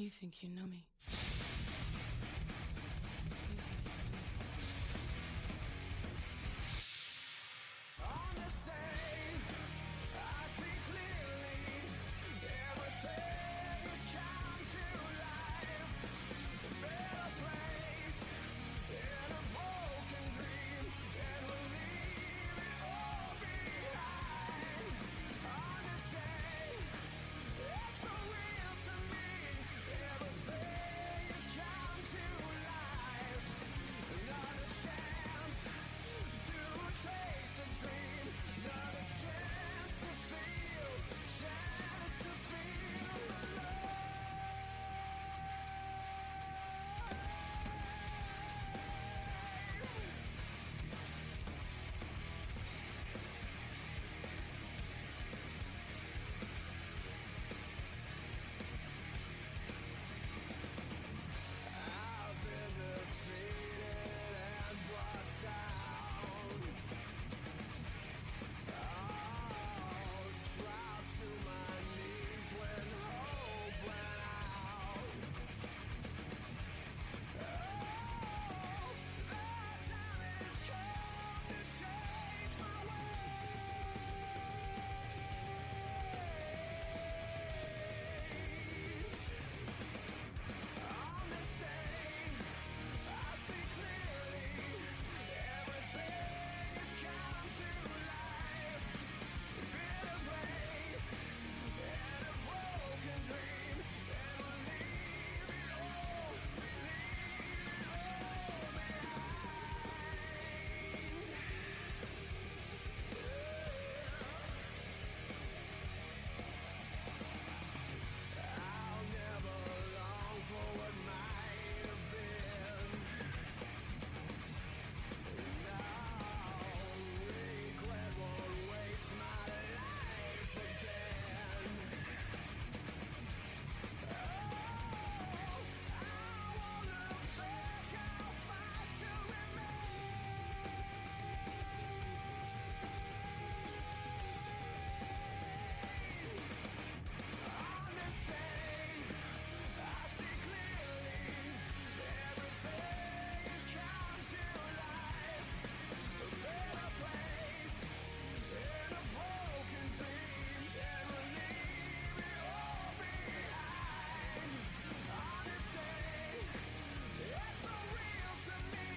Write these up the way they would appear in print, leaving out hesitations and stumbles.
You think you know me. On this day, I see clearly everything has come to life. A better place in a broken dream, and we'll leave it all behind. On this day, it's so real to me. Everything has come to life. Another chance to chase a dream. Another chance to feel alive. I've been defeated and brought down. Oh, dropped to my knees when hope went out. Oh, the time has come to change my ways. On this day, I see clearly everything has come to life. A bitter place and a broken dream, and we'll leave it all behind. I'll never long for what might have been. No, regret won't waste my life again. Oh, I won't look back, I'll fight to remain. On this day, I see clearly everything has come to life. A better place in a broken dream, and we'll leave it all behind. On this day, it's so real to me.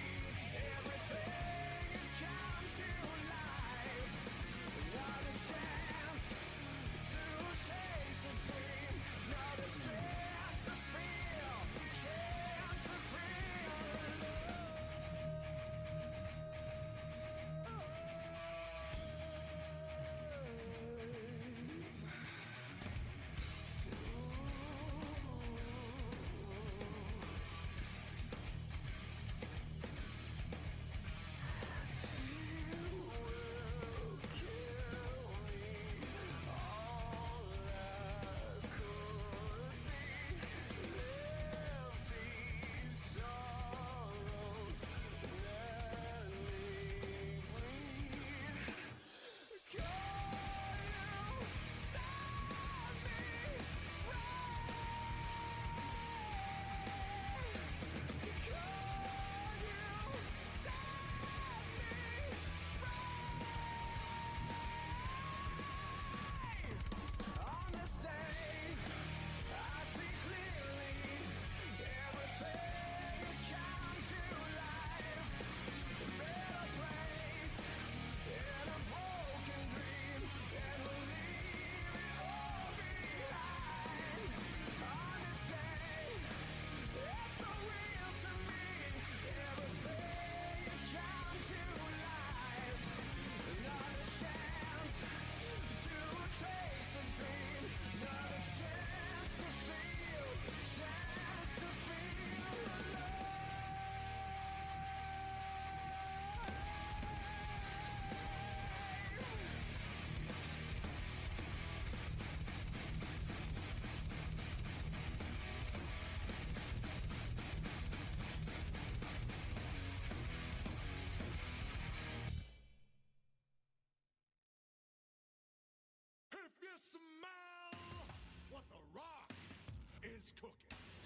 Everything has come to life. Another chance to chase a dream. Another chance to feel On this day, I see clearly everything has come to life. A better place in a broken dream, and we'll leave it all behind. On this day, it's so real to me. Everything has come to life. Another chance to chase a dream. Another chance to feel alive. If you smell what the rock is cooking.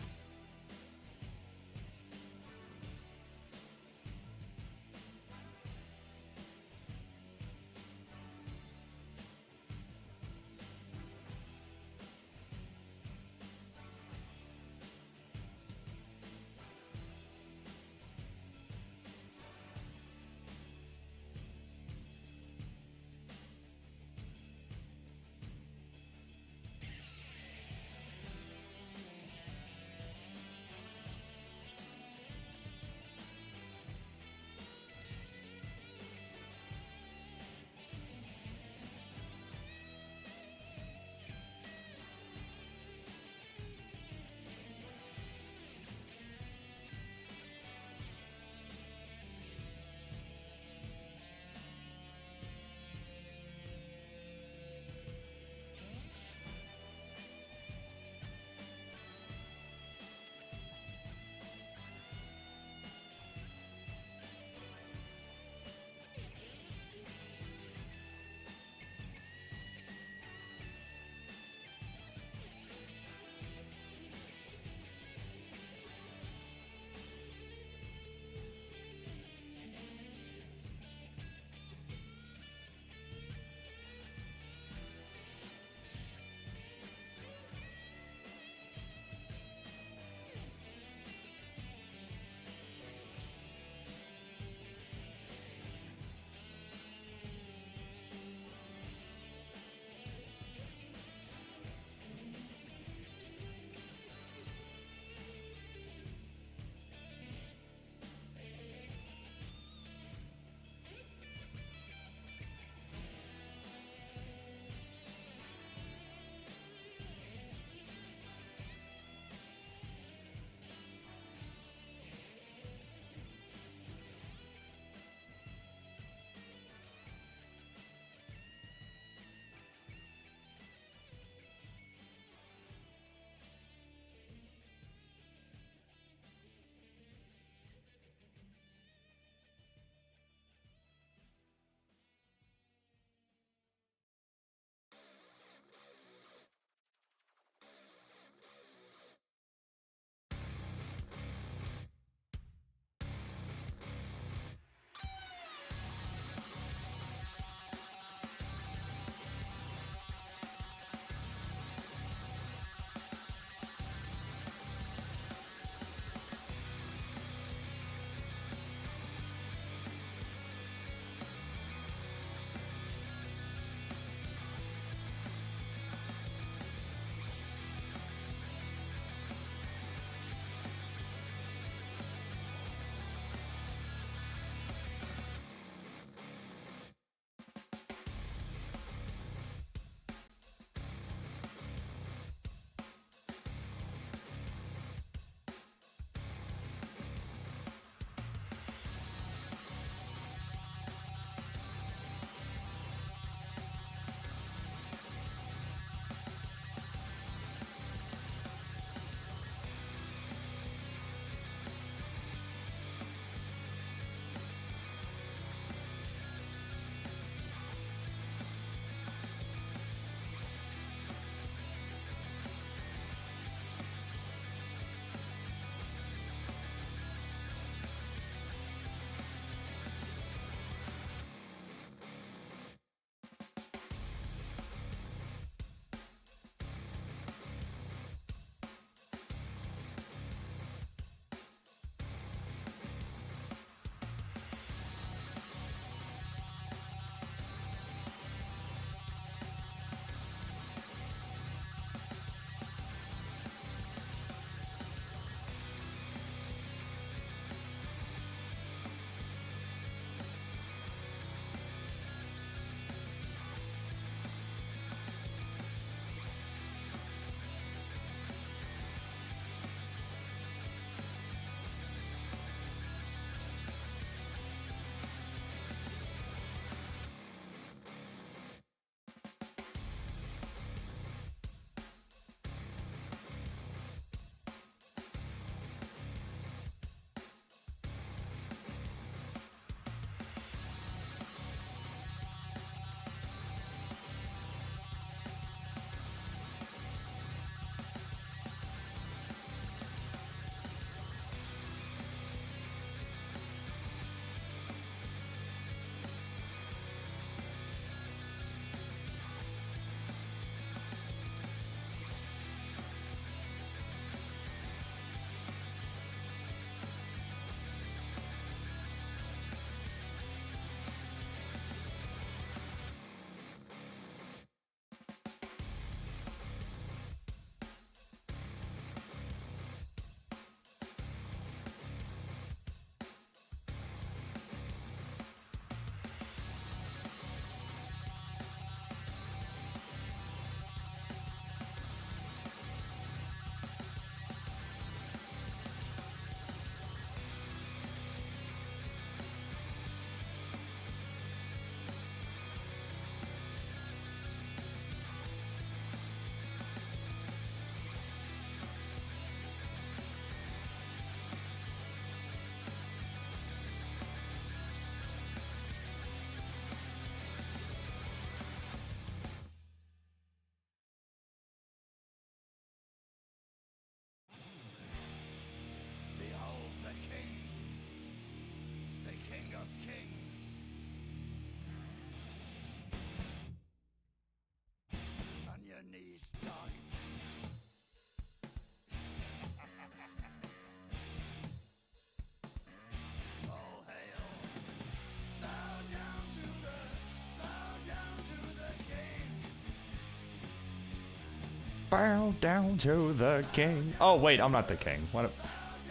Bow down to the king. Oh, wait, I'm not the king. What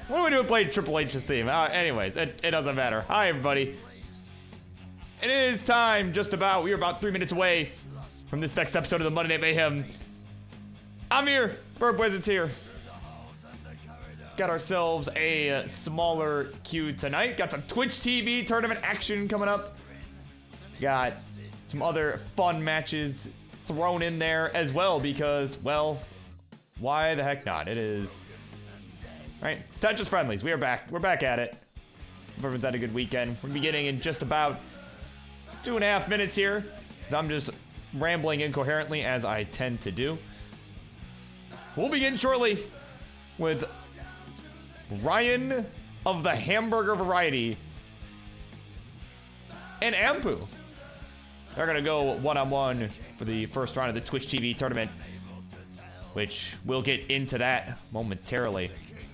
am I doing playing Triple H's theme? Anyways, it doesn't matter. Hi, everybody. It is time, just about. We are about 3 minutes away from this next episode of the Monday Night Mayhem. I'm here. BirbWizard's here. Got ourselves a smaller queue tonight. Got some Twitch TV tournament action coming up. Got some other fun matches thrown in there as well because, well, why the heck not? It is. All right, it's Tetris Friendlies. We are back. We're back at it. Hope everyone's had a good weekend. We're beginning in just about 2.5 minutes here, because I'm just rambling incoherently as I tend to do. We'll begin shortly with Ryan of the Hamburger Variety and Anpu. They're gonna go one-on-one for the first round of the Twitch TV tournament, which we'll get into that momentarily.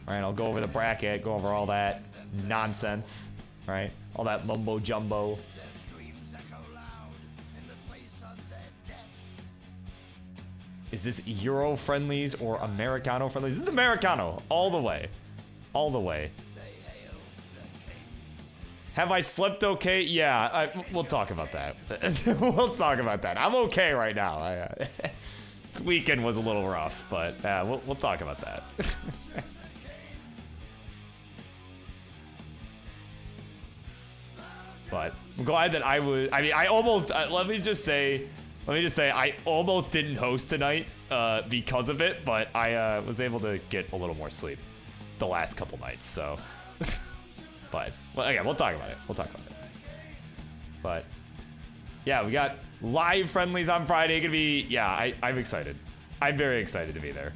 All right, I'll go over the bracket, go over all that nonsense, all right? All that mumbo jumbo. Is this Euro Friendlies or Americano Friendlies? This is Americano, all the way. All the way. Have I slept okay? Yeah, we'll talk about that. We'll talk about that. I'm okay right now. This weekend was a little rough, but we'll talk about that. But I'm glad that I almost, let me just say, I almost didn't host tonight because of it, but I was able to get a little more sleep the last couple nights, so. But, well, again, we'll talk about it. But, yeah, we got live Friendlies on Friday. Gonna be, yeah, I'm excited. I'm very excited to be there.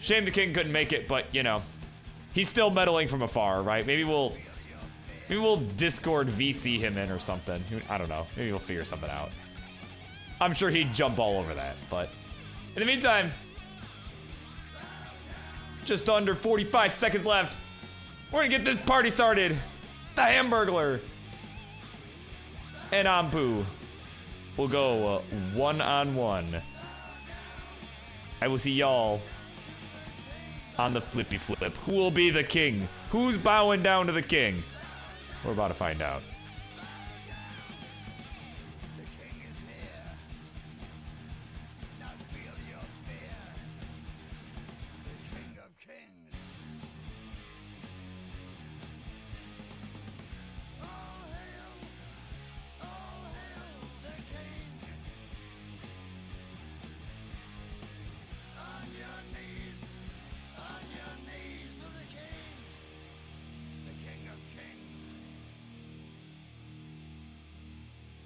Shame the king couldn't make it, but, you know, he's still meddling from afar, right? Maybe we'll Discord VC him in or something. I don't know. Maybe we'll figure something out. I'm sure he'd jump all over that, but in the meantime, just under 45 seconds left. We're gonna get this party started. The Hamburglar and Anpu will go one-on-one. I will see y'all on the flippy flip. Who will be the king? Who's bowing down to the king? We're about to find out.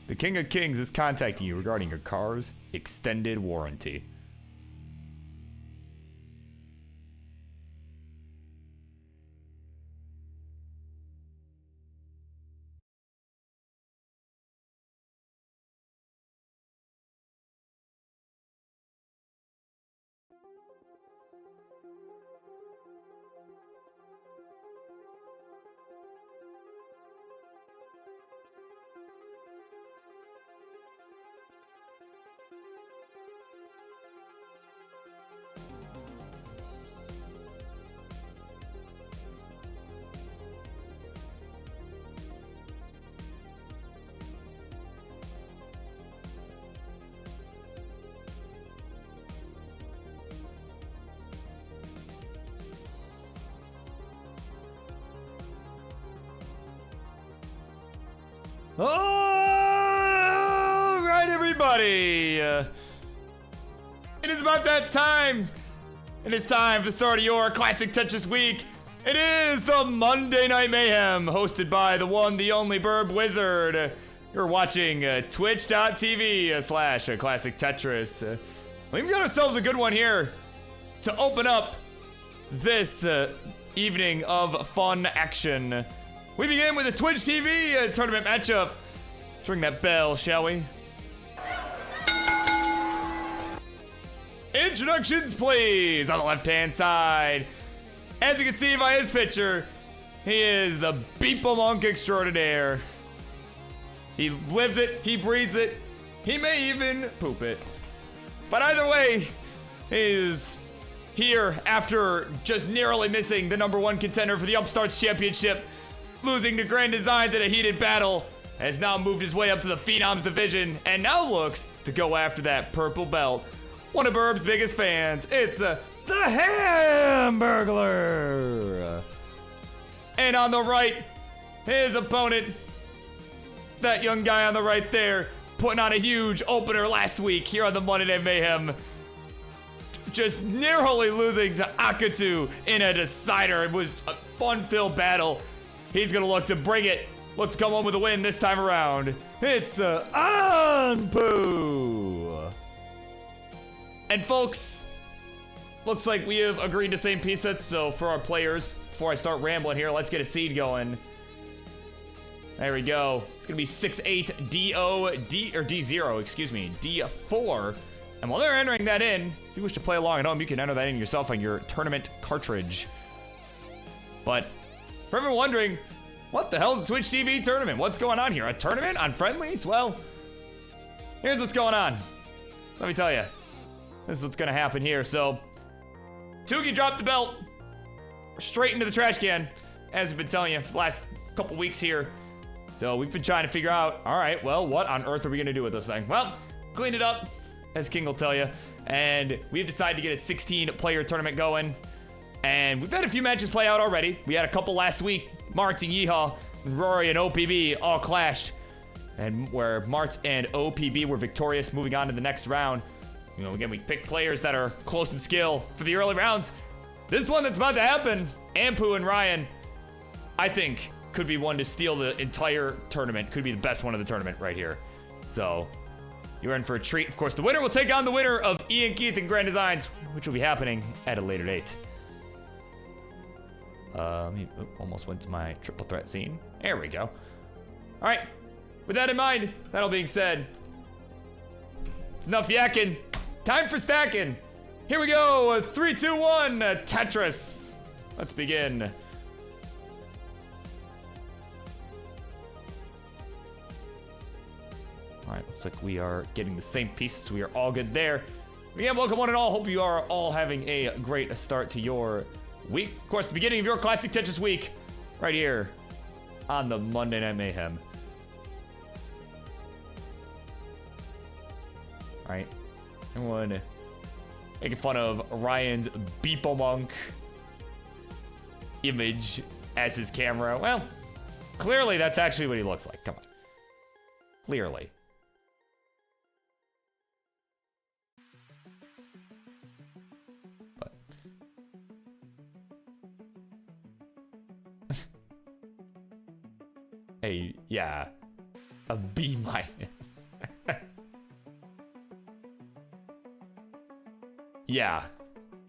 The King of Kings is contacting you regarding your car's extended warranty. All right, everybody. It is about that time. It is time for the start of your Classic Tetris week. It is the Monday Night Mayhem, hosted by the one, the only BirbWizard. You're watching twitch.tv/ClassicTetris. We've got ourselves a good one here to open up this evening of fun action. We begin with a Twitch TV tournament matchup. Let's ring that bell, shall we? Introductions, please. On the left-hand side, as you can see by his picture, he is the Beeple Monk extraordinaire. He lives it, he breathes it, he may even poop it. But either way, is here after just narrowly missing the #1 contender for the Upstarts Championship, losing to Grand Designs in a heated battle, has now moved his way up to the Phenoms division, and now looks to go after that purple belt. One of Birb's biggest fans, it's the Hamburglar. And on the right, his opponent, that young guy on the right there, putting on a huge opener last week here on the Monday Night Mayhem. Just narrowly losing to Akatu in a decider. It was a fun-filled battle. He's gonna look to bring it, look to come home with a win this time around. It's Anpu. And folks, looks like we have agreed to same piece sets, so for our players, before I start rambling here, let's get a seed going. There we go. It's gonna be 6-8 D0, excuse me, D4. And while they're entering that in, if you wish to play along at home, you can enter that in yourself on your tournament cartridge. But for everyone wondering, what the hell is a Twitch TV tournament? What's going on here? A tournament on Friendlies? Well, here's what's going on. Let me tell you. This is what's gonna happen here. So, Tuki dropped the belt straight into the trash can, as we've been telling you for the last couple weeks here. So we've been trying to figure out, all right, well, what on earth are we gonna do with this thing? Well, clean it up, as King will tell you, and we've decided to get a 16-player tournament going, and we've had a few matches play out already. We had a couple last week. Mart and Yeehaw, Rory and OPB all clashed, and where Mart and OPB were victorious, moving on to the next round. You know, again, we picked players that are close in skill for the early rounds. This one that's about to happen, Ampu and Ryan, I think could be one to steal the entire tournament. Could be the best one of the tournament right here. So, you're in for a treat. Of course, the winner will take on the winner of Ian Keith and Grand Designs, which will be happening at a later date. Almost went to my triple threat scene. There we go. All right, with that in mind, that all being said, it's enough yakking. Time for stacking. Here we go. 3, 2, 1. Tetris. Let's begin. All right, looks like we are getting the same pieces. We are all good there. Again, welcome one and all. Hope you are all having a great start to your week. Of course, the beginning of your Classic Tetris week, right here on the Monday Night Mayhem. All right, everyone making fun of Ryan's Beepo Monk image as his camera. Well, clearly that's actually what he looks like. Come on, clearly. Hey, yeah, a B-. Yeah,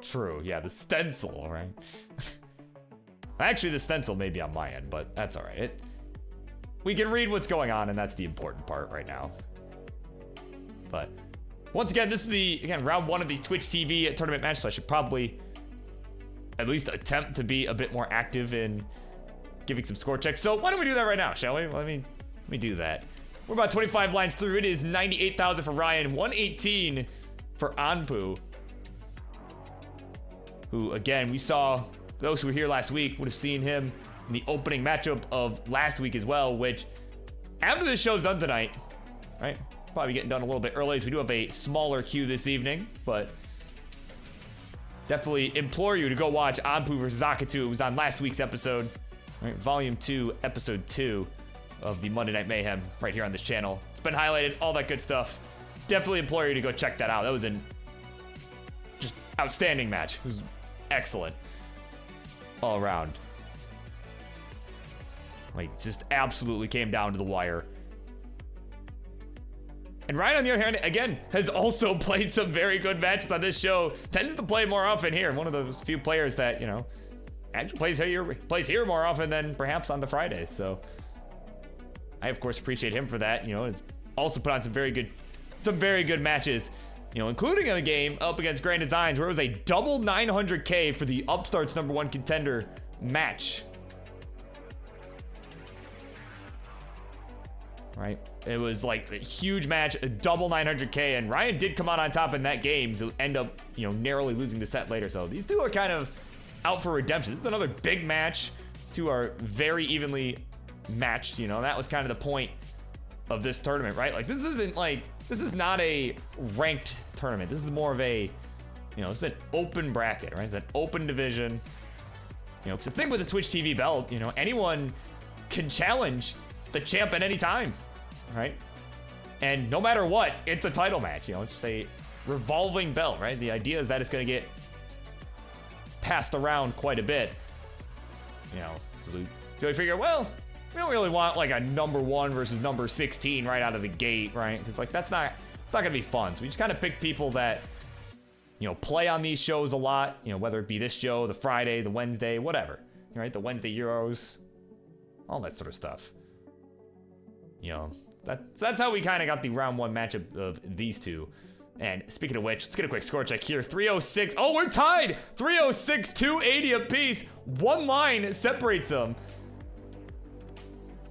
true. Yeah, the stencil, right? Actually, the stencil may be on my end, but that's all right. We can read what's going on, and that's the important part right now. But once again, this is round 1 of the Twitch TV tournament match, so I should probably at least attempt to be a bit more active in giving some score checks. So why don't we do that right now, shall we? Let me do that. We're about 25 lines through. It is 98,000 for Ryan, 118 for Anpu, who, again, we saw, those who were here last week would have seen him in the opening matchup of last week as well, which after this show's done tonight, right? Probably getting done a little bit early as we do have a smaller queue this evening, but definitely implore you to go watch Anpu versus Akatu. It was on last week's episode. Right, Volume 2, Episode 2 of the Monday Night Mayhem right here on this channel. It's been highlighted, all that good stuff. Definitely implore you to go check that out. That was an just outstanding match. It was excellent all around. Like, just absolutely came down to the wire. And Ryan, on the other hand, again, has also played some very good matches on this show. Tends to play more often here. One of those few players that, you know, actually plays here more often than perhaps on the Fridays. So I of course appreciate him for that. You know, has also put on some very good matches, you know, including a game up against Grand Designs where it was a double 900K for the Upstarts #1 contender match. right? It was like a huge match, a double 900K, and Ryan did come out on top in that game to end up, you know, narrowly losing the set later. So these two are kind of out for redemption. This is another big match. These two are very evenly matched, you know. That was kind of the point of this tournament, right? Like, this is not a ranked tournament. This is more of a, you know, it's an open bracket, right? It's an open division. You know, because the thing with the Twitch TV belt, you know, anyone can challenge the champ at any time, right? And no matter what, it's a title match, you know, it's just a revolving belt, right? The idea is that it's going to get passed around quite a bit, you know. So we figure, well, we don't really want like a number 1 versus number 16 right out of the gate, right? Because like it's not gonna be fun. So we just kind of pick people that, you know, play on these shows a lot, you know, whether it be this show, the Friday, the Wednesday, whatever, right? The Wednesday Euros, all that sort of stuff. You know, that's how we kind of got the round 1 matchup of these two. And speaking of which, let's get a quick score check here. 306. Oh, we're tied. 306, 280 apiece. One line separates them.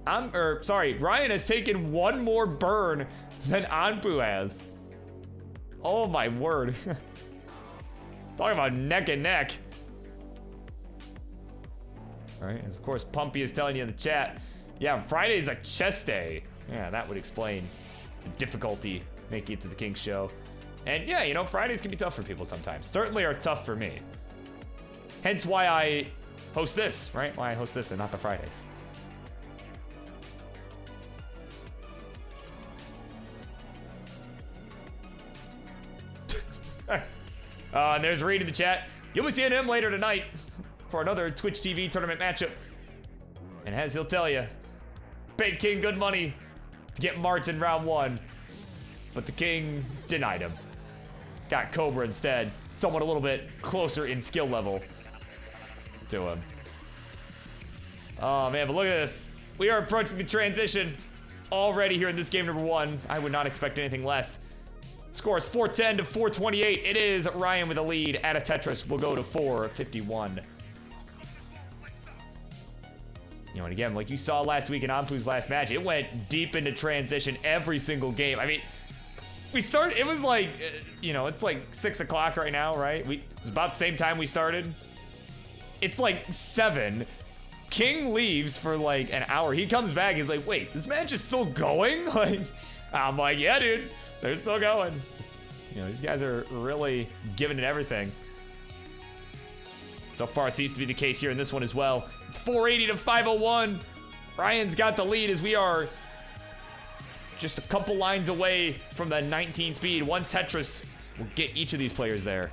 Ryan has taken one more burn than Anpu has. Oh my word. Talking about neck and neck. All right, and of course, Pumpy is telling you in the chat, yeah, Friday's a chess day. Yeah, that would explain the difficulty making it to the King's show. And yeah, you know, Fridays can be tough for people sometimes. Certainly are tough for me. Hence why I host this, right? Why I host this and not the Fridays. And there's Reid in the chat. You'll be seeing him later tonight for another Twitch TV tournament matchup. And as he'll tell you, paid King good money to get Martz in round 1. But the King denied him. Got Cobra instead. Someone a little bit closer in skill level to him. Oh man, but look at this. We are approaching the transition already here in this game number 1. I would not expect anything less. Score is 410 to 428. It is Ryan with a lead. At a Tetris will go to 451. You know, and again, like you saw last week in Anpu's last match, it went deep into transition every single game. I mean, it was like, you know, it's like 6 o'clock right now, right? It was about the same time we started. It's like 7. King leaves for like an hour. He comes back, he's like, wait, this match is still going? Like, I'm like, yeah, dude. They're still going. You know, these guys are really giving it everything. So far, it seems to be the case here in this one as well. It's 480 to 501. Ryan's got the lead as we are just a couple lines away from the 19 speed. One Tetris will get each of these players there.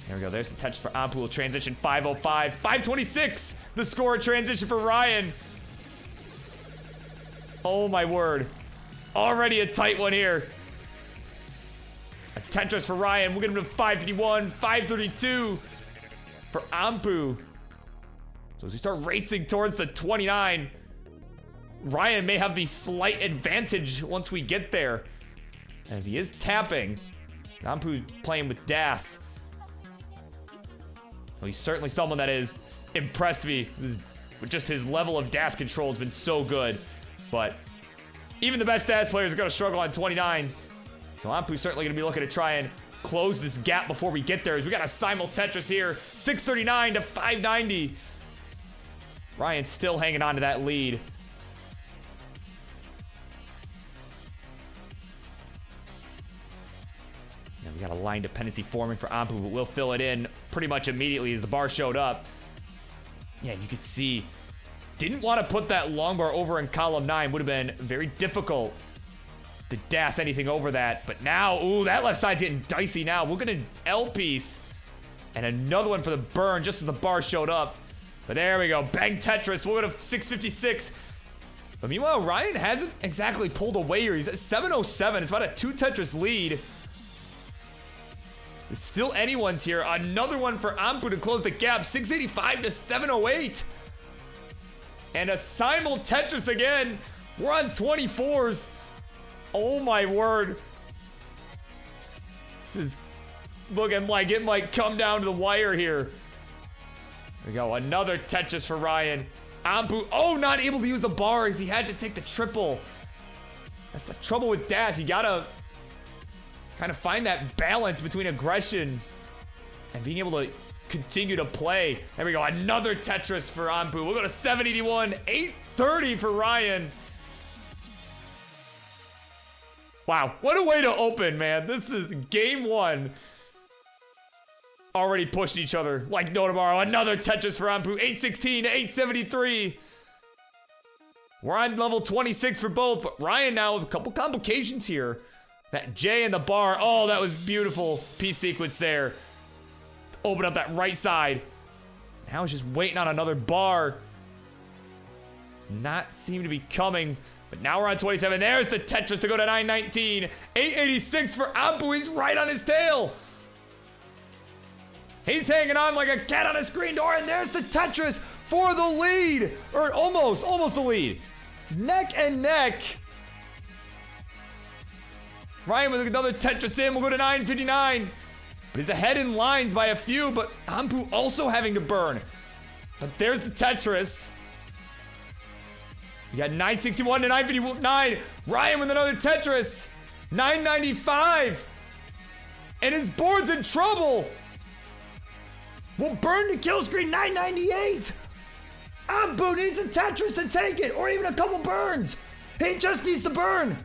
There we go. There's the Tetris for Anpu. Will transition 505. 526. The score transition for Ryan. Oh my word. Already a tight one here. A Tetris for Ryan. We'll get him to 551, 532 for Anpu. So as we start racing towards the 29, Ryan may have the slight advantage once we get there, as he is tapping. Anpu playing with Das. Well, he's certainly someone that has impressed me. With just his level of Das control has been so good, but even the best Das players are going to struggle on 29. So Anpu's certainly going to be looking to try and close this gap before we get there. As we got a simul Tetris here. 639 to 590. Ryan's still hanging on to that lead. And we got a line dependency forming for Anpu, but we'll fill it in pretty much immediately as the bar showed up. Yeah, you could see. Didn't want to put that long bar over in column 9. Would have been very difficult to Das anything over that. But now, ooh, that left side's getting dicey now. We're going to L piece. And another one for the burn just as the bar showed up. But there we go. Bang Tetris. We'll go to 656. But meanwhile, Ryan hasn't exactly pulled away here. He's at 707. It's about a 2 Tetris lead. It's still anyone's here. Another one for Anpu to close the gap. 685 to 708. And a simul Tetris again. We're on 24s. Oh my word. This is looking like it might come down to the wire here. There we go. Another Tetris for Ryan. Anpu, oh, not able to use the bars. He had to take the triple. That's the trouble with Daz. You gotta kind of find that balance between aggression and being able to continue to play. There we go, another Tetris for Anpu. We'll go to 781, 830 for Ryan. Wow, what a way to open, man. This is game one. Already pushed each other like no tomorrow. Another Tetris for Anpu, 816 to 873. We're on level 26 for both, but Ryan now with a couple complications here. That J and the bar, oh, that was beautiful piece sequence there. Open up that right side. Now he's just waiting on another bar. Not seem to be coming, but now we're on 27. There's the Tetris to go to 919. 886 for Anpu, he's right on his tail. He's hanging on like a cat on a screen door, and there's the Tetris for the lead. Or almost the lead. It's neck and neck. Ryan with another Tetris in, we'll go to 959. But he's ahead in lines by a few, but Anpu also having to burn. But there's the Tetris. You got 961 to 959. Ryan with another Tetris. 995. And his board's in trouble. Will burn the kill screen, 998. Anpu needs a Tetris to take it, or even a couple burns. He just needs to burn.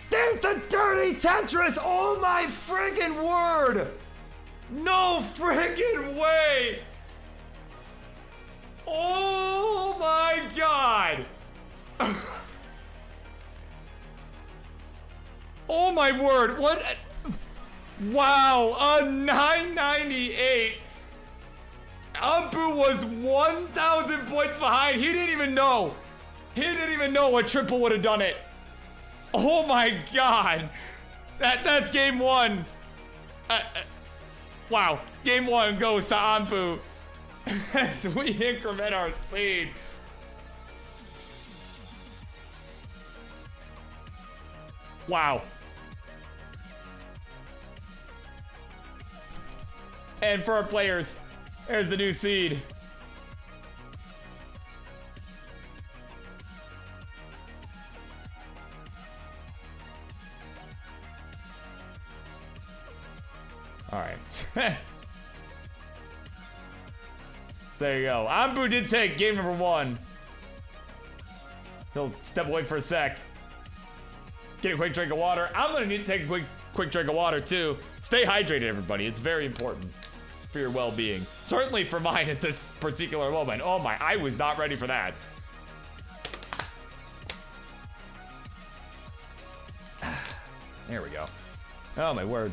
There's the dirty Tetris. Oh my friggin' word. No friggin' way. Oh my God. Oh my word. What? Wow. A 998. Anpu was 1,000 points behind. He didn't even know. He didn't even know what triple would have done it. Oh my God. That's game one. Wow. Game one goes to Anpu as we increment our lead. Wow. And for our players, there's the new seed. All right. There you go. Anpu did take game number one. He'll step away for a sec. Get a quick drink of water. I'm gonna need to take a quick drink of water too. Stay hydrated, everybody. It's very important for your well-being. Certainly for mine at this particular moment. Oh my, I was not ready for that. There we go. Oh my word.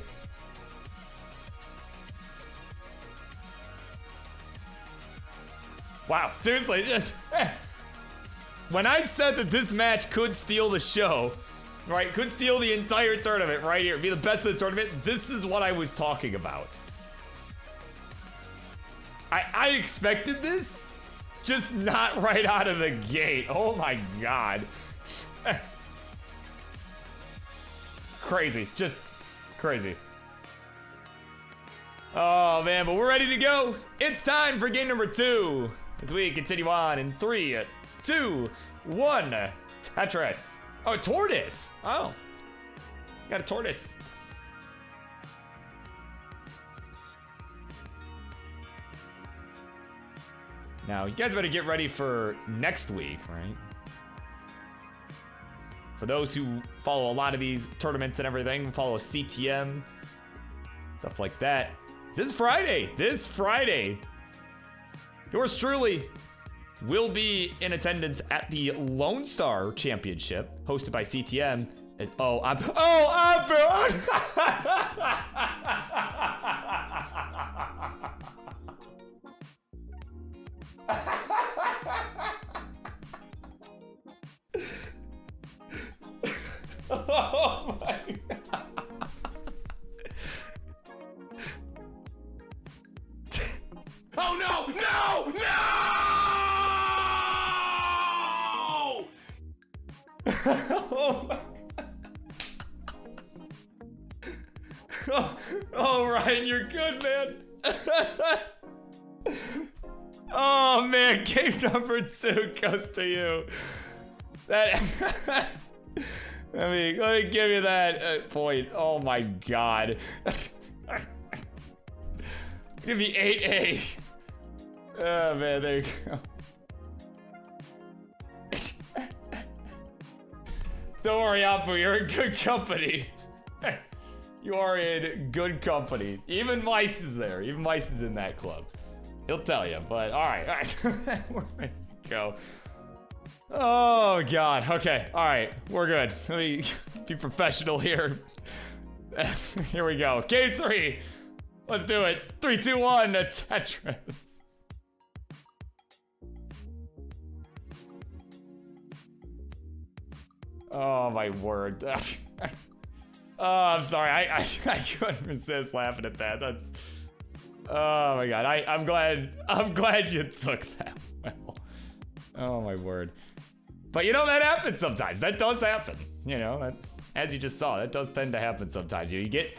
Wow, seriously, just when I said that this match could steal the show, right, could steal the entire tournament right here, be the best of the tournament, this is what I was talking about. I expected this, just not right out of the gate. Oh my God. Crazy, just crazy. Oh man, but we're ready to go. It's time for game number two. As we continue on in 3, 2, 1. Tetris. Oh, a tortoise. Oh. Got a tortoise. Now, you guys better get ready for next week, right? For those who follow a lot of these tournaments and everything, follow CTM, stuff like that. This Friday, yours truly will be in attendance at the Lone Star Championship, hosted by CTM. Oh my God. Oh no! No! No! Oh my God. Oh, Ryan, you're good, man. Oh man, game number 2 goes to you. That let me give you that point. Oh my god. It's gonna be 8A. Oh man, there you go. Don't worry, Anpu, you're in good company. You are in good company. Even Mice is there. Even Mice is in that club. He'll tell you, but all right. We're ready to go. Oh, God. Okay, all right. We're good. Let me be professional here. Here we go. Game 3. Let's do it. 3, 2, 1, Tetris. Oh, my word. Oh, I'm sorry. I couldn't resist laughing at that. That's. Oh my god. I'm glad you took that well. Oh my word. But you know that happens sometimes. That does happen. You know, that, as you just saw, that does tend to happen sometimes. You get,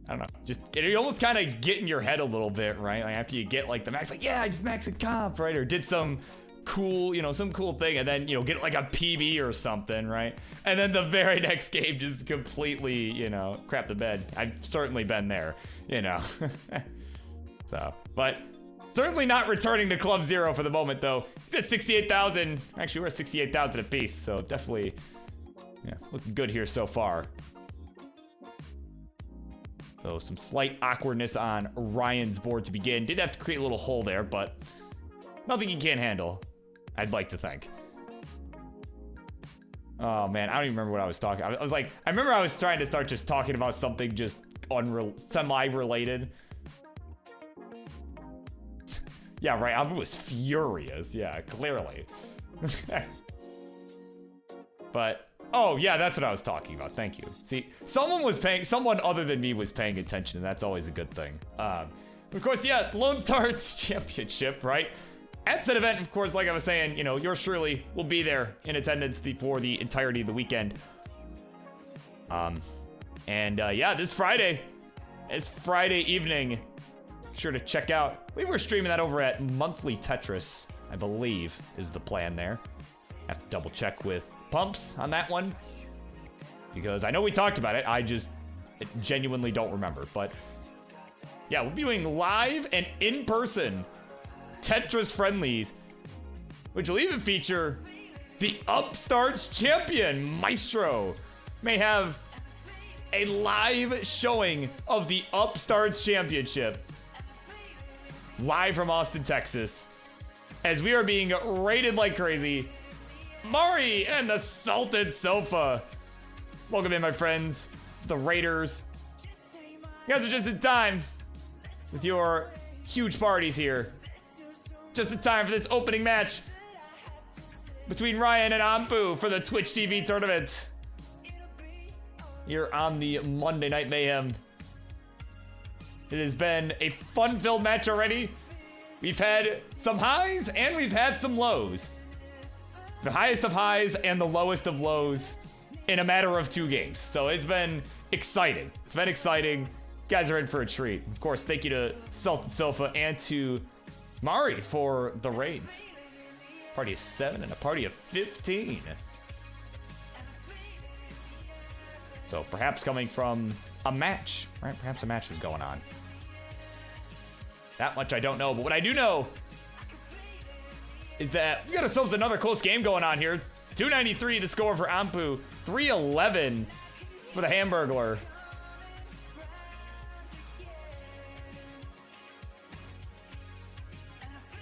I don't know, just you almost kind of get in your head a little bit, right? Like after you get like the max, like yeah, I just maxed comp, right? Or did some cool, you know, some cool thing, and then, you know, get like a PB or something, right? And then the very next game just completely, you know, crap the bed. I've certainly been there, you know. So, but certainly not returning to Club Zero for the moment, though. He's at 68,000. Actually, we're at 68,000 apiece, so definitely, yeah, looking good here so far. So some slight awkwardness on Ryan's board to begin. Did have to create a little hole there, but nothing he can't handle, I'd like to think. Oh man, I don't even remember what I was talking. I was like, I remember I was trying to start just talking about something just semi-related. Yeah, right. I was furious. Yeah, clearly. But oh yeah, that's what I was talking about. Thank you. See, someone other than me was paying attention, and that's always a good thing. Of course, yeah, Lone Star Championship, right? At said event, of course, like I was saying, you know, yours truly will be there in attendance for the entirety of the weekend. Yeah, this Friday evening, sure to check out. We were streaming that over at Monthly Tetris, I believe, is the plan there. Have to double check with Pumps on that one, because I know we talked about it. I just genuinely don't remember. But yeah, we'll be doing live and in-person Tetris Friendlies, which will even feature the Upstarts champion, Maestro. May have a live showing of the Upstarts Championship live from Austin, Texas, as we are being raided like crazy. Mari and the Salted Sofa. Welcome in, my friends, the Raiders. You guys are just in time with your huge parties here. Just in time for this opening match between Ryan and Anpu for the Twitch TV tournament here on the Monday Night Mayhem. It has been a fun-filled match already. We've had some highs and we've had some lows. The highest of highs and the lowest of lows in a matter of 2 games. So it's been exciting. It's been exciting. You guys are in for a treat. Of course, thank you to Salted Sofa and to Mari for the raids. Party of 7 and a party of 15. So perhaps coming from a match, right? Perhaps a match is going on. That much I don't know, but what I do know is that we got ourselves another close game going on here. 293 the score for Anpu, 311 for the Hamburglar.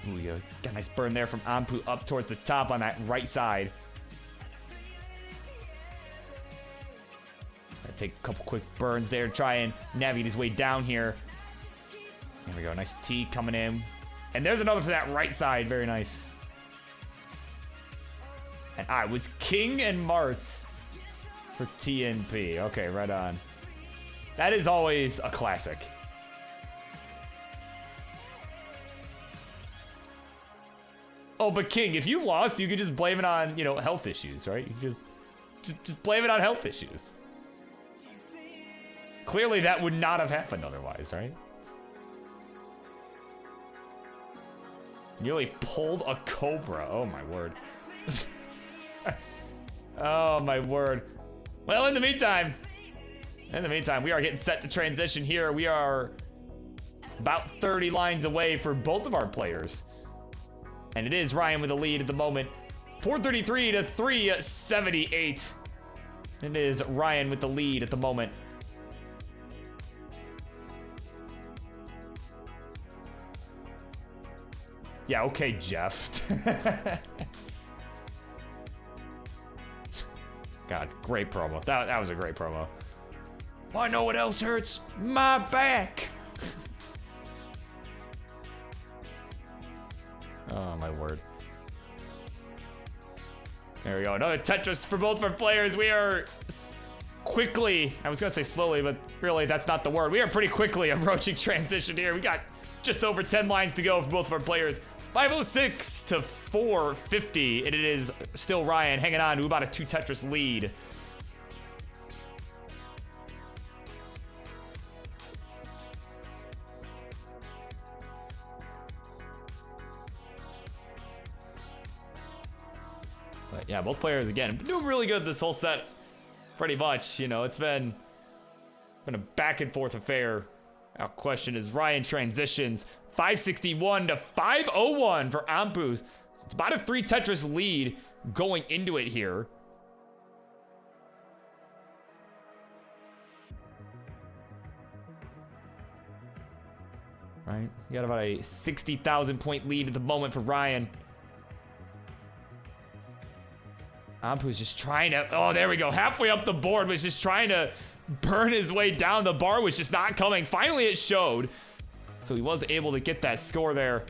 Ooh, yeah, got a nice burn there from Anpu up towards the top on that right side. Gotta take a couple quick burns there to try and navigate his way down here. There we go, nice T coming in. And there's another for that right side, very nice. And I was King and Martz for TNP. Okay, right on. That is always a classic. Oh, but King, if you lost, you could just blame it on, you know, health issues, right? You could just blame it on health issues. Clearly that would not have happened otherwise, right? Nearly pulled a Cobra. Oh, my word. Oh, my word. Well, in the meantime, we are getting set to transition here. We are about 30 lines away for both of our players. And it is Ryan with the lead at the moment. 433 to 378. It is Ryan with the lead at the moment. Yeah, okay, Jeff. God, great promo. That was a great promo. I know what else hurts? My back. Oh, my word. There we go. Another Tetris for both of our players. We are quickly, I was going to say slowly, but really that's not the word. We are pretty quickly approaching transition here. We got just over 10 lines to go for both of our players. 506 to 450, and it is still Ryan hanging on to about a 2 Tetris lead. But yeah, both players again been doing really good this whole set. Pretty much, you know, it's been a back and forth affair. Our question is Ryan transitions 561 to 501 for Anpu. So it's about a 3 Tetris lead going into it here. Right, you got about a 60,000 point lead at the moment for Ryan. Anpu's just trying to, oh, there we go. Halfway up the board, was just trying to burn his way down. The bar was just not coming. Finally, it showed. So he was able to get that score there.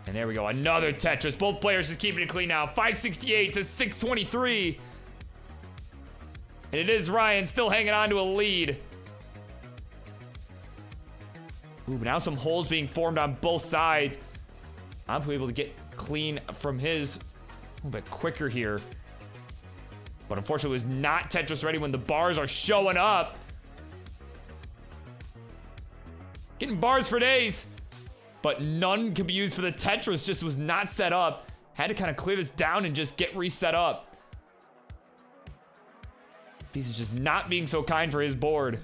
And there we go. Another Tetris. Both players just keeping it clean now. 568 to 623. And it is Ryan still hanging on to a lead. Ooh, but now some holes being formed on both sides. I'm able to get clean from his a little bit quicker here. But unfortunately, it was not Tetris ready when the bars are showing up. Getting bars for days. But none could be used for the Tetris. Just was not set up. Had to kind of clear this down and just get reset up. He's just not being so kind for his board.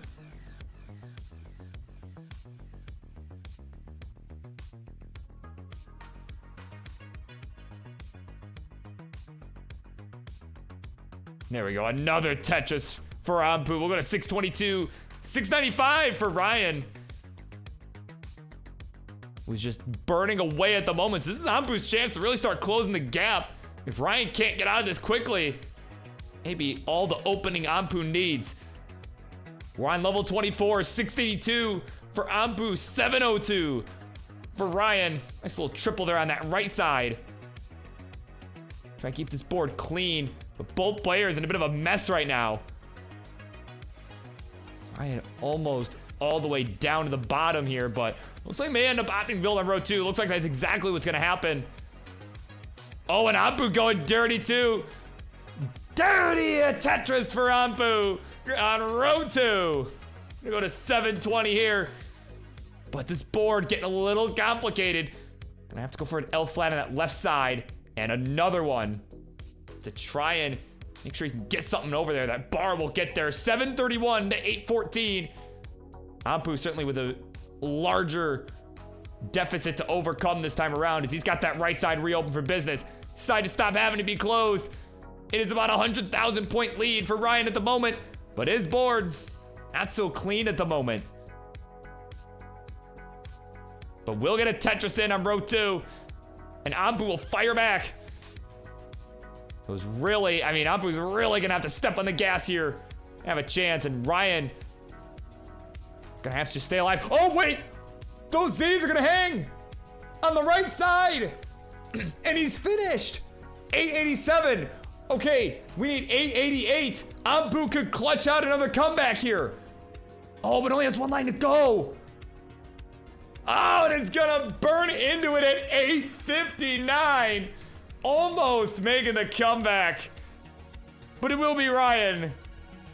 There we go. Another Tetris for Anpu. We'll go to 622. 695 for Ryan. Was just burning away at the moment. So this is Anpu's chance to really start closing the gap. If Ryan can't get out of this quickly, maybe all the opening Anpu needs. We're on level 24. 682 for Anpu. 702 for Ryan. Nice little triple there on that right side. Try to keep this board clean. But both players in a bit of a mess right now. Ryan almost all the way down to the bottom here, but looks like may end up opting build on row 2. Looks like that's exactly what's gonna happen. Oh, and Anpu going dirty too. Dirty a Tetris for Anpu on row 2. Gonna go to 720 here. But this board getting a little complicated. Gonna have to go for an L flat on that left side. And another one to try and make sure he can get something over there. That bar will get there. 731 to 814. Anpu certainly with a larger deficit to overcome this time around as he's got that right side reopened for business. Decided to stop having to be closed. It is about a 100,000 point lead for Ryan at the moment, but his board not so clean at the moment. But we'll get a Tetris in on row 2, and Anpu will fire back. It was really, I mean, Anpu's really gonna have to step on the gas here, have a chance, and Ryan gonna have to just stay alive. Oh wait, those Z's are gonna hang on the right side, and he's finished. 887. Okay, we need 888. Anpu could clutch out another comeback here. Oh, but only has one line to go. Oh, and it's gonna burn into it at 859. Almost making the comeback. But it will be Ryan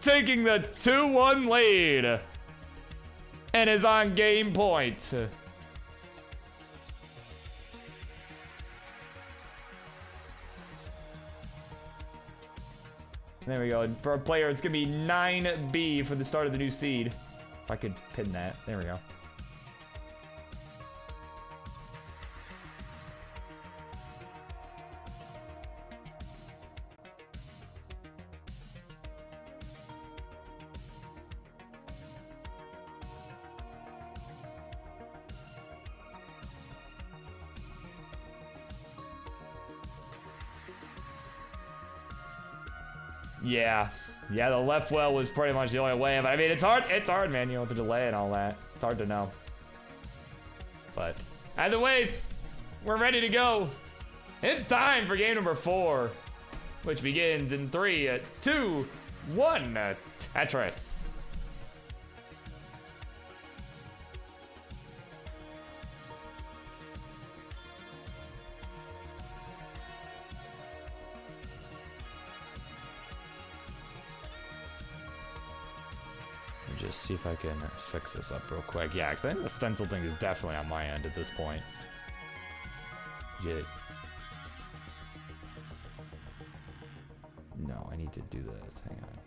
taking the 2-1 lead. and is on game point. There we go. And for our player, it's gonna be 9B for the start of the new seed. If I could pin that. There we go. Yeah, the left well was pretty much the only way. But I mean, it's hard, man, you know, the delay and all that. It's hard to know. But either way, we're ready to go. It's time for game number 4, which begins in 3, 2, 1, Tetris. Just see if I can fix this up real quick. Yeah, because I think the stencil thing is definitely on my end at this point. No, I need to do this. Hang on.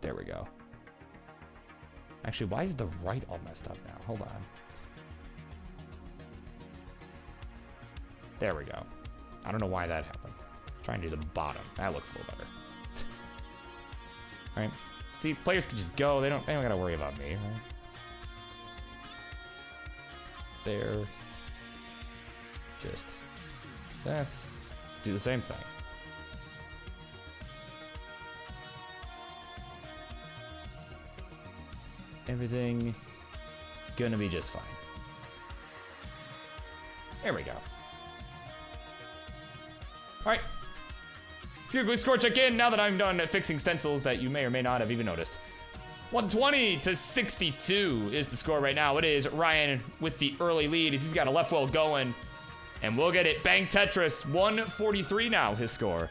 There we go. Actually, why is the right all messed up now? Hold on. There we go. I don't know why that happened. Try and do the bottom. That looks a little better. Right? See, players can just go. They don't gotta worry about me, right? There. Just this. Do the same thing. Everything gonna be just fine. There we go. All right. Let's do a quick score check in now that I'm done fixing stencils that you may or may not have even noticed. 120 to 62 is the score right now. It is Ryan with the early lead as he's got a left well going. And we'll get it. Bang Tetris, 143 now, his score.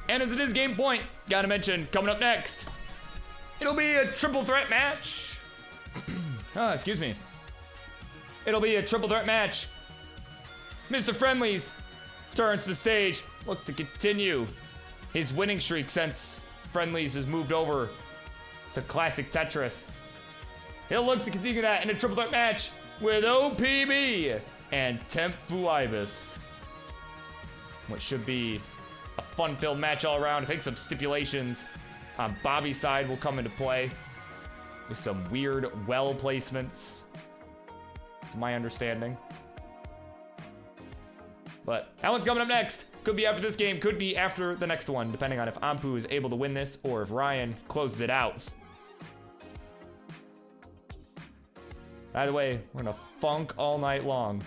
And as it is game point, gotta mention, coming up next, it'll be a triple threat match. Excuse me. It'll be a triple threat match. Mr. Friendlies turns to the stage, look to continue his winning streak since Friendlies has moved over to ClassicTetris. He'll look to continue that in a triple threat match with OPB and Tempu Ibis. What should be a fun-filled match all around. I think some stipulations on Bobby's side will come into play with some weird well placements, to my understanding. But that one's coming up next. Could be after this game, could be after the next one, depending on if Anpu is able to win this or if Ryan closes it out. By the way, we're gonna funk all night long.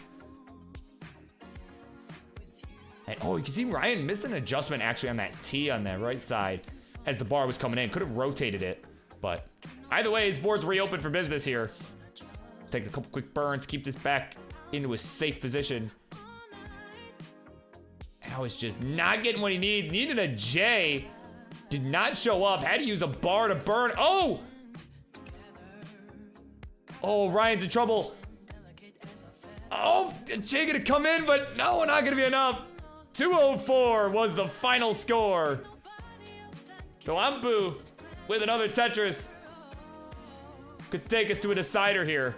And oh, you can see Ryan missed an adjustment actually on that T on the right side as the bar was coming in. Could have rotated it, but either way, his board's reopened for business here. Take a couple quick burns, keep this back into a safe position. Now is just not getting what he needs. Needed a J. Did not show up. Had to use a bar to burn. Oh! Oh, Ryan's in trouble. Oh, J gonna come in, but no, not gonna be enough. 204 was the final score. So Anpu with another Tetris could take us to a decider here.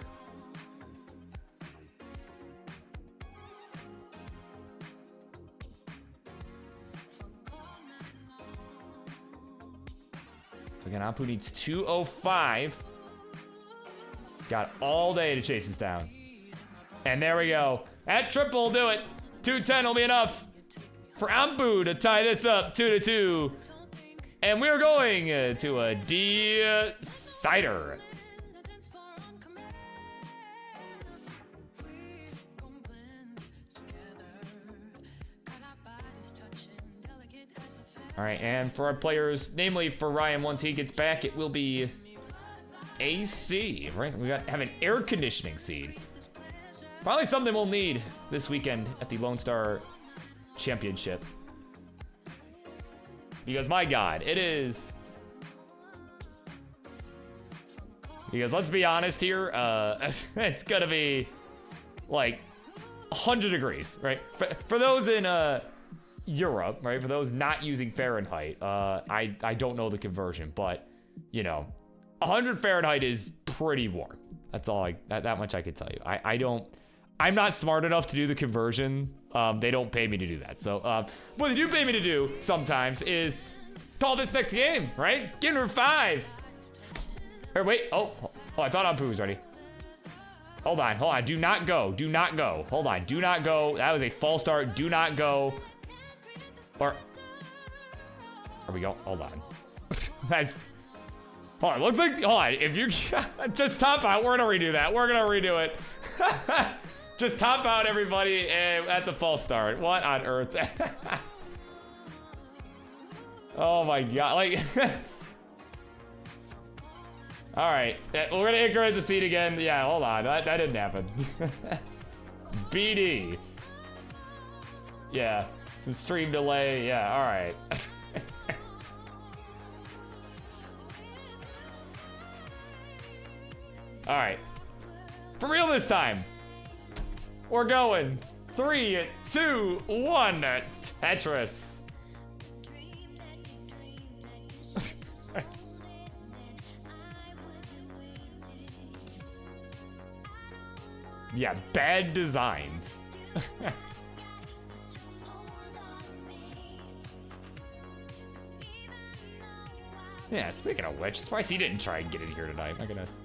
Again, Anpu needs 205. Got all day to chase us down. And there we go. That triple will do it. 210 will be enough for Anpu to tie this up 2-2. And we're going to a decider. All right, and for our players, namely for Ryan, once he gets back, it will be AC, right? We have an air conditioning seed. Probably something we'll need this weekend at the Lone Star Championship. Because my God, it is. Because let's be honest here, it's gonna be like 100 degrees, right? For those in Europe, right? For those not using Fahrenheit, I don't know the conversion, but you know, 100 Fahrenheit is pretty warm. That's all that much I can tell you. I'm not smart enough to do the conversion. They don't pay me to do that. So what they do pay me to do sometimes is call this next game, right? Game number 5. Or wait, oh, I thought Anpu was ready. Hold on, do not go, hold on, do not go. That was a false start, do not go. Or, there we go, hold on. That's, hold on, looks like, hold on, if you, just top out, we're gonna redo that, it. Just top out, everybody, and that's a false start. What on earth? Oh my God, like, all right, we're gonna incorrect the seat again. Yeah, hold on, that didn't happen. BD. Yeah, some stream delay. Yeah, all right. All right, for real this time. We're going 3, 2, 1. Tetris. Yeah, bad designs. Yeah, speaking of which, surprised he didn't try and get in here tonight. My goodness.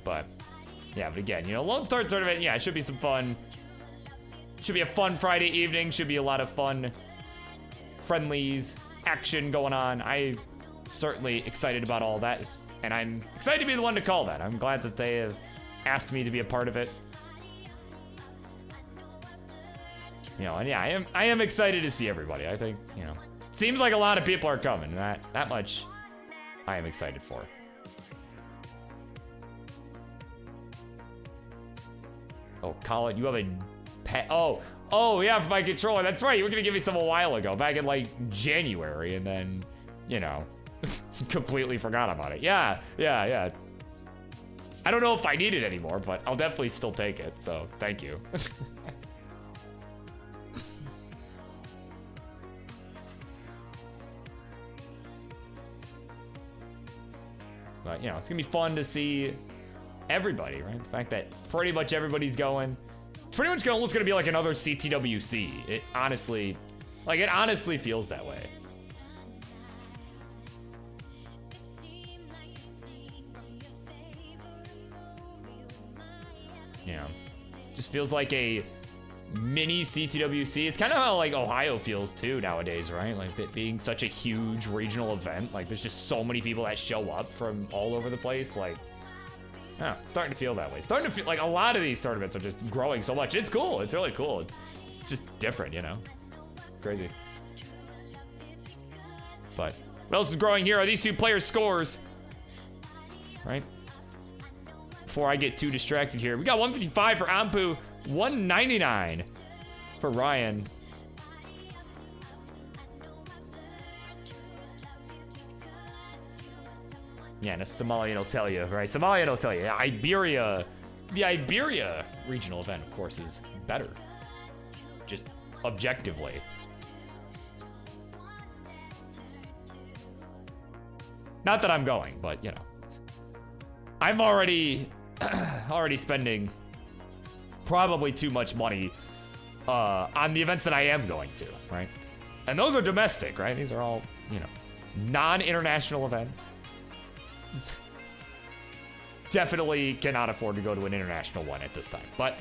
But, yeah, but again, you know, Lone Star Tournament, yeah, it should be some fun. Should be a fun Friday evening. Should be a lot of fun friendlies, action going on. I'm certainly excited about all that, and I'm excited to be the one to call that. I'm glad that they have asked me to be a part of it. You know, and yeah, I am excited to see everybody. I think, you know, seems like a lot of people are coming, and that much I am excited for. Oh, Colin, you have a pet. Oh, yeah, for my controller. That's right. You were going to give me some a while ago, back in, like, January, and then, you know, completely forgot about it. Yeah. I don't know if I need it anymore, but I'll definitely still take it, so thank you. But, you know, it's going to be fun to see everybody, right? The fact that pretty much everybody's going. It's pretty much almost gonna be like another CTWC. It honestly feels that way. Yeah, just feels like a mini CTWC. It's kind of how like Ohio feels too nowadays, right? Like it being such a huge regional event. Like there's just so many people that show up from all over the place. Like, yeah, it's starting to feel that way. Starting to feel like a lot of these tournaments are just growing so much. It's cool. It's really cool. It's just different, you know? Crazy. But what else is growing here are these two players' scores. Right? Before I get too distracted here. We got 155 for Anpu, 199 for Ryan. Yeah, and a Somalian will tell you, right? Somalian will tell you. Iberia, the Iberia regional event, of course, is better. Just objectively. Not that I'm going, but, you know. I'm already spending probably too much money on the events that I am going to, right? And those are domestic, right? These are all, you know, non-international events. Definitely cannot afford to go to an international one at this time. But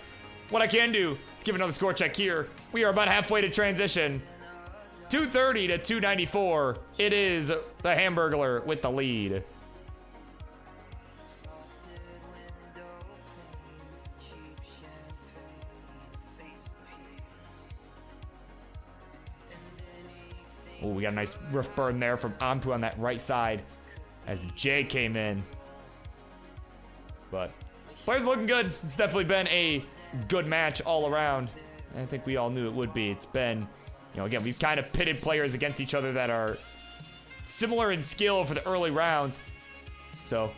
what I can do is give another score check here. We are about halfway to transition. 230 to 294. It is the Hamburglar with the lead. Oh, we got a nice roof burn there from Anpu on that right side as Jay came in. But players looking good. It's definitely been a good match all around. I think we all knew it would be. It's been, you know, again, we've kind of pitted players against each other that are similar in skill for the early rounds. So,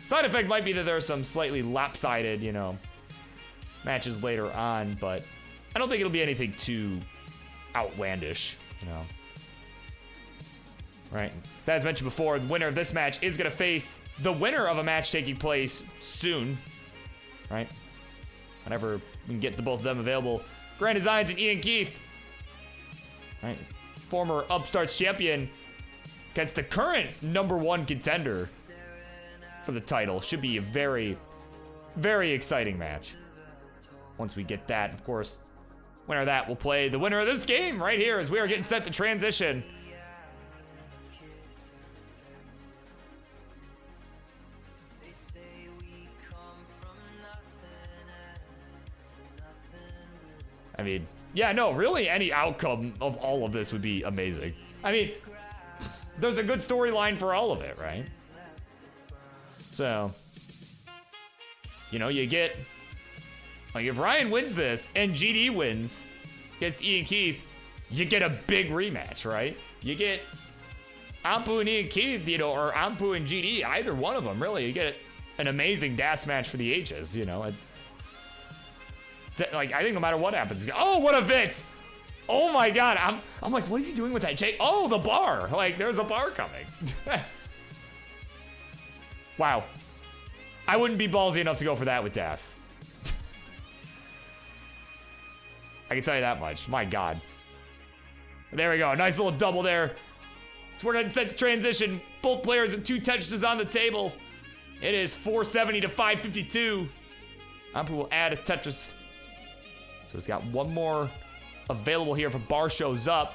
side effect might be that there are some slightly lopsided, you know, matches later on, but I don't think it'll be anything too outlandish, you know. Right. So as mentioned before, the winner of this match is going to face the winner of a match taking place soon. Right? Whenever we can get the both of them available. Grand Designs and Ian Keith. Right? Former Upstarts champion against the current #1 contender for the title. Should be a very, very exciting match. Once we get that, of course, winner of that will play the winner of this game right here as we are getting set to transition. I mean, yeah, no, really any outcome of all of this would be amazing. I mean, there's a good storyline for all of it, right? So, you know, you get, like, if Ryan wins this and GD wins against Ian Keith, you get a big rematch, right? You get Anpu and Ian Keith, you know, or Anpu and GD, either one of them, really. You get an amazing DAS match for the ages, you know. Like, I think no matter what happens. Oh, what a Vitz! Oh my god, I'm like, what is he doing with that Jake? Oh, the bar! Like, there's a bar coming. Wow. I wouldn't be ballsy enough to go for that with DAS. I can tell you that much. My god. There we go. Nice little double there. So we're gonna set the transition. Both players with 2 Tetrises on the table. It is 470 to 552. Anpu will add a Tetris. So he's got one more available here if a bar shows up.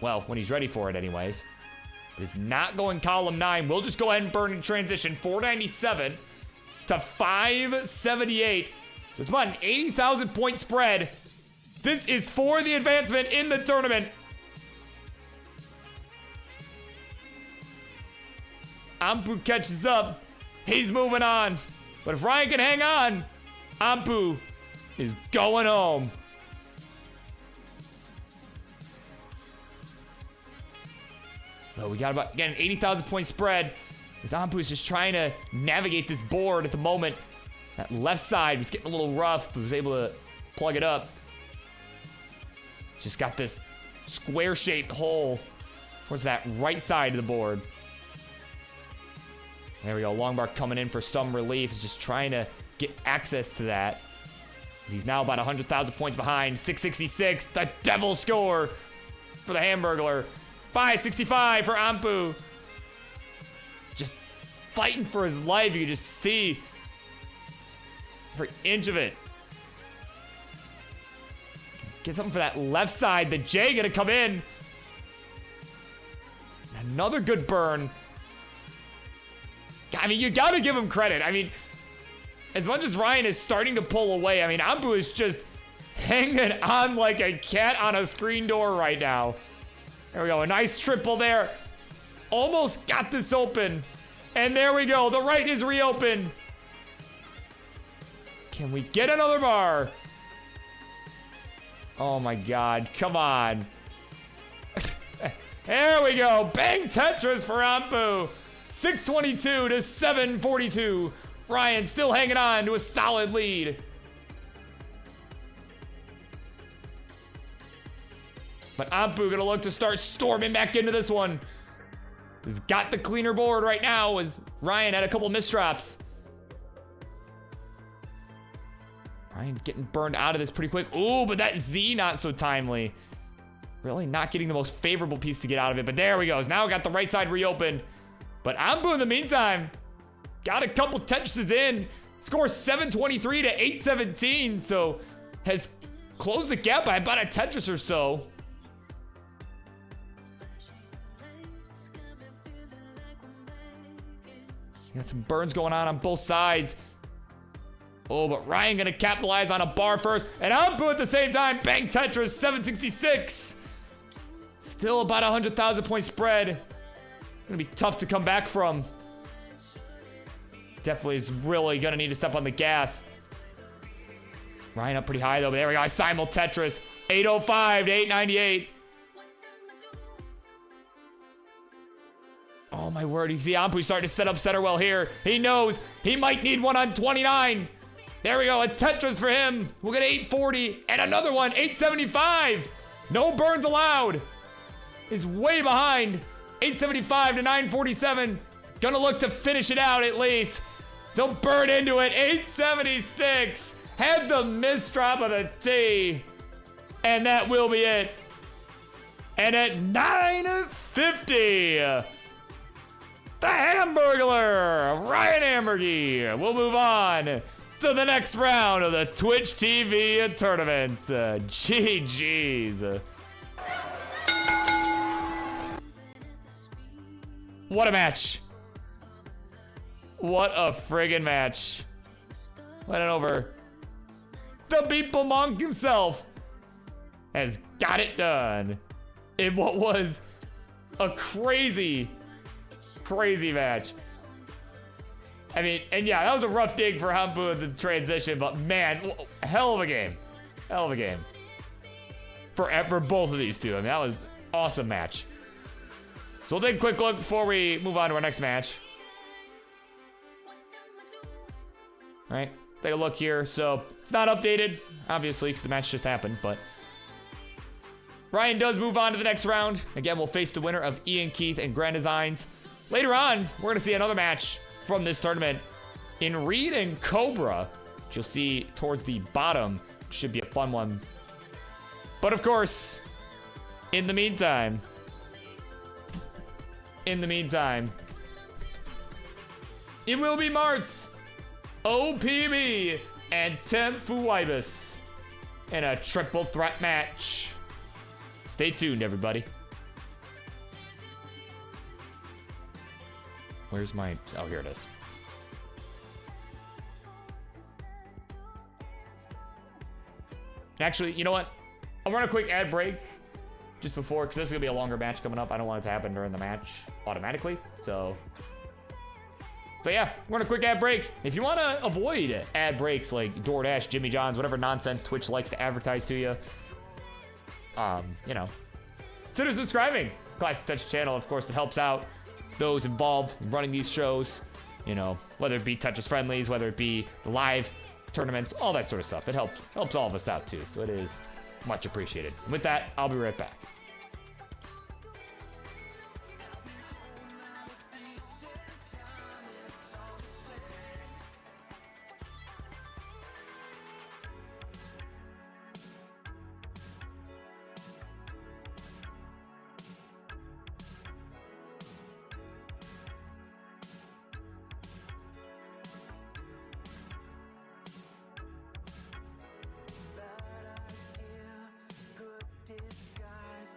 Well, when he's ready for it anyways. But he's not going column 9. We'll just go ahead and burn in transition. 497 to 578. So it's about an 80,000 point spread. This is for the advancement in the tournament. Anpu catches up. He's moving on. But if Ryan can hang on, Anpu is going home. So we got about, again, an 80,000 point spread. As Anpu is just trying to navigate this board at the moment. That left side was getting a little rough, but was able to plug it up. Just got this square-shaped hole towards that right side of the board. There we go. Long bar coming in for some relief. He's just trying to get access to that. He's now about 100,000 points behind. 666, the devil score for the Hamburglar. 565 for Anpu. Just fighting for his life. You can just see every inch of it. Get something for that left side. The J gonna come in. Another good burn. I mean, you gotta give him credit. I mean, as much as Ryan is starting to pull away, I mean, Anpu is just hanging on like a cat on a screen door right now. There we go, a nice triple there. Almost got this open. And there we go, the right is reopened. Can we get another bar? Oh my god, come on. There we go, bang Tetris for Anpu. 622 to 742. Ryan still hanging on to a solid lead. But Anpu gonna look to start storming back into this one. He's got the cleaner board right now as Ryan had a couple misdrops. Ryan getting burned out of this pretty quick. Ooh, but that Z not so timely. Really not getting the most favorable piece to get out of it. But there we go. Now got the right side reopened. But Anpu in the meantime got a couple Tetrises in. Score 723 to 817. So has closed the gap by about a Tetris or so. Got some burns going on both sides. Oh, but Ryan gonna capitalize on a bar first. And Anpu at the same time. Bang Tetris, 766. Still about 100,000 point spread. Gonna be tough to come back from. Definitely is really gonna need to step on the gas. Ryan up pretty high though, but there we go. Simul Tetris. 805 to 898. Oh my word, you see Anpu starting to set up center well here. He knows he might need one on 29. There we go, a Tetris for him. We'll get 840 and another one, 875. No burns allowed. He's way behind. 875 to 947. He's gonna look to finish it out at least. So burn into it, 876. Had the misdrop of the T. And that will be it. And at 950, the Hamburglar, Ryan Amburgy, will move on to the next round of the Twitch TV tournament. GG's. What a match. What a friggin' match. Went over. The Beeple Monk himself has got it done in what was a crazy match. I mean, and yeah, that was a rough dig for Anpu in the transition, but man, hell of a game. Hell of a game. For both of these two. I mean, that was an awesome match. So we'll take a quick look before we move on to our next match. All right, take a look here. So it's not updated, obviously, because the match just happened, but Ryan does move on to the next round. Again, we'll face the winner of Ian Keith and Grand Designs. Later on, we're going to see another match from this tournament in Reid and Cobra, which you'll see towards the bottom. Should be a fun one. But of course, in the meantime, it will be Martz, OPB, and Temfuibus in a triple threat match. Stay tuned, everybody. Where's my... Oh, here it is. Actually, you know what? I'll run a quick ad break just before, because this is going to be a longer match coming up. I don't want it to happen during the match automatically. So yeah, we're on a quick ad break. If you want to avoid ad breaks like DoorDash, Jimmy John's, whatever nonsense Twitch likes to advertise to you, you know, consider subscribing. ClassicTetris channel, of course, it helps out those involved in running these shows. You know, whether it be Tetris Friendlies, whether it be live tournaments, all that sort of stuff. It helps all of us out too. So it is much appreciated. And with that, I'll be right back. Bad idea, good disguise.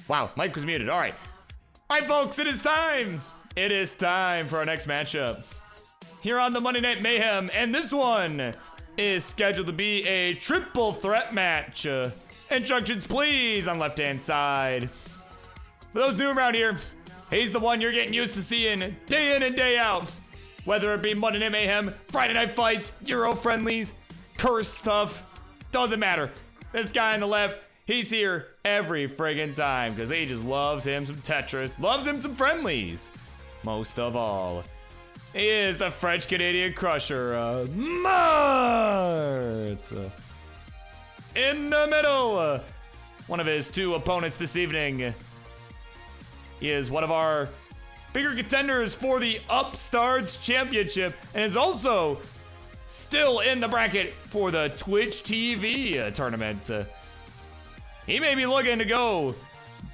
Wow, Mike was muted. All right. All right, folks, it is time. It is time for our next matchup here on the Monday Night Mayhem. And this one is scheduled to be a triple threat match. Instructions, please, on left-hand side. For those new around here, he's the one you're getting used to seeing day in and day out. Whether it be Monday Night Mayhem, Friday Night Fights, Euro Friendlies, curse stuff, doesn't matter. This guy on the left, he's here every friggin' time because he just loves him some Tetris, loves him some Friendlies. Most of all, he is the French-Canadian crusher, Mart. In the middle, one of his two opponents this evening. He is one of our bigger contenders for the Upstarts Championship and is also still in the bracket for the Twitch TV tournament. He may be looking to go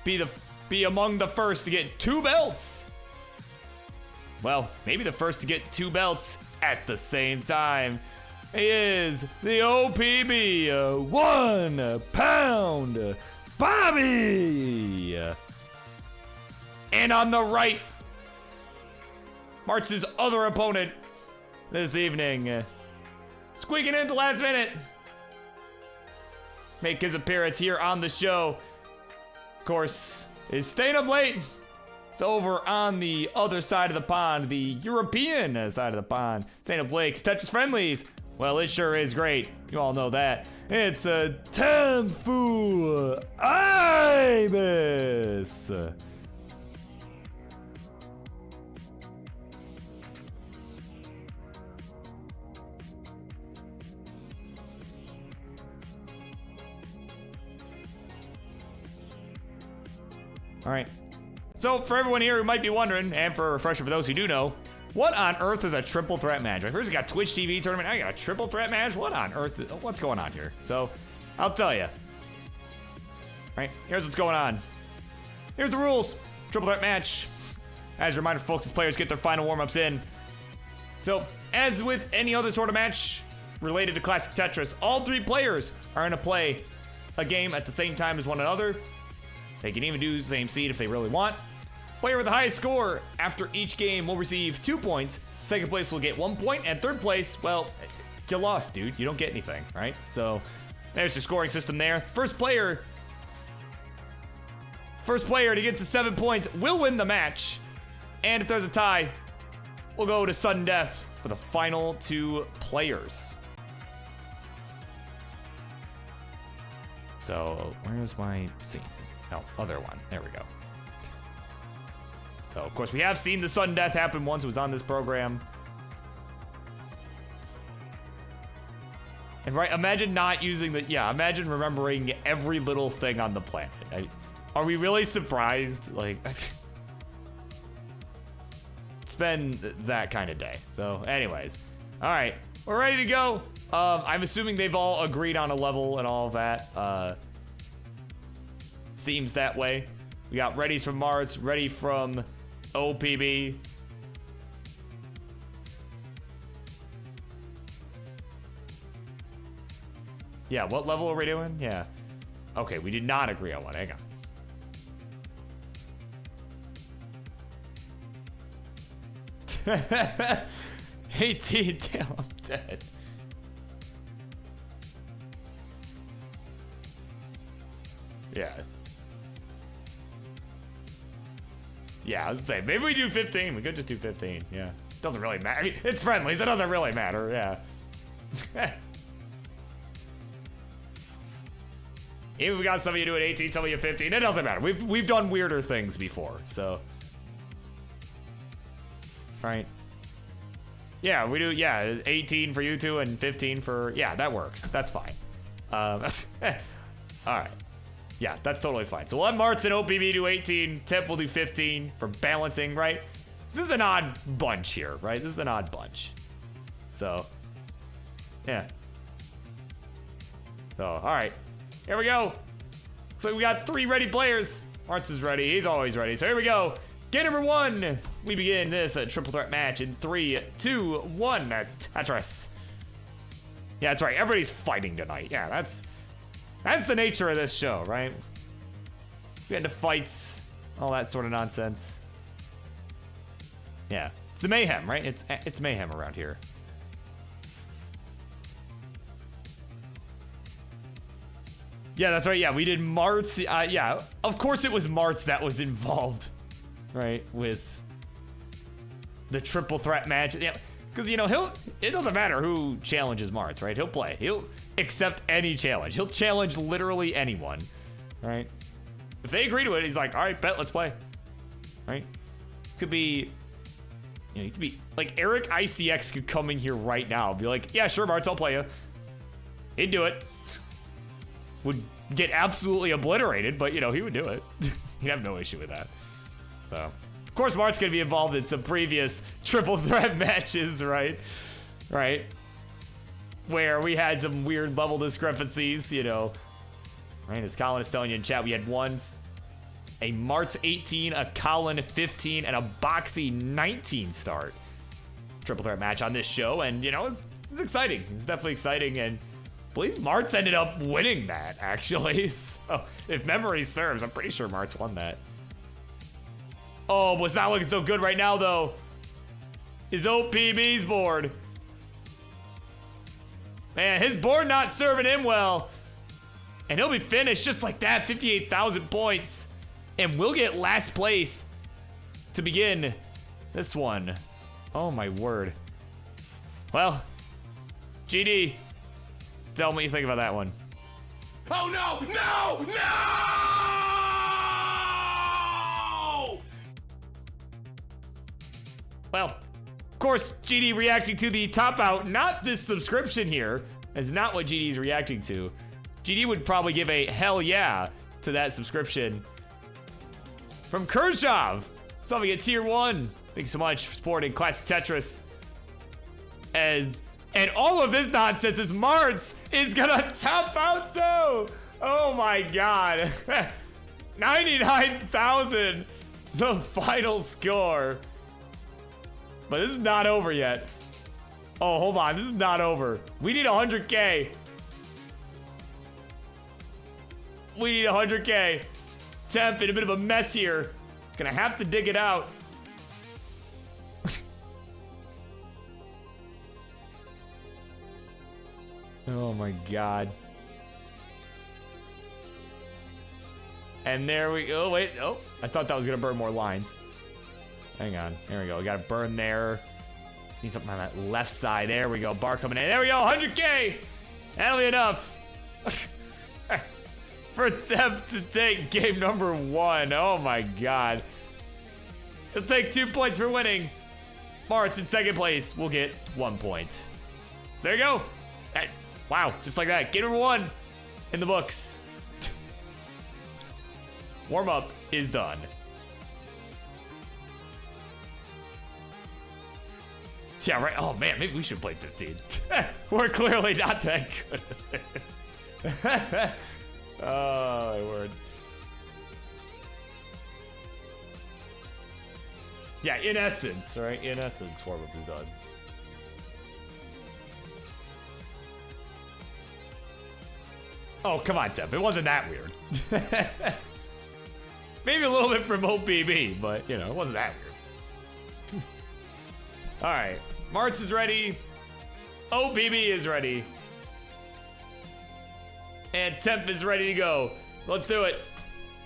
be among the first to get 2 belts. Well, maybe the first to get 2 belts at the same time. He is the OPB 1 pound Bobby. And on the right, Martz's other opponent this evening, squeaking in at the last minute, make his appearance here on the show. Of course, is staying up late. It's over on the other side of the pond, the European side of the pond. Staying up late, Tetris Friendlies. Well, it sure is great. You all know that. It's a Tenfu Ibis. All right. So for everyone here who might be wondering, and for a refresher for those who do know, what on earth is a triple threat match? Like, first you got Twitch TV tournament, now you got a triple threat match? What on earth? What's going on here? So, I'll tell you. All right, here's what's going on. Here's the rules. Triple threat match. As a reminder for folks, as players get their final warm-ups in. So, as with any other sort of match related to Classic Tetris, all 3 players are going to play a game at the same time as one another. They can even do the same seed if they really want. Player with the highest score after each game will receive 2 points. Second place will get 1 point, and third place, well, you lost, dude. You don't get anything, right? So there's your scoring system there. First player to get to 7 points will win the match. And if there's a tie, we'll go to sudden death for the final 2 players. So where's my scene? Oh, other one. There we go. So, of course, we have seen the sudden death happen once. It was on this program. And right, imagine not using the... Yeah, imagine remembering every little thing on the planet. Are we really surprised? Like, it's been that kind of day. So, anyways. All right, we're ready to go. I'm assuming they've all agreed on a level and all of that. Seems that way. We got readies from Mars, ready from OPB. Yeah, what level are we doing? Yeah. Okay, we did not agree on one. Hang on. 18, damn, I'm dead. Yeah. Yeah, I was gonna say, maybe we do 15. We could just do 15. Yeah. Doesn't really matter. I mean, it's Friendlies. It doesn't really matter. Yeah. Even if we got some of you doing 18, some of you 15, it doesn't matter. We've done weirder things before, so. Right. Yeah, we do, yeah, 18 for you two and 15 for, yeah, that works. That's fine. All right. Yeah, that's totally fine. So we'll have Martz and OPB do 18. Tip will do 15 for balancing, right? This is an odd bunch here, right? This is an odd bunch. So, yeah. So, all right. Here we go. So we got 3 ready players. Martz is ready. He's always ready. So here we go. Game number 1. We begin this triple threat match in 3, 2, 1. Tetris. Yeah, that's right. Everybody's fighting tonight. Yeah, that's the nature of this show, right? We had to fights, all that sort of nonsense. Yeah, it's the mayhem, right? It's mayhem around here. Yeah, that's right. Yeah, we did Marts. Yeah, of course it was Marts that was involved, right? With the triple threat match. Yeah, because you know it doesn't matter who challenges Marts, right? He'll play. He'll accept any challenge. He'll challenge literally anyone, right? If they agree to it, he's like, all right, bet, let's play, right? Could be, you know, it could be like Eric ICX could come in here right now and be like, yeah, sure, Marts, I'll play you. He'd do it. Would get absolutely obliterated, but you know, he would do it. He'd have no issue with that. So, of course, Mart's gonna be involved in some previous triple threat matches, right? Right? Where we had some weird level discrepancies, you know. Right, as Colin is telling you in chat, we had a Mart's 18, a Colin 15, and a Boxy 19 start triple threat match on this show, and you know, it was exciting. It was definitely exciting, and I believe Mart's ended up winning that, actually. So, if memory serves, I'm pretty sure Mart's won that. Oh, what's not looking so good right now, though, is OPB's board. Man, his board not serving him well. And he'll be finished just like that, 58,000 points. And we'll get last place to begin this one. Oh, my word. Well, GD, tell me what you think about that one. Oh no! No! No! Well, of course, GD reacting to the top out, not this subscription here. That's not what GD is reacting to. GD would probably give a hell yeah to that subscription. From Kershaw, something at tier 1. Thanks so much for supporting Classic Tetris. And all of this nonsense is Marts is gonna top out too. Oh my god. 99,000, the final score. But this is not over yet. Oh, hold on, this is not over. We need 100K. We need 100K. Temp in a bit of a mess here. Gonna have to dig it out. Oh my god. And there we go. Oh, wait. Oh, I thought that was gonna burn more lines. Hang on. There we go. We gotta burn there. Need something on that left side. There we go. Bar coming in. There we go. 100K. That'll be enough. For Temp to take game number 1. Oh my god. He'll take 2 points for winning. Mart's in second place. We'll get 1 point. So there you go. Hey, wow, just like that. Game number 1 in the books. Warm up is done. Yeah, right. Oh man, maybe we should play 15. We're clearly not that good at this. Oh, my word. Yeah, in essence, right? In essence, warm up is done. Oh, come on, Tep. It wasn't that weird. Maybe a little bit from OPB, but, you know, it wasn't that weird. All right. Martz is ready. OPB is ready. And Temp is ready to go. Let's do it.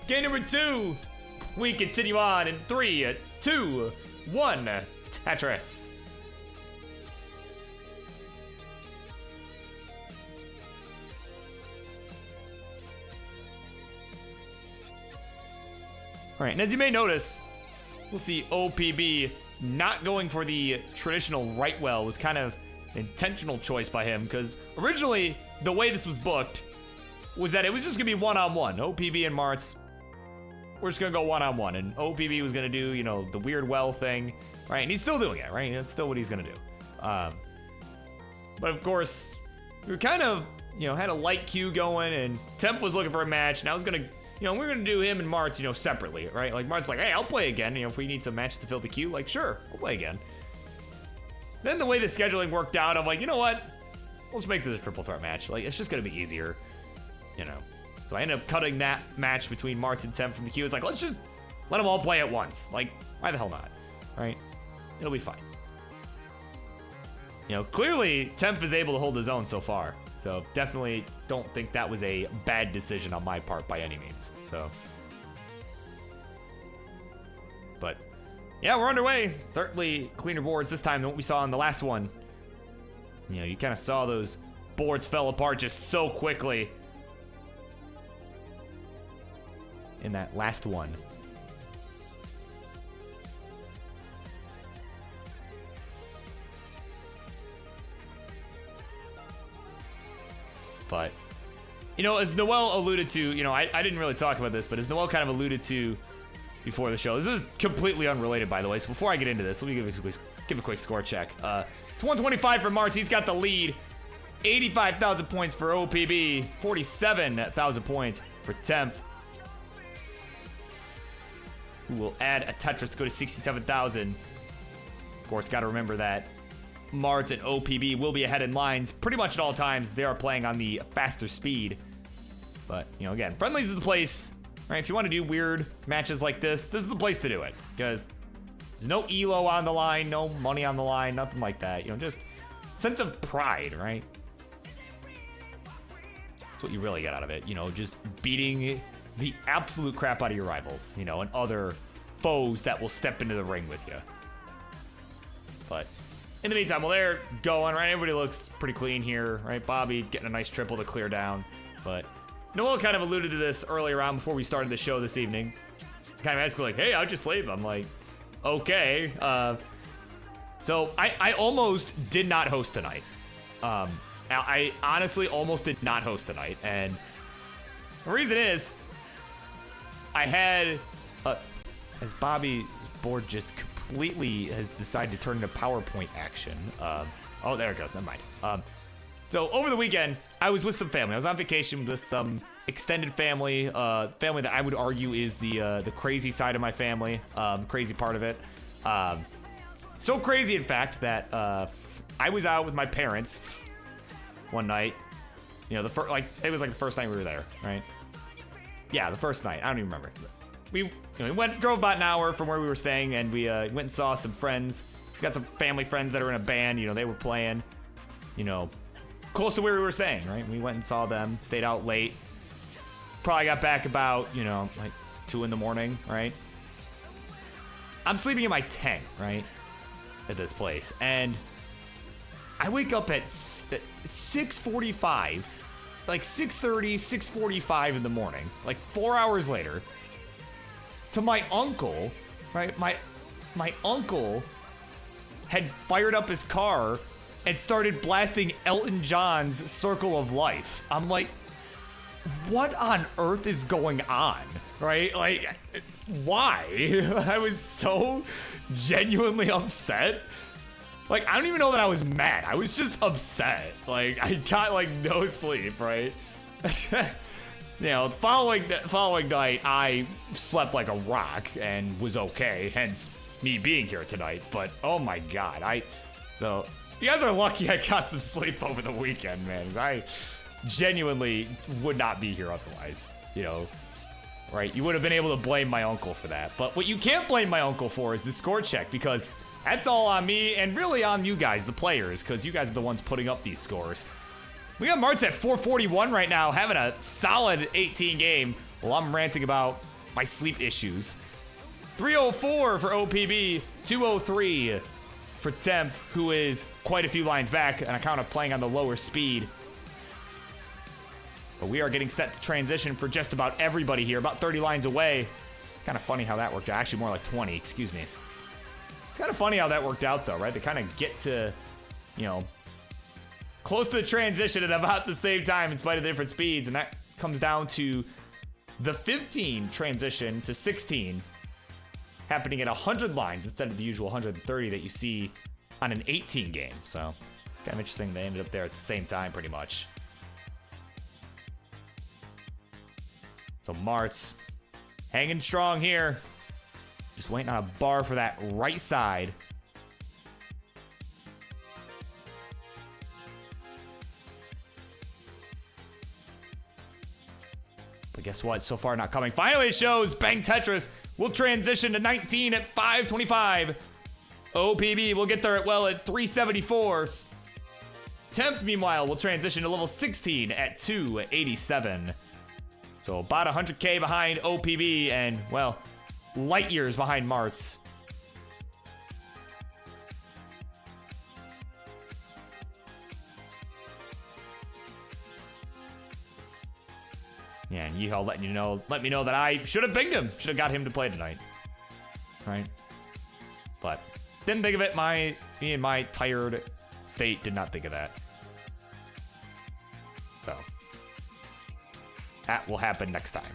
Game number 2. We continue on in 3, 2, 1. Tetris. All right, and as you may notice, we'll see OPB not going for the traditional right well was kind of an intentional choice by him, because originally the way this was booked was that it was just gonna be one-on-one. OPB and Martz, we're just gonna go one-on-one, and OPB was gonna do, you know, the weird well thing, right? And he's still doing it, right? That's still what he's gonna do. But of course, we were kind of, you know, had a light queue going, and Temp was looking for a match, and I was gonna, you know, we're gonna do him and Martz, you know, separately, right? Like Martz like, hey, I'll play again. You know, if we need some matches to fill the queue, like, sure, we'll play again. Then the way the scheduling worked out, I'm like, you know what? Let's make this a triple threat match. Like, it's just gonna be easier, you know. So I ended up cutting that match between Martz and Temp from the queue. It's like, let's just let them all play at once. Like, why the hell not? Right? It'll be fine. You know, clearly Temp is able to hold his own so far. So definitely don't think that was a bad decision on my part by any means. So, but yeah, we're underway. Certainly cleaner boards this time than what we saw in the last one. You know, you kind of saw those boards fell apart just so quickly in that last one. But, you know, as Noel alluded to, you know, I didn't really talk about this, but as Noel kind of alluded to before the show, this is completely unrelated, by the way. So before I get into this, let me give a quick score check. It's 125 for Martz. He's got the lead. 85,000 points for OPB. 47,000 points for Temp, who will add a Tetris to go to 67,000. Of course, got to remember that Martz and OPB will be ahead in lines pretty much at all times. They are playing on the faster speed. But, you know, again, Friendlies is the place, right? If you want to do weird matches like this is the place to do it. Because there's no elo on the line, no money on the line, nothing like that. You know, just sense of pride, right? That's what you really get out of it. You know, just beating the absolute crap out of your rivals, you know, and other foes that will step into the ring with you. But in the meantime, while they're going, right, everybody looks pretty clean here, right? Bobby getting a nice triple to clear down. But Noel kind of alluded to this earlier on before we started the show this evening. Kind of asking like, hey, how'd you sleep? I'm like, okay. So I almost did not host tonight. I honestly almost did not host tonight. And the reason is I had, as Bobby's board just completely has decided to turn into PowerPoint action. Oh, there it goes. Never mind. So over the weekend, I was with some family. I was on vacation with some extended family, family that I would argue is the crazy side of my family, crazy part of it. So crazy, in fact, that I was out with my parents one night. You know, it was like the first night we were there, right? Yeah, the first night. I don't even remember. We drove about an hour from where we were staying, and we went and saw some friends. We got some family friends that are in a band. You know, they were playing, you know, close to where we were staying, right? We went and saw them, stayed out late. Probably got back about, you know, like 2 in the morning, right? I'm sleeping in my tent, right, at this place. And I wake up at 6:45, like 6:30, 6:45 in the morning, like 4 hours later, to my uncle, right? My uncle had fired up his car and started blasting Elton John's Circle of Life. I'm like, what on earth is going on, right? Like, why? I was so genuinely upset. Like, I don't even know that I was mad. I was just upset. Like, I got, like, no sleep, right? You know, following night, I slept like a rock and was okay, hence me being here tonight. But, oh my God, so you guys are lucky I got some sleep over the weekend, man. I genuinely would not be here otherwise, you know, right? You would have been able to blame my uncle for that. But what you can't blame my uncle for is the score check, because that's all on me and really on you guys, the players, because you guys are the ones putting up these scores. We got Martz at 441 right now, having a solid 18 game while I'm ranting about my sleep issues. 304 for OPB, 203 for Temp, who is quite a few lines back on account of playing on the lower speed. But we are getting set to transition for just about everybody here, about 30 lines away. It's kind of funny how that worked out. Actually, more like 20, excuse me. It's kind of funny how that worked out, though, right? They kind of get to, you know, close to the transition at about the same time in spite of different speeds, and that comes down to the 15 transition to 16 happening at 100 lines instead of the usual 130 that you see on an 18 game. So kind of interesting they ended up there at the same time pretty much. So Martz hanging strong here, just waiting on a bar for that right side. – But guess what? So far not coming. Finally it shows. Bang Tetris will transition to 19 at 525. OPB will get there at, well, at 374. Temp, meanwhile, will transition to level 16 at 287. So about 100k behind OPB and, well, light years behind Martz. Yeah, and Yeehaw let me know that I should have binged him. Should have got him to play tonight. Right? But didn't think of it. Me and my tired state did not think of that. So that will happen next time.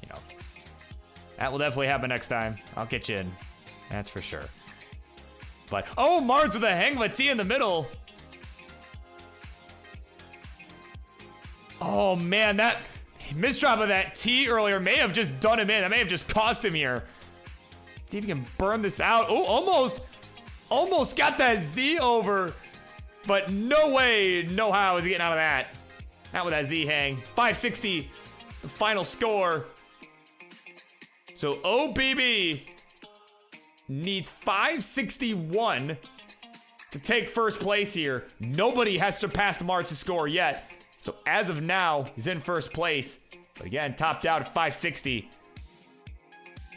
You know. That will definitely happen next time. I'll get you in. That's for sure. But oh, Martz with a hang of a T in the middle. Oh man, that misdrop of that T earlier may have just done him in. That may have just cost him here. See if he can burn this out. Oh, almost got that Z over. But no way, no how is he getting out of that. Not with that Z hang. 560, the final score. So OPB needs 561 to take first place here. Nobody has surpassed Martz's score yet. So as of now, he's in first place. But again, topped out at 560.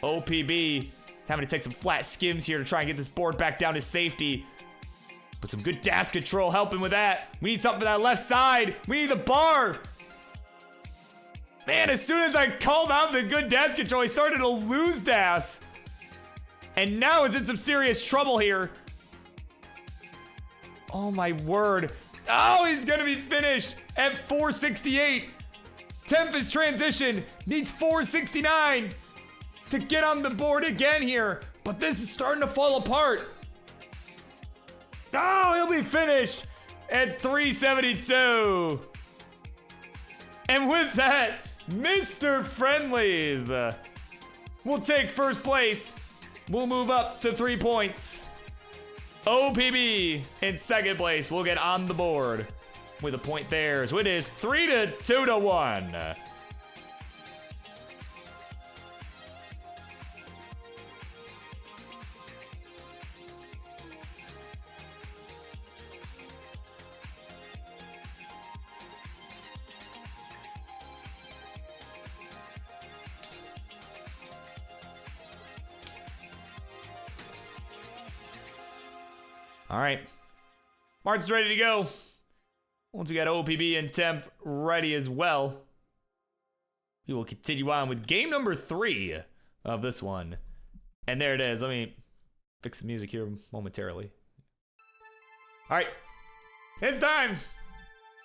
OPB having to take some flat skims here to try and get this board back down to safety. But some good dash control helping with that. We need something for that left side. We need the bar. Man, as soon as I called out the good dash control, he started to lose dash. And now is in some serious trouble here. Oh my word. Oh, he's gonna be finished at 468. Tempest transition needs 469 to get on the board again here. But this is starting to fall apart. Oh, he'll be finished at 372. And with that, Mr. Friendlies will take first place. We'll move up to 3 points. OPB in second place will get on the board with a point there. So it is 3-2 to 1. All right, Mart's ready to go. Once we got OPB and Temp ready as well, we will continue on with game number 3 of this one. And there it is. Let me fix the music here momentarily. All right, it's time.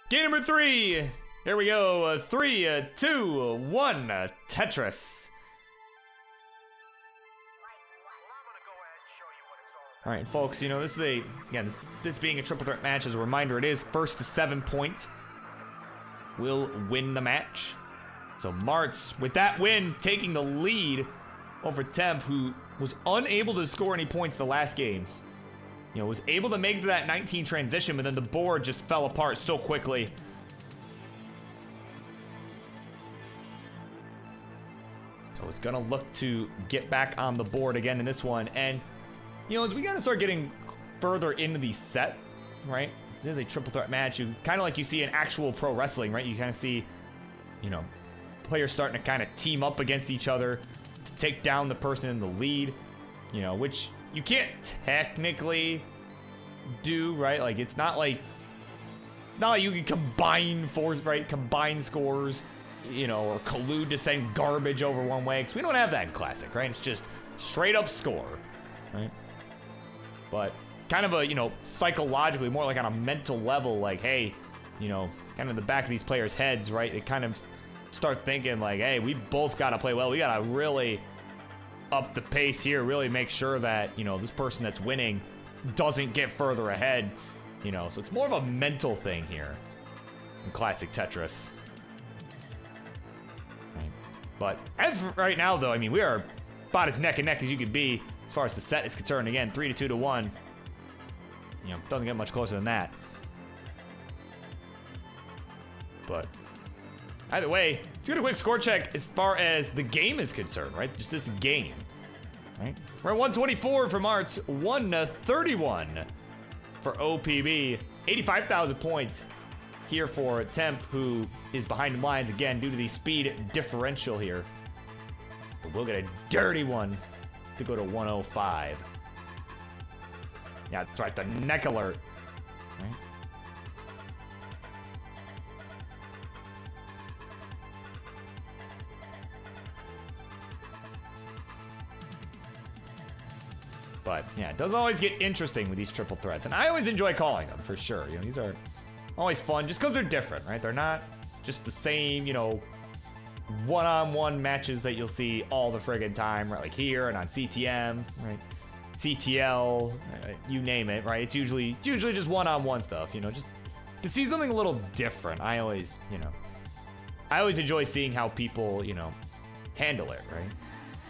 Game number 3. Here we go. 3, 2, 1. Tetris. All right, folks, you know, this is this being a triple threat match, as a reminder, it is first to 7 points will win the match. So Martz, with that win, taking the lead over Temp, who was unable to score any points the last game. You know, was able to make that 19 transition, but then the board just fell apart so quickly. So it's gonna look to get back on the board again in this one. And you know, as we gotta start getting further into the set, right? This is a triple threat match. You kind of like you see in actual pro wrestling, right? You kind of see, you know, players starting to kind of team up against each other to take down the person in the lead, you know, which you can't technically do, right? Like it's not like you can combine force, right? Combine scores, you know, or collude to send garbage over one way, because we don't have that in Classic, right? It's just straight up score, right? But kind of a, you know, psychologically, more like on a mental level, like, hey, you know, kind of the back of these players' heads, right? They kind of start thinking like, hey, we both got to play well. We got to really up the pace here, really make sure that, you know, this person that's winning doesn't get further ahead, you know. So it's more of a mental thing here in Classic Tetris. Right. But as for right now, though, I mean, we are about as neck and neck as you could be as far as the set is concerned. Again, 3-2 to 1. You know, doesn't get much closer than that. But Either way, let's get a quick score check as far as the game is concerned, right? Just this game, right? We're at 124 for Marts, 131 for OPB, 85,000 points here for Temp, who is behind the lines again due to the speed differential here. But we'll get a dirty one to go to 105. Yeah, that's right, the neck alert. Right? But yeah, it doesn't always get interesting with these triple threats, and I always enjoy calling them for sure. You know, these are always fun just because they're different, right? They're not just the same, you know, one-on-one matches that you'll see all the friggin' time, right? Like here and on CTM, right? CTL, you name it, right? It's usually just one-on-one stuff, you know, just to see something a little different. I always enjoy seeing how people, you know, handle it, right?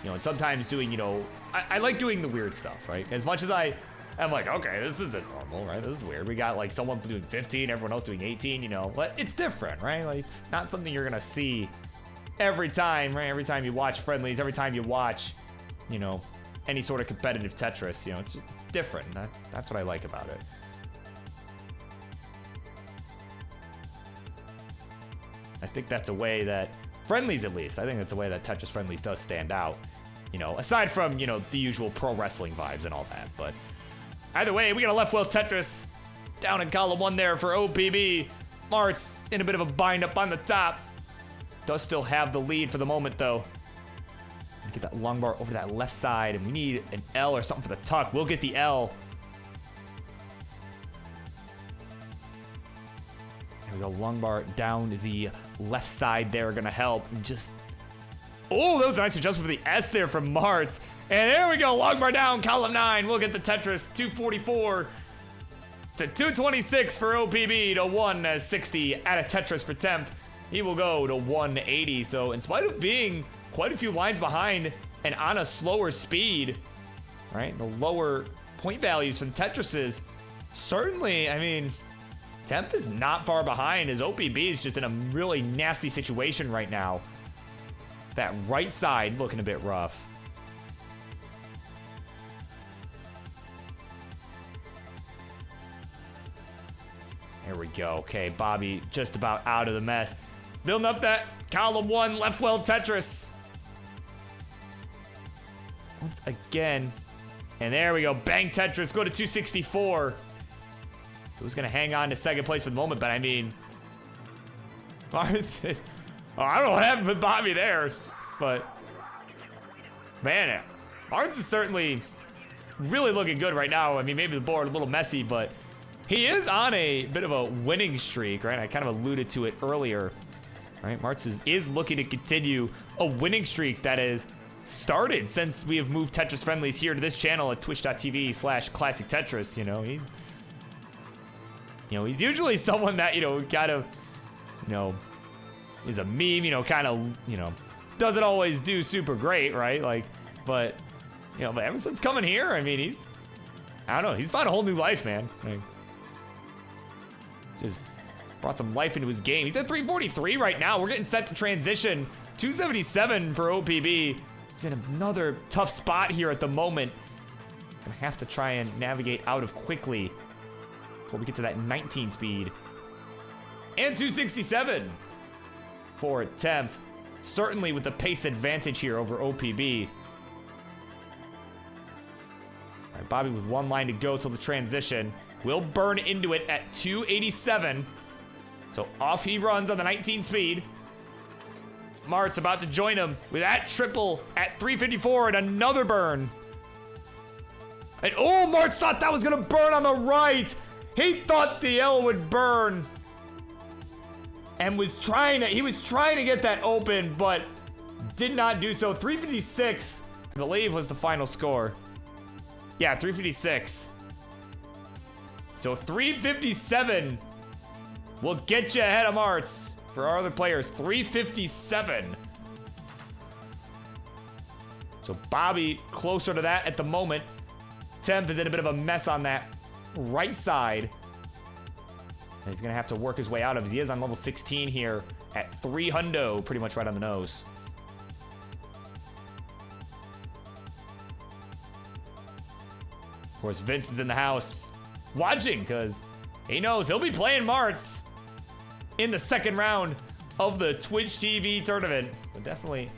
You know, and sometimes doing, you know, I like doing the weird stuff, right? As much as I'm like, okay, this isn't normal, right? This is weird. We got like someone doing 15, everyone else doing 18, you know, but it's different, right? Like it's not something you're gonna see every time, right? Every time you watch Friendlies, every time you watch, you know, any sort of competitive Tetris, you know, it's just different. That's what I like about it. I think that's a way that Friendlies, at least, I think that's a way that Tetris Friendlies does stand out. You know, aside from, you know, the usual pro wrestling vibes and all that. But either way, we got a left wheel Tetris down in column 1 there for OPB. Mart's in a bit of a bind up on the top. Does still have the lead for the moment, though. Get that long bar over that left side, and we need an L or something for the tuck. We'll get the L. There we go, long bar down the left side there, gonna help. And just, oh, that was a nice adjustment for the S there from Martz. And there we go, long bar down, column 9. We'll get the Tetris, 244 to 226 for OPB to 160 at a Tetris for Temp. He will go to 180. So in spite of being quite a few lines behind and on a slower speed, right? The lower point values from Tetrises, certainly, I mean, Temp is not far behind as OPB is just in a really nasty situation right now. That right side looking a bit rough. There we go. Okay, Bobby just about out of the mess. Building up that column 1 left well Tetris. Once again. And there we go. Bang Tetris. Go to 264. So who's going to hang on to second place for the moment? But I mean, I don't know what happened with Bobby there. But, man, Arns is certainly really looking good right now. I mean, maybe the board a little messy, but he is on a bit of a winning streak, right? I kind of alluded to it earlier, right? Martz is looking to continue a winning streak that has started since we have moved Tetris Friendlies here to this channel at twitch.tv/ClassicTetris. He's usually someone that, kind of, is a meme, kind of, doesn't always do super great, right? Like, but ever since coming here, I mean, I don't know, he's found a whole new life, man. Like, just brought some life into his game. He's at 343 right now. We're getting set to transition. 277 for OPB. He's in another tough spot here at the moment. Gonna have to try and navigate out of quickly before we get to that 19 speed. And 267 for Temp. Certainly with the pace advantage here over OPB. All right, Bobby with one line to go till the transition. Will burn into it at 287. So off he runs on the 19 speed. Mart's about to join him with that triple at 354 and another burn. And oh, Martz thought that was gonna burn on the right. He thought the L would burn. And he was trying to get that open, but did not do so. 356, I believe, was the final score. Yeah, 356. So 357 will get you ahead of Martz. For our other players, 357. So Bobby closer to that at the moment. Temp is in a bit of a mess on that right side. he's gonna have to work his way out of as he is on level 16 here at 3 hundo, pretty much right on the nose. Of course, Vince is in the house watching because he knows he'll be playing Martz in the second round of the Twitch TV tournament. So definitely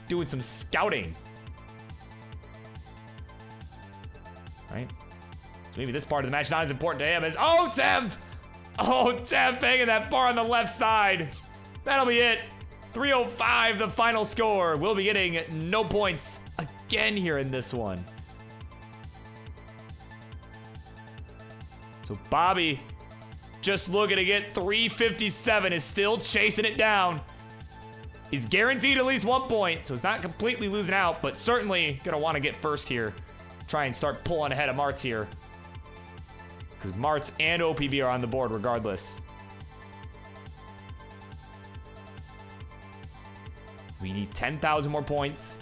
doing some scouting. Right? So maybe this part of the match not as important to him as, oh, Temp! Oh, Temp banging that bar on the left side. That'll be it. 305, the final score. We'll be getting no points again here in this one. So Bobby, just looking to get 357, is still chasing it down. He's guaranteed at least 1 point, so he's not completely losing out, but certainly gonna want to get first here. Try and start pulling ahead of Martz here. Because Martz and OPB are on the board regardless. We need 10,000 more points.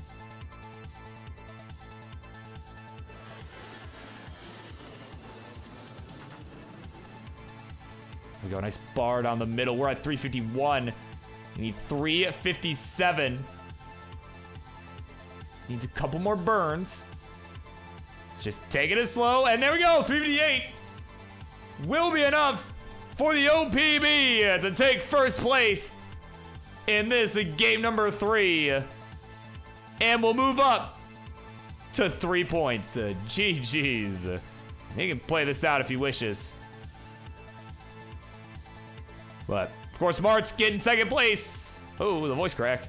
We go, nice bar down the middle. We're at 351. We need 357. Needs a couple more burns. Just taking it slow, and there we go, 358. Will be enough for the OPB to take first place in this game number 3. And we'll move up to 3 points. GG's. He can play this out if he wishes. But, of course, Martz getting second place. Oh, the voice crack.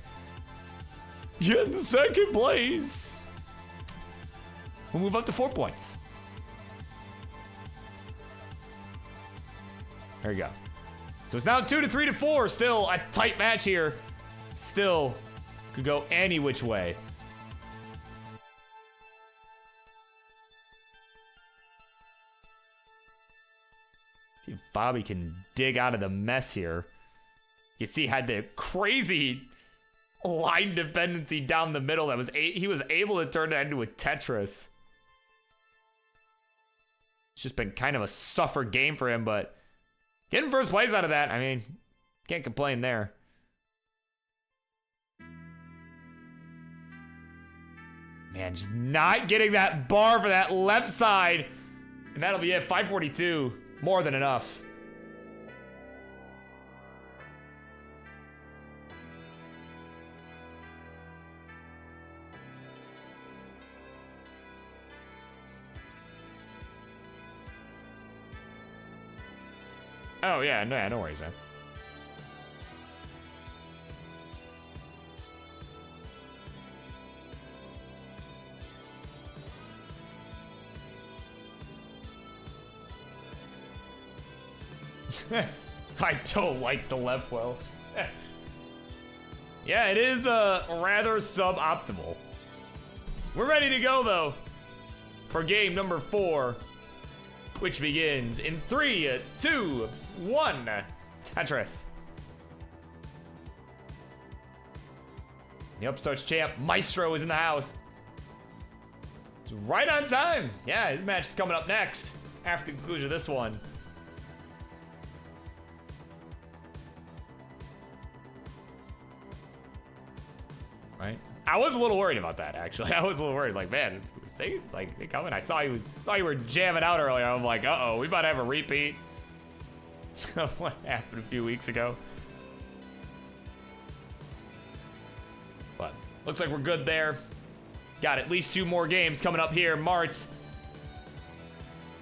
Getting second place. We'll move up to 4 points. There you go. So it's now 2 to 3 to 4. Still a tight match here. Still could go any which way. See if Bobby can dig out of the mess here. You see, had the crazy line dependency down the middle that was he was able to turn that into a Tetris. It's just been kind of a suffer game for him, but getting first place out of that, I mean, can't complain there. Man, just not getting that bar for that left side. And that'll be it, 542. More than enough. Oh, yeah, no worries, man. I don't like the left well. Yeah, it is rather suboptimal. We're ready to go, though, for game number 4, which begins in 3, 2, 1. Tetris. The upstarts champ, Maestro, is in the house. It's right on time. Yeah, his match is coming up next after the conclusion of this one. Right? I was a little worried about that, actually. I was a little worried, like, man, they coming. I saw you were jamming out earlier. I'm like, uh-oh, we about to have a repeat of what happened a few weeks ago. But looks like we're good there. Got at least 2 more games coming up here. Martz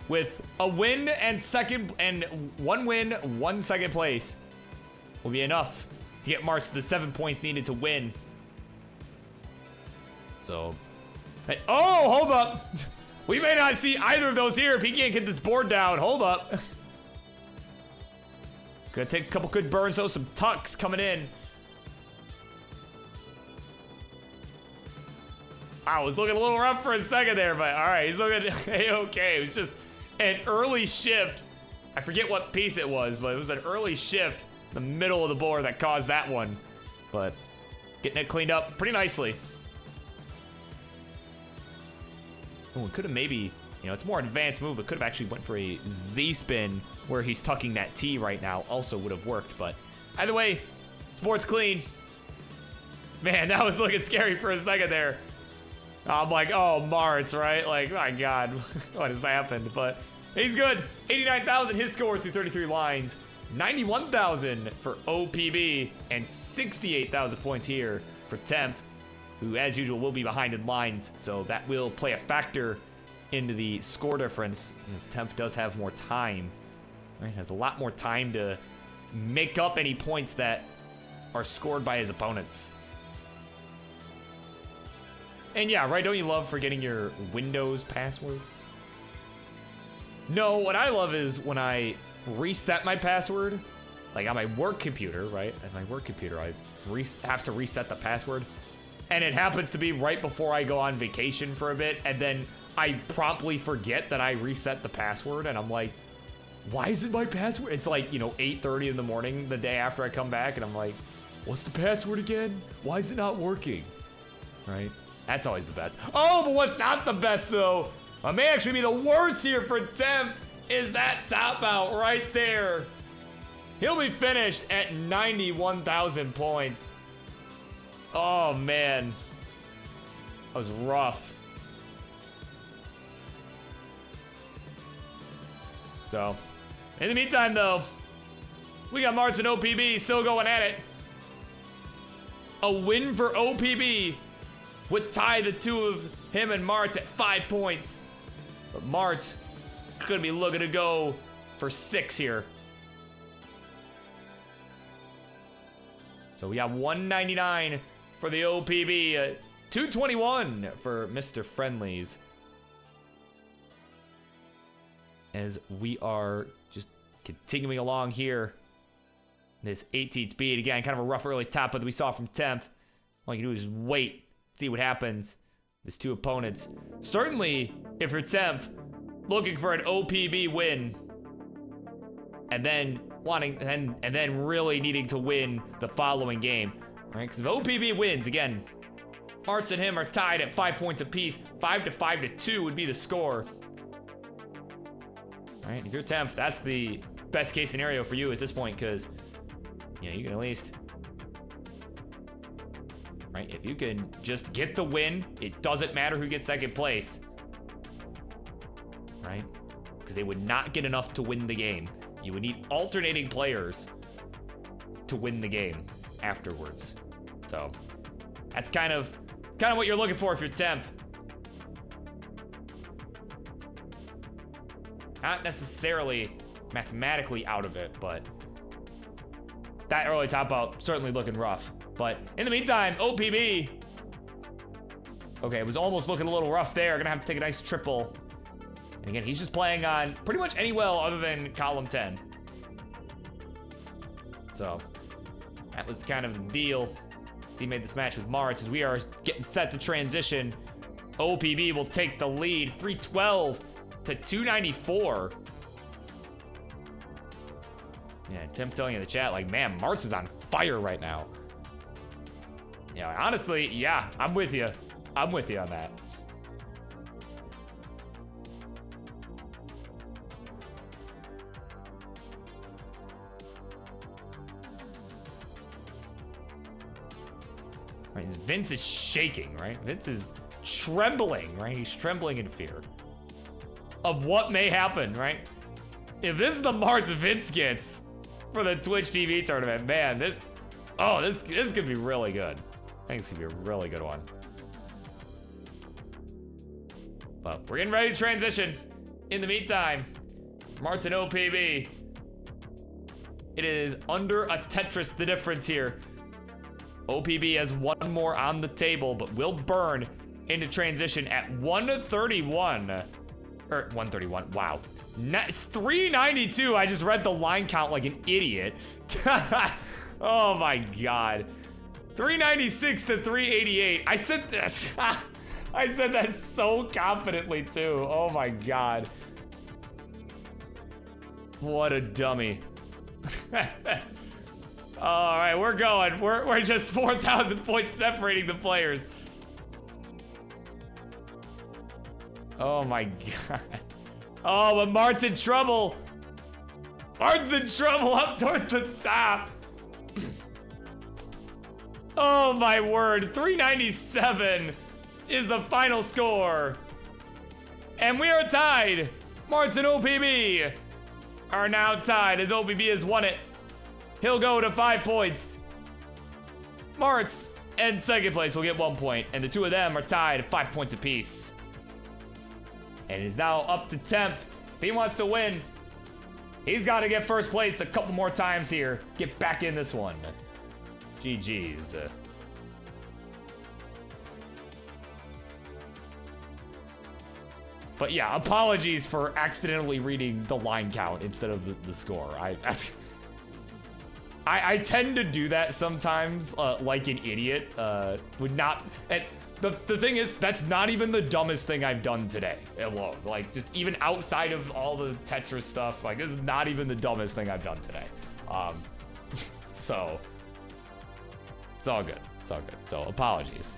with a win and 1 win, 1 second place will be enough to get Martz to the 7 points needed to win. So, hey, oh, hold up. We may not see either of those here if he can't get this board down. Hold up. Gonna take a couple good burns, though. Some tucks coming in. I was looking a little rough for a second there, but all right, he's looking okay. It was just an early shift. I forget what piece it was, but it was an early shift in the middle of the board that caused that one. But getting it cleaned up pretty nicely. Oh, we could have maybe You know, it's more advanced move. It could have actually went for a Z spin where he's tucking that T right now. Also would have worked, but either way, board's clean. Man, that was looking scary for a second there. I'm like, oh, Martz, right? Like, my God, what has happened? But he's good. 89,000 his score through 33 lines. 91,000 for OPB and 68,000 points here for Temp, who, as usual, will be behind in lines. So that will play a factor into the score difference, as Temp does have more time. Right? Has a lot more time to make up any points that are scored by his opponents. And yeah, right, don't you love forgetting your Windows password? No, what I love is when I reset my password, like on my work computer, right? At my work computer, I have to reset the password. And it happens to be right before I go on vacation for a bit, and then I promptly forget that I reset the password, and I'm like, why isn't my password? It's like, you know, 8:30 in the morning the day after I come back, and I'm like, what's the password again? Why is it not working? Right? That's always the best. Oh, but what's not the best, though? What may actually be the worst here for Temp is that top out right there. He'll be finished at 91,000 points. Oh, man. That was rough. So, in the meantime, though, we got Martz and OPB still going at it. A win for OPB would tie the two of him and Martz at 5 points. But Martz could be looking to go for 6 here. So we got 199 for the OPB, 221 for Mr. Friendlies. As we are just continuing along here. This 18th speed, again, kind of a rough early top that we saw from Temp. All you can do is just wait, see what happens. There's two opponents. Certainly, if you're Temp, looking for an OPB win, and then and then really needing to win the following game, right? Because if OPB wins, again, Martz and him are tied at 5 points apiece. 5 to 5 to 2 would be the score. Right? If you're Temp, that's the best case scenario for you at this point, because you know, you can at least, right? If you can just get the win, it doesn't matter who gets second place, right? Because they would not get enough to win the game. You would need alternating players to win the game afterwards. So that's kind of what you're looking for if you're Temp. Not necessarily mathematically out of it, but that early top out certainly looking rough. But in the meantime, OPB, okay, it was almost looking a little rough there. Gonna have to take a nice triple. And again, he's just playing on pretty much any well other than column 10. So that was kind of the deal. He made this match with Martz as we are getting set to transition. OPB will take the lead, 312 to 294. Yeah, Tim telling you in the chat, like, man, Martz is on fire right now. Yeah, honestly, yeah, I'm with you. I'm with you on that. Right, Vince is shaking, right? Vince is trembling, right? He's trembling in fear of what may happen, right? If this is the Martz Vince gets for the Twitch TV tournament, man, this could be really good. I think it's gonna be a really good one. But we're getting ready to transition. In the meantime, Martz and OPB. It is under a Tetris the difference here. OPB has one more on the table, but will burn into transition at 131. Or 131, wow. 392, I just read the line count like an idiot. Oh my God. 396 to 388. I said this. I said that so confidently too. Oh my God. What a dummy. All right, we're going. We're just 4,000 points separating the players. Oh my god. Oh, but Mart's in trouble. Mart's in trouble up towards the top. Oh my word. 397 is the final score. And we are tied. Mart's and OPB are now tied as OPB has won it. He'll go to 5 points. Mart's and second place will get 1 point, and the two of them are tied at 5 points apiece. And it is now up to 10th. If he wants to win, he's got to get first place a couple more times here. Get back in this one. GG's. But yeah, apologies for accidentally reading the line count instead of the score. I tend to do that sometimes, like an idiot. Would not. And the thing is, that's not even the dumbest thing I've done today alone. Like, just even outside of all the Tetris stuff, like, this is not even the dumbest thing I've done today. So, it's all good. It's all good. So, apologies.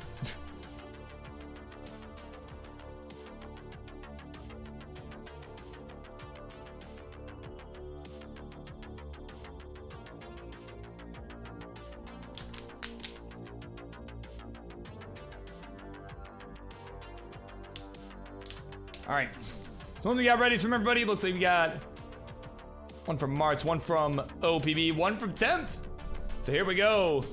All right, so what we got ready from everybody? Looks like we got one from Mart's, one from OPB, one from 10th. So here we go.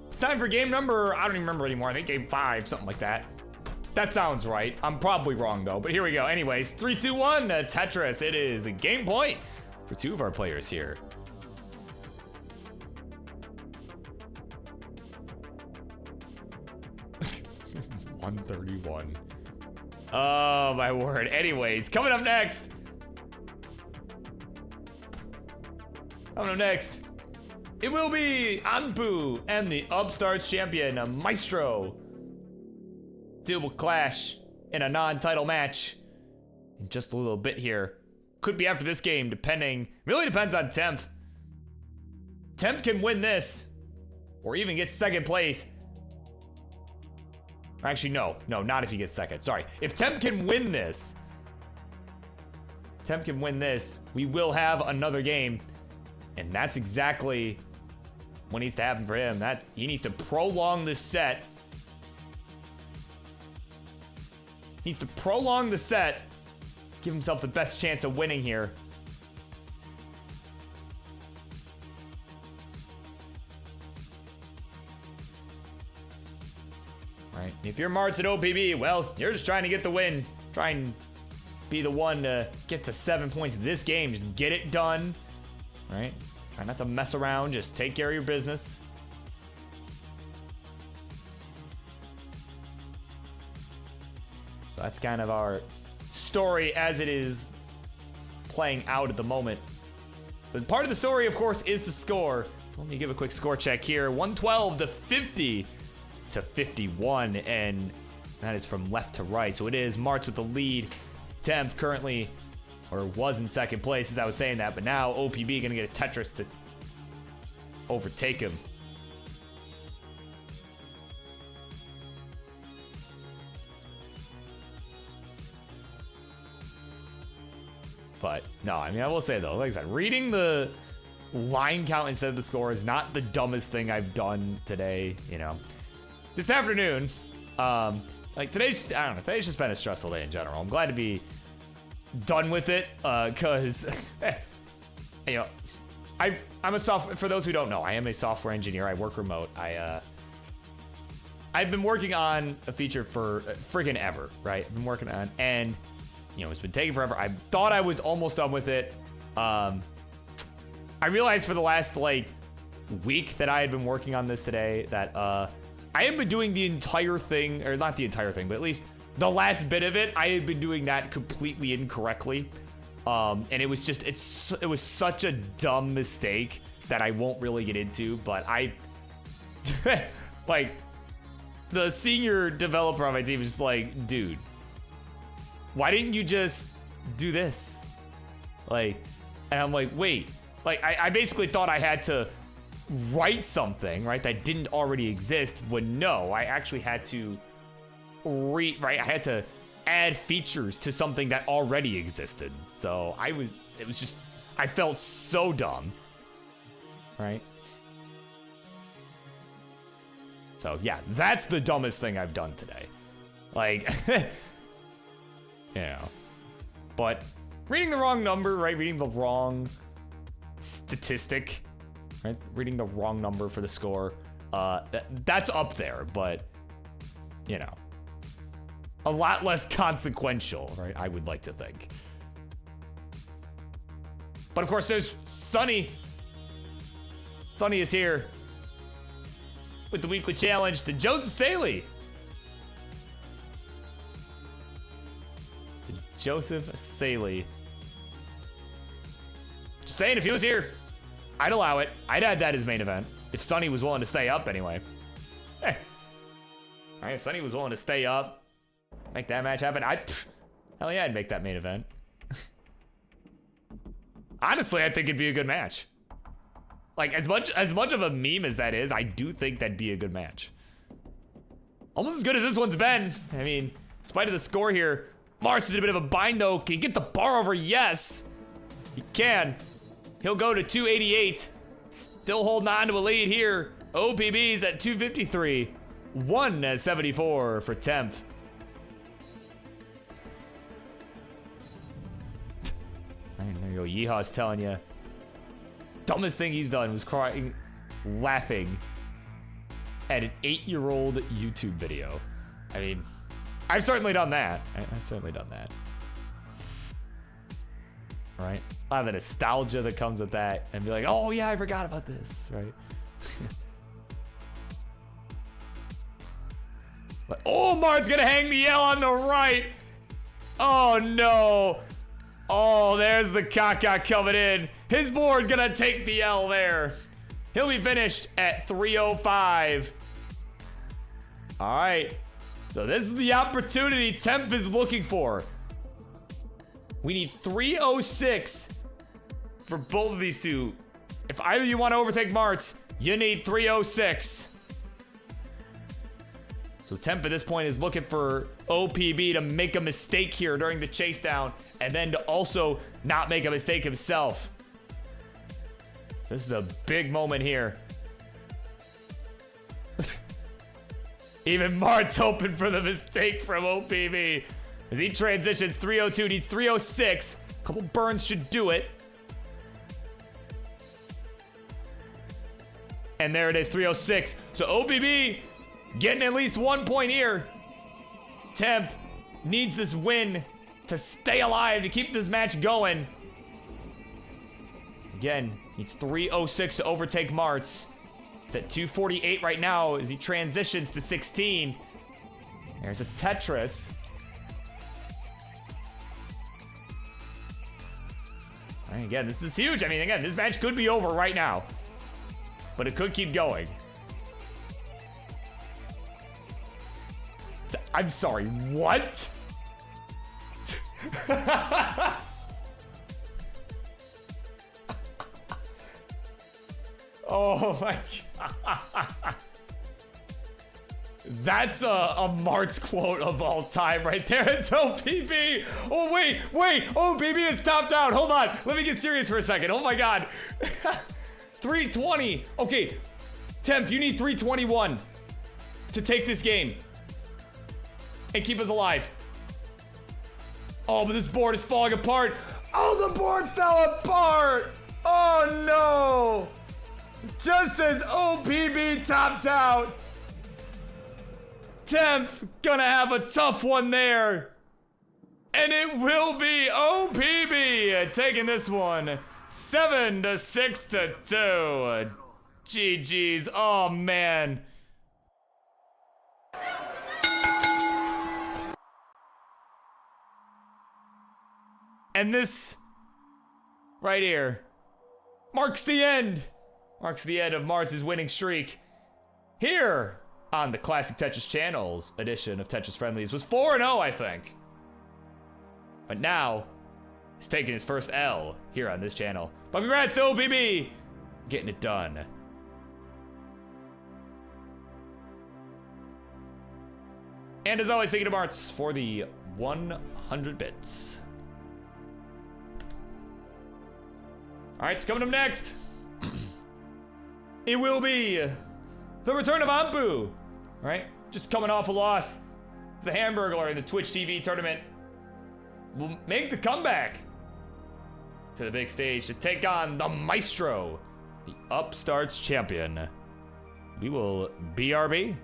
It's time for game number, I don't even remember anymore. I think game 5, something like that. That sounds right. I'm probably wrong though, but here we go. Anyways, 3, 2, 1, Tetris. It is a game point for 2 of our players here. $131. Oh, my word. Anyways, coming up next. It will be Anpu and the Upstarts champion, Maestro. Two will clash in a non-title match in just a little bit here. Could be after this game, depending. Really depends on 10th. 10th can win this, or even get second place. Actually, no, not if he gets second. Sorry. If Temp can win this, we will have another game. And that's exactly what needs to happen for him. That he needs to prolong this set. Give himself the best chance of winning here. Right. If you're Mart's at OPB, well, you're just trying to get the win. Try and be the one to get to 7 points this game. Just get it done. Right? Try not to mess around. Just take care of your business. So that's kind of our story as it is playing out at the moment. But part of the story, of course, is the score. So let me give a quick score check here. 112 to 50. To 51, and that is from left to right. So it is Mart's with the lead. 10th currently, or was in second place as I was saying that, but now OPB gonna get a Tetris to overtake him. But no, I mean, I will say though, like I said, reading the line count instead of the score is not the dumbest thing I've done today, you know. This afternoon, like today's just been a stressful day in general. I'm glad to be done with it, cause, you know, I'm a for those who don't know, I am a software engineer. I work remote. I've been working on a feature for friggin' ever, right? I've been working on, and you know, it's been taking forever. I thought I was almost done with it. I realized for the last like week that I had been working on this today that, I have been doing the entire thing, or not the entire thing, but at least the last bit of it, I had been doing that completely incorrectly. And it was just, it was such a dumb mistake that I won't really get into, but like, the senior developer on my team is just like, dude, why didn't you just do this? Like, and I'm like, wait, like, I basically thought I had to write something, right, that didn't already exist, when no, I actually had to I had to add features to something that already existed. So I felt so dumb, right? So yeah, that's the dumbest thing I've done today. Like, you know, but reading the wrong number, right? Reading the wrong statistic, right? Reading the wrong number for the score. That's up there, but you know, a lot less consequential, right? I would like to think. But of course, there's Sunny. Sunny is here with the weekly challenge to Joseph Saley. To Joseph Saley. Just saying, if he was here, I'd allow it. I'd add that as main event. If Sunny was willing to stay up anyway. Hey. All right, if Sunny was willing to stay up, make that match happen, hell yeah, I'd make that main event. Honestly, I think it'd be a good match. Like, as much of a meme as that is, I do think that'd be a good match. Almost as good as this one's been. I mean, in spite of the score here, Marks is in a bit of a bind though. Can he get the bar over? Yes, he can. He'll go to 288. Still holding on to a lead here. OPB's at 253. 174 for 10th. There you go. Yeehaw's telling you. Dumbest thing he's done was crying, laughing at an 8-year-old YouTube video. I mean, I've certainly done that. I've certainly done that. Right? A lot of the nostalgia that comes with that, and be like, oh yeah, I forgot about this, right? But, oh, Mart's gonna hang the L on the right. Oh no. Oh, there's the caca coming in. His board gonna take the L there. He'll be finished at 305. All right. So this is the opportunity Temp is looking for. We need 306 for both of these two. If either of you want to overtake Martz, you need 306. So Temp at this point is looking for OPB to make a mistake here during the chase down, and then to also not make a mistake himself. So this is a big moment here. Even Mart's hoping for the mistake from OPB. As he transitions, 302 needs 306. A couple burns should do it. And there it is, 306. So OPB getting at least 1 point here. Temp needs this win to stay alive, to keep this match going. Again, needs 306 to overtake Martz. He's at 248 right now as he transitions to 16. There's a Tetris. All right, again, this is huge. I mean, again, this match could be over right now, but it could keep going. I'm sorry, what? Oh my God. That's a Martz quote of all time right there. It's OPB. Oh, wait. OPB is topped out. Hold on. Let me get serious for a second. Oh my God. 320. Okay. Temp, you need 321 to take this game and keep us alive. Oh, but this board is falling apart. Oh, the board fell apart. Oh no. Just as OPB topped out. Temp gonna have a tough one there. And it will be OPB taking this one 7-6 to 2. GG's. Oh man. And this right here marks the end. Marks the end of Martz's winning streak. Here on the Classic Tetris Channel's edition of Tetris Friendlies was 4-0, I think. But now, he's taking his first L here on this channel. But congrats to OPB getting it done. And as always, thank you to Martz for the 100 bits. All right, it's coming up next. It will be the return of Anpu. Right? Just coming off a loss. The Hamburglar in the Twitch TV tournament will make the comeback to the big stage to take on the Maestro, the Upstarts champion. We will BRB.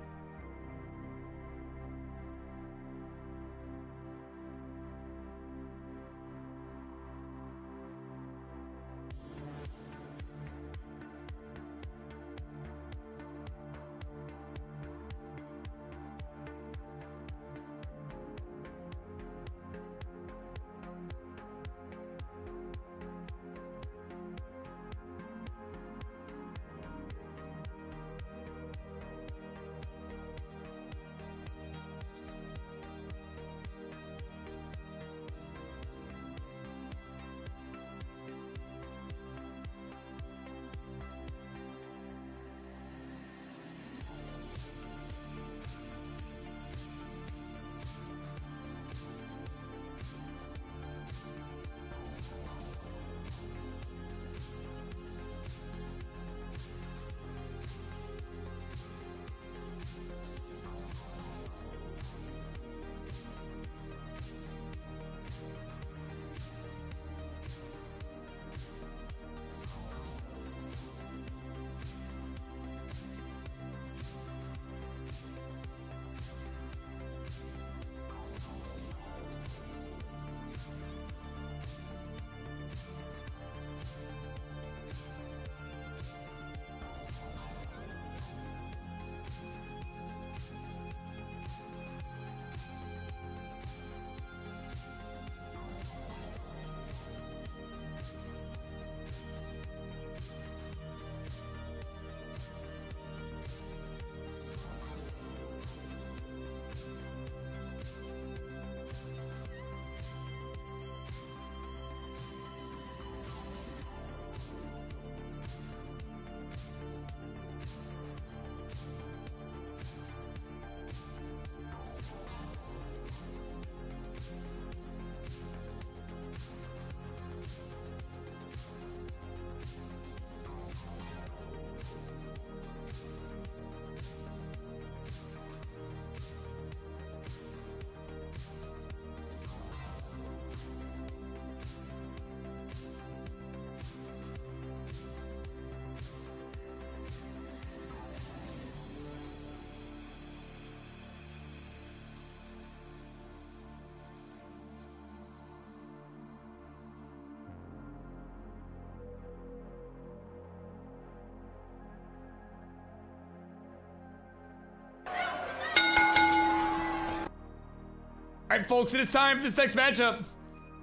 All right, folks, it is time for this next matchup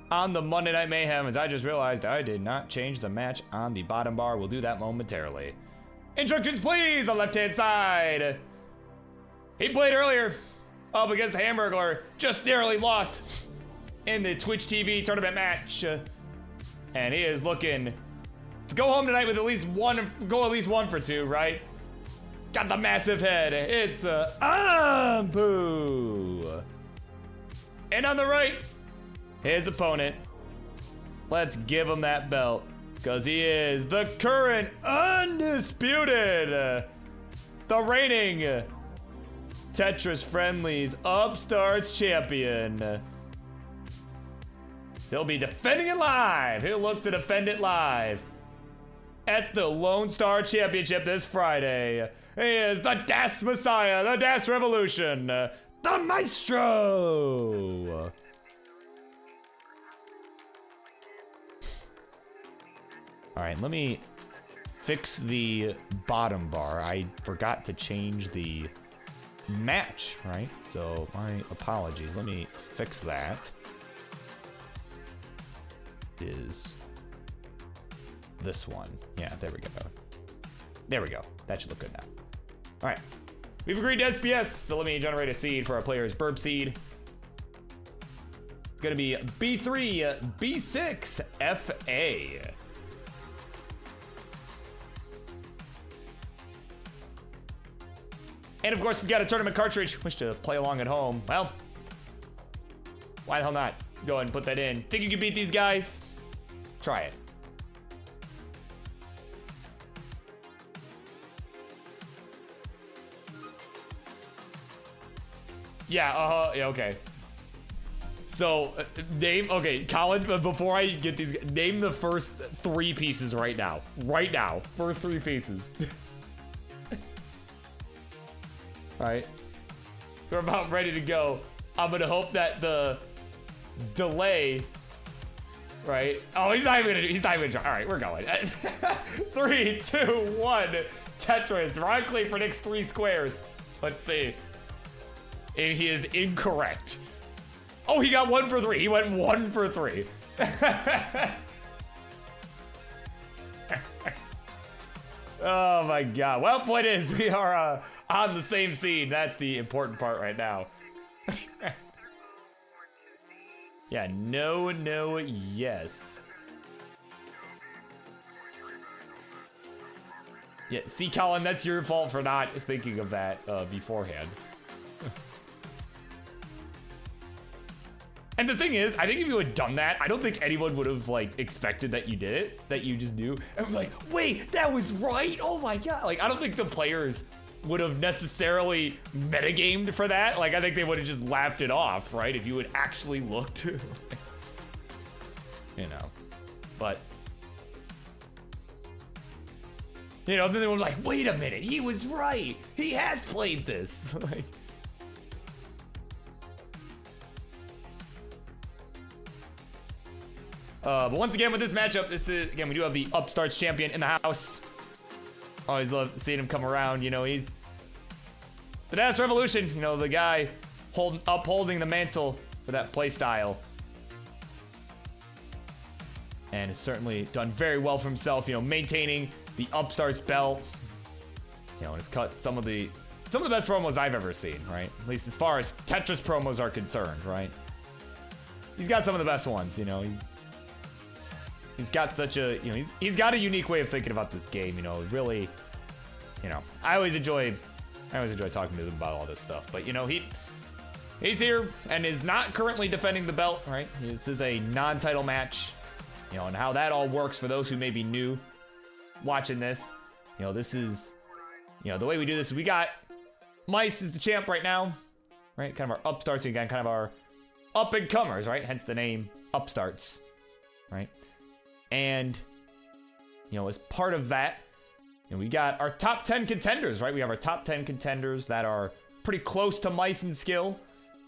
on the Monday Night Mayhem, as I just realized I did not change the match on the bottom bar. We'll do that momentarily. Instructions, please, on left-hand side. He played earlier up against the Hamburglar, just narrowly lost in the Twitch TV tournament match. And he is looking to go home tonight with at least one for two, right? Got the massive head. It's Ampu. And on the right, his opponent. Let's give him that belt, because he is the current undisputed, the reigning Tetris Friendlies Upstarts champion. He'll be defending it live. He'll look to defend it live at the Lone Star Championship this Friday. He is the Das Messiah, the Das Revolution, the Maestro. All right, let me fix the bottom bar. I forgot to change the match, right? So my apologies. Let me fix that. Is this one. Yeah, there we go. There we go. That should look good now. All right. We've agreed to SPS, so let me generate a seed for our player's burp seed. It's gonna be B3, B6, FA. And of course, if you got a tournament cartridge, wish to play along at home, well, Why the hell not? Go ahead and put that in. Think you can beat these guys? Try it. Yeah, yeah, okay. So, name, okay, Colin, before I get these, name the first 3 pieces right now. Right now. First 3 pieces. Alright. So we're about ready to go. I'm gonna hope that the delay, right? Oh, he's not even gonna try. Alright, we're going. 3, 2, 1. Tetris. Ron Clay predicts 3 squares. Let's see. And he is incorrect. Oh, he got 1 for 3. He went 1 for 3. Oh my god. Well, point is, we are on the same scene. That's the important part right now. Yeah, no, no, yes. Yeah, see, Colin, that's your fault for not thinking of that beforehand. And the thing is, I think if you had done that, I don't think anyone would have like expected that you did it, that you just knew. And we're like, wait, that was right. Oh my god. Like, I don't think the players would have necessarily metagamed for that. Like, I think they would have just laughed it off, right? If you had actually looked. You know, but you know, then they were like, wait a minute, he was right. He has played this. Like, but once again, with this matchup, this is, again, we do have the Upstarts champion in the house. Always love seeing him come around. You know, he's the Dance Revolution. You know, the guy upholding the mantle for that play style. And has certainly done very well for himself, you know, maintaining the Upstarts belt. You know, and has cut some of the best promos I've ever seen, right? At least as far as Tetris promos are concerned, right? He's got some of the best ones, you know. He's got such a, you know, he's got a unique way of thinking about this game, you know, really, you know, I always enjoy talking to him about all this stuff, but you know, he's here and is not currently defending the belt, right? This is a non-title match, you know, and how that all works for those who may be new watching this, you know, this is, you know, the way we do this is we got Mice is the champ right now, right? Kind of our upstarts again, kind of our up-and-comers, right? Hence the name Upstarts, right? And, you know, as part of that, you know, we got our top 10 contenders, right? We have our top 10 contenders that are pretty close to Mice in skill,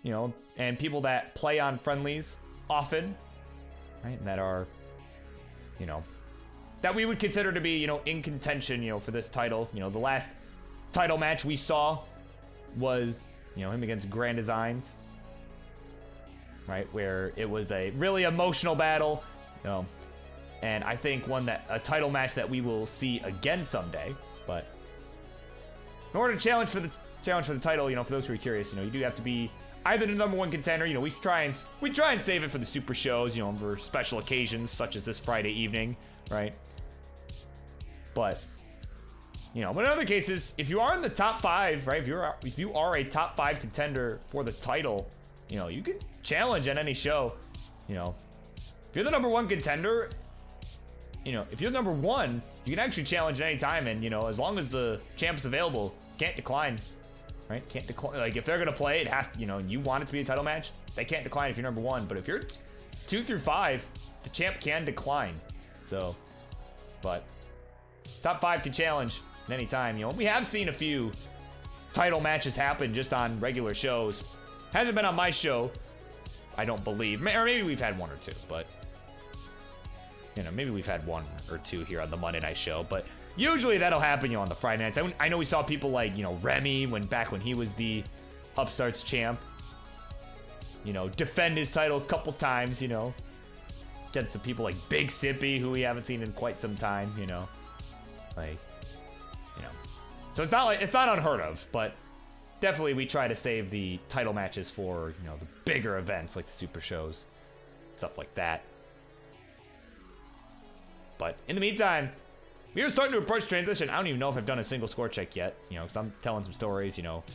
you know, and people that play on Friendlies often, right? And that are, you know, that we would consider to be, you know, in contention, you know, for this title. You know, the last title match we saw was, you know, him against Grand Designs, right? Where it was a really emotional battle, you know. And I think a title match that we will see again someday. But in order to challenge for the title, you know, for those who are curious, you know, you do have to be either the #1 contender. You know, we try and save it for the super shows, you know, for special occasions such as this Friday evening, right? But you know, but in other cases, if you are in the top 5, right? If you are a top 5 contender for the title, you know, you can challenge at any show. You know, if you're the #1 contender. You know, if you're #1, you can actually challenge at any time, and you know, as long as the champ is available, can't decline, right? Can't decline. Like if they're gonna play, it has to, you know, you want it to be a title match, they can't decline if you're #1. But if you're 2 through 5, the champ can decline. So, but top 5 can challenge at any time. You know, we have seen a few title matches happen just on regular shows. Hasn't been on my show, I don't believe, or maybe we've had 1 or 2, but. You know, maybe we've had 1 or 2 here on the Monday night show, but usually that'll happen, you know, on the Friday nights. I know we saw people like, you know, Remy back when he was the Upstarts champ, you know, defend his title a couple times, you know, against some people like Big Sippy, who we haven't seen in quite some time, you know, like, you know, so it's not unheard of, but definitely we try to save the title matches for, you know, the bigger events like the super shows, stuff like that. But in the meantime, we are starting to approach transition. I don't even know if I've done a single score check yet, you know, because I'm telling some stories, you know,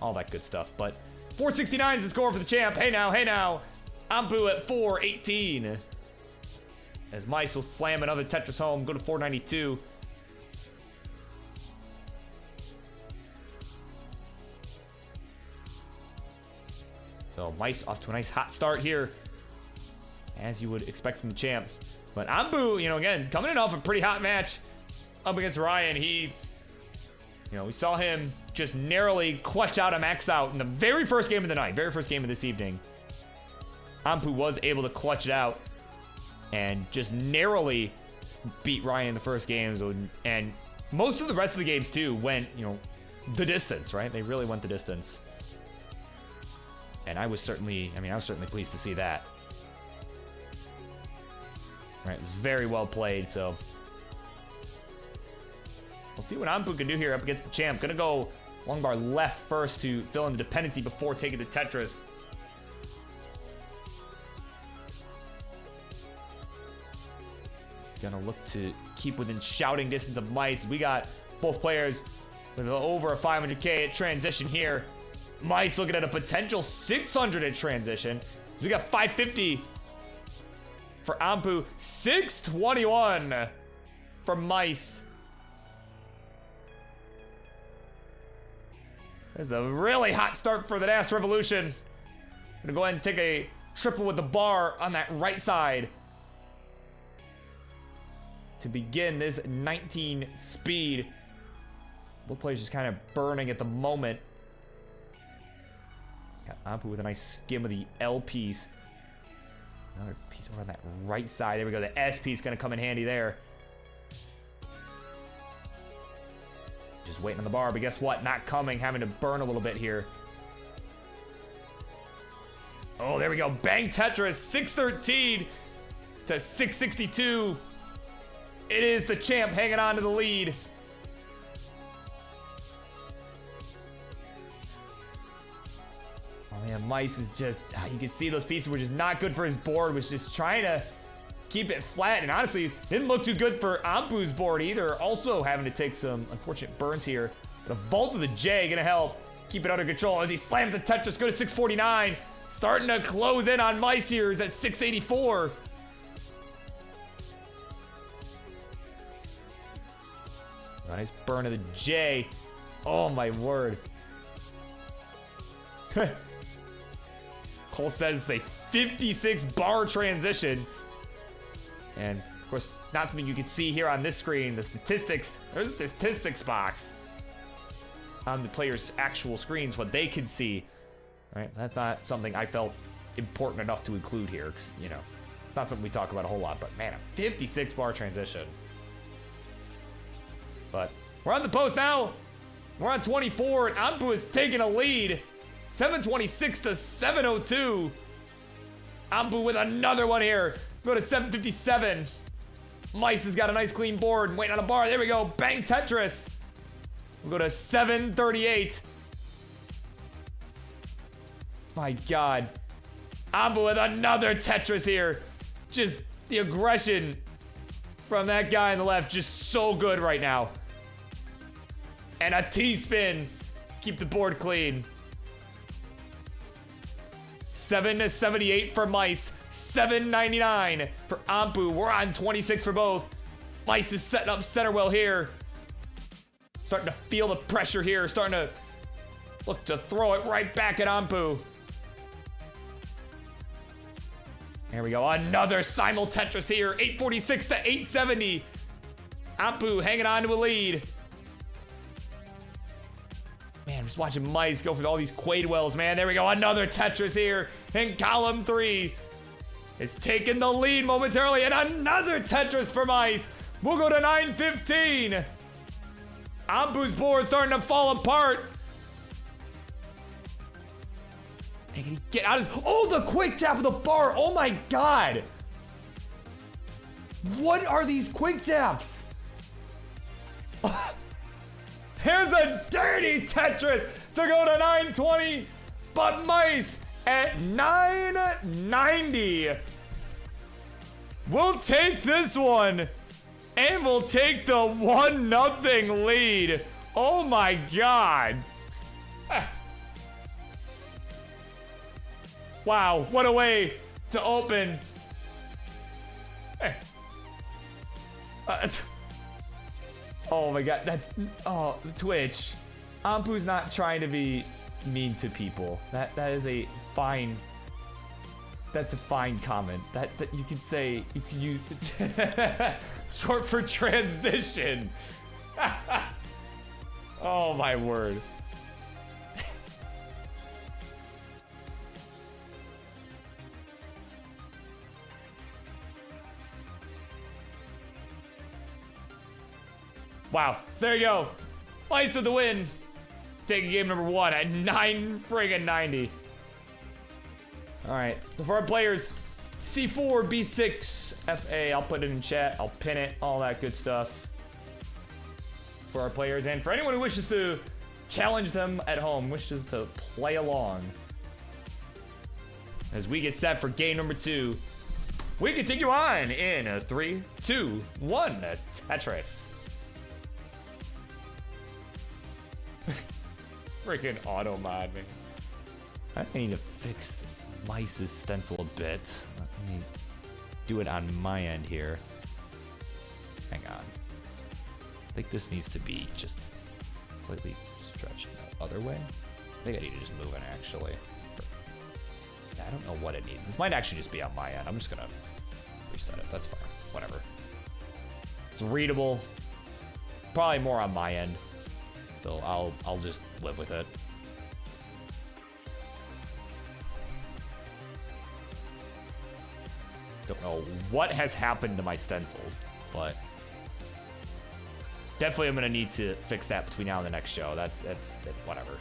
all that good stuff. But 469 is the score for the champ. Hey now, hey now. Anpu at 418. As Mice will slam another Tetris home, go to 492. So Mice off to a nice hot start here, as you would expect from the champ. But Anpu, you know, again, coming in off a pretty hot match up against Ryan. He, you know, we saw him just narrowly clutch out a max out in the very first game of the night, very first game of this evening. Anpu was able to clutch it out and just narrowly beat Ryan in the first game. So, and most of the rest of the games too went, you know, the distance, right? They really went the distance. And I was certainly pleased to see that. Right, it was very well played, so we'll see what Anpu can do here up against the champ. Gonna go long bar left first to fill in the dependency before taking the Tetris. Gonna look to keep within shouting distance of Mice. We got both players with over a 500k at transition here. Mice looking at a potential 600 at transition. So we got 550 for Anpu, 621 for Mice. This is a really hot start for the NAS Revolution. Gonna go ahead and take a triple with the bar on that right side to begin this 19 speed. Both players just kind of burning at the moment. Got Anpu with a nice skim of the L piece. Another piece over on that right side. There we go. The S piece gonna come in handy there. Just waiting on the bar, but guess what? Not coming. Having to burn a little bit here. Oh, there we go. Bang Tetris. 613 to 662. It is the champ hanging on to the lead. Oh man, Mice is just, you can see those pieces were just not good for his board. Was just trying to keep it flat, and honestly didn't look too good for Anpu's board either. Also having to take some unfortunate burns here. But a vault of the J gonna help keep it under control as he slams the Tetris. Go to 649. Starting to close in on Mice here. He's at 684. Nice burn of the J. Oh my word. Cole says it's a 56 bar transition. And of course, not something you can see here on this screen. The statistics, there's a statistics box on the player's actual screens, what they can see. Right? That's not something I felt important enough to include here, 'cause, you know, it's not something we talk about a whole lot, but man, a 56 bar transition. But we're on the post now. We're on 24, and Anpu is taking a lead. 726 to 702. Anpu with another one here. Go to 757. Mice has got a nice clean board and waiting on a bar. There we go. Bang Tetris. We'll go to 738. My God. Anpu with another Tetris here. Just the aggression from that guy on the left. Just so good right now. And a T-spin. Keep the board clean. 7 to 78 for Mice. 799 for Anpu. We're on 26 for both. Mice is setting up center well here. Starting to feel the pressure here. Starting to look to throw it right back at Anpu. There we go. Another simul Tetris here. 846 to 870. Anpu hanging on to a lead. Man, I'm just watching Mice go for all these Quaidwells, man. There we go. Another Tetris here in column 3. It's taking the lead momentarily. And another Tetris for Mice. We'll go to 915. Anpu's board starting to fall apart. Man, can he get out of... Oh, the quick tap of the bar. Oh, my God. What are these quick taps? Here's a dirty Tetris to go to 920, but Mice at 990. We'll take this one, and we'll take the 1-0 lead. Oh my God. Wow, what a way to open. Hey. Oh my god, that's, oh, Twitch. Anpu's not trying to be mean to people. That is a fine, that's a fine comment. That you can say, you can use, short for transition. Oh my word. Wow, so there you go. Ice with the win. Taking game number 1 at 9-90. All right, so for our players, C4, B6, FA, I'll put it in chat, I'll pin it, all that good stuff. For our players, and for anyone who wishes to challenge them at home, wishes to play along. As we get set for game number 2, we continue on in a 3, 2, 1, Tetris. Freaking auto mod, man. I need to fix Mice's stencil a bit. Let me do it on my end here. Hang on. I think this needs to be just slightly stretched the other way. I think I need to just move it actually. Yeah, I don't know what it needs. This might actually just be on my end. I'm just gonna reset it. That's fine. Whatever. It's readable. Probably more on my end. So I'll just live with it. Don't know what has happened to my stencils, but definitely I'm gonna need to fix that between now and the next show. That's whatever.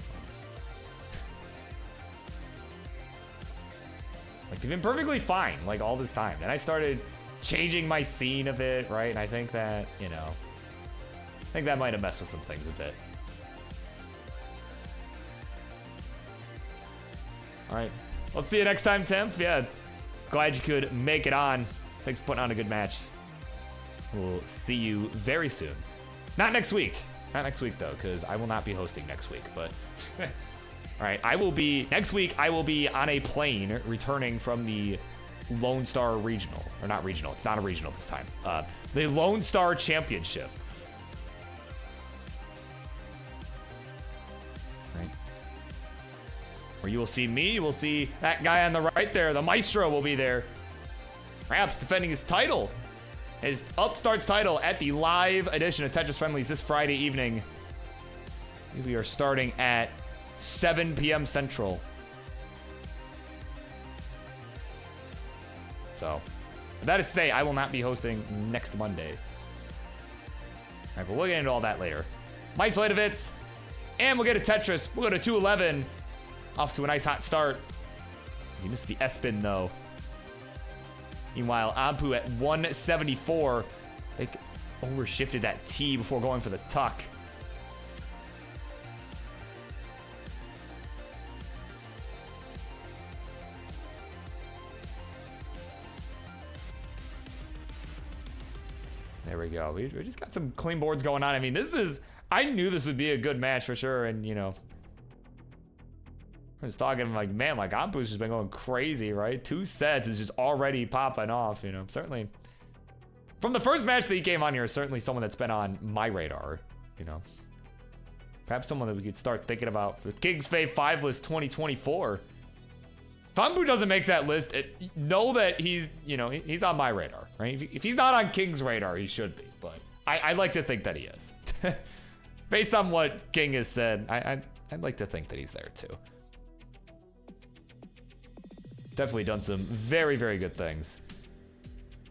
Like they've been perfectly fine like all this time. Then I started changing my scene a bit, right? And I think that, you know, I think that might have messed with some things a bit. All right, let's see you next time, Temp. Yeah, glad you could make it on. Thanks for putting on a good match. We'll see you very soon. Not next week. Not next week, though, because I will not be hosting next week. But, all right, next week, I will be on a plane returning from the Lone Star Regional. Or not regional, it's not a regional this time. The Lone Star Championship. Where you will see me, you will see that guy on the right there, the Maestro will be there. Perhaps defending his title, his Upstarts title at the live edition of Tetris Friendlies this Friday evening. We are starting at 7 p.m. Central. So, that is to say, I will not be hosting next Monday. All right, but we'll get into all that later. Meiselovitz, and we'll get a Tetris. We'll go to 211. Off to a nice hot start. He missed the S-spin though. Meanwhile, Anpu at 174. They overshifted that T before going for the tuck. There we go. We just got some clean boards going on. I mean, I knew this would be a good match for sure. And, you know, I was talking like, man, like Anpu's just been going crazy, right? 2 sets is just already popping off, you know. Certainly, from the first match that he came on here, certainly someone that's been on my radar, you know. Perhaps someone that we could start thinking about for King's Fave 5 list 2024. If Anpu doesn't make that list, know that he's, you know, he's on my radar, right? If he's not on King's radar, he should be. But I like to think that he is. Based on what King has said, I'd like to think that he's there too. Definitely done some very, very good things.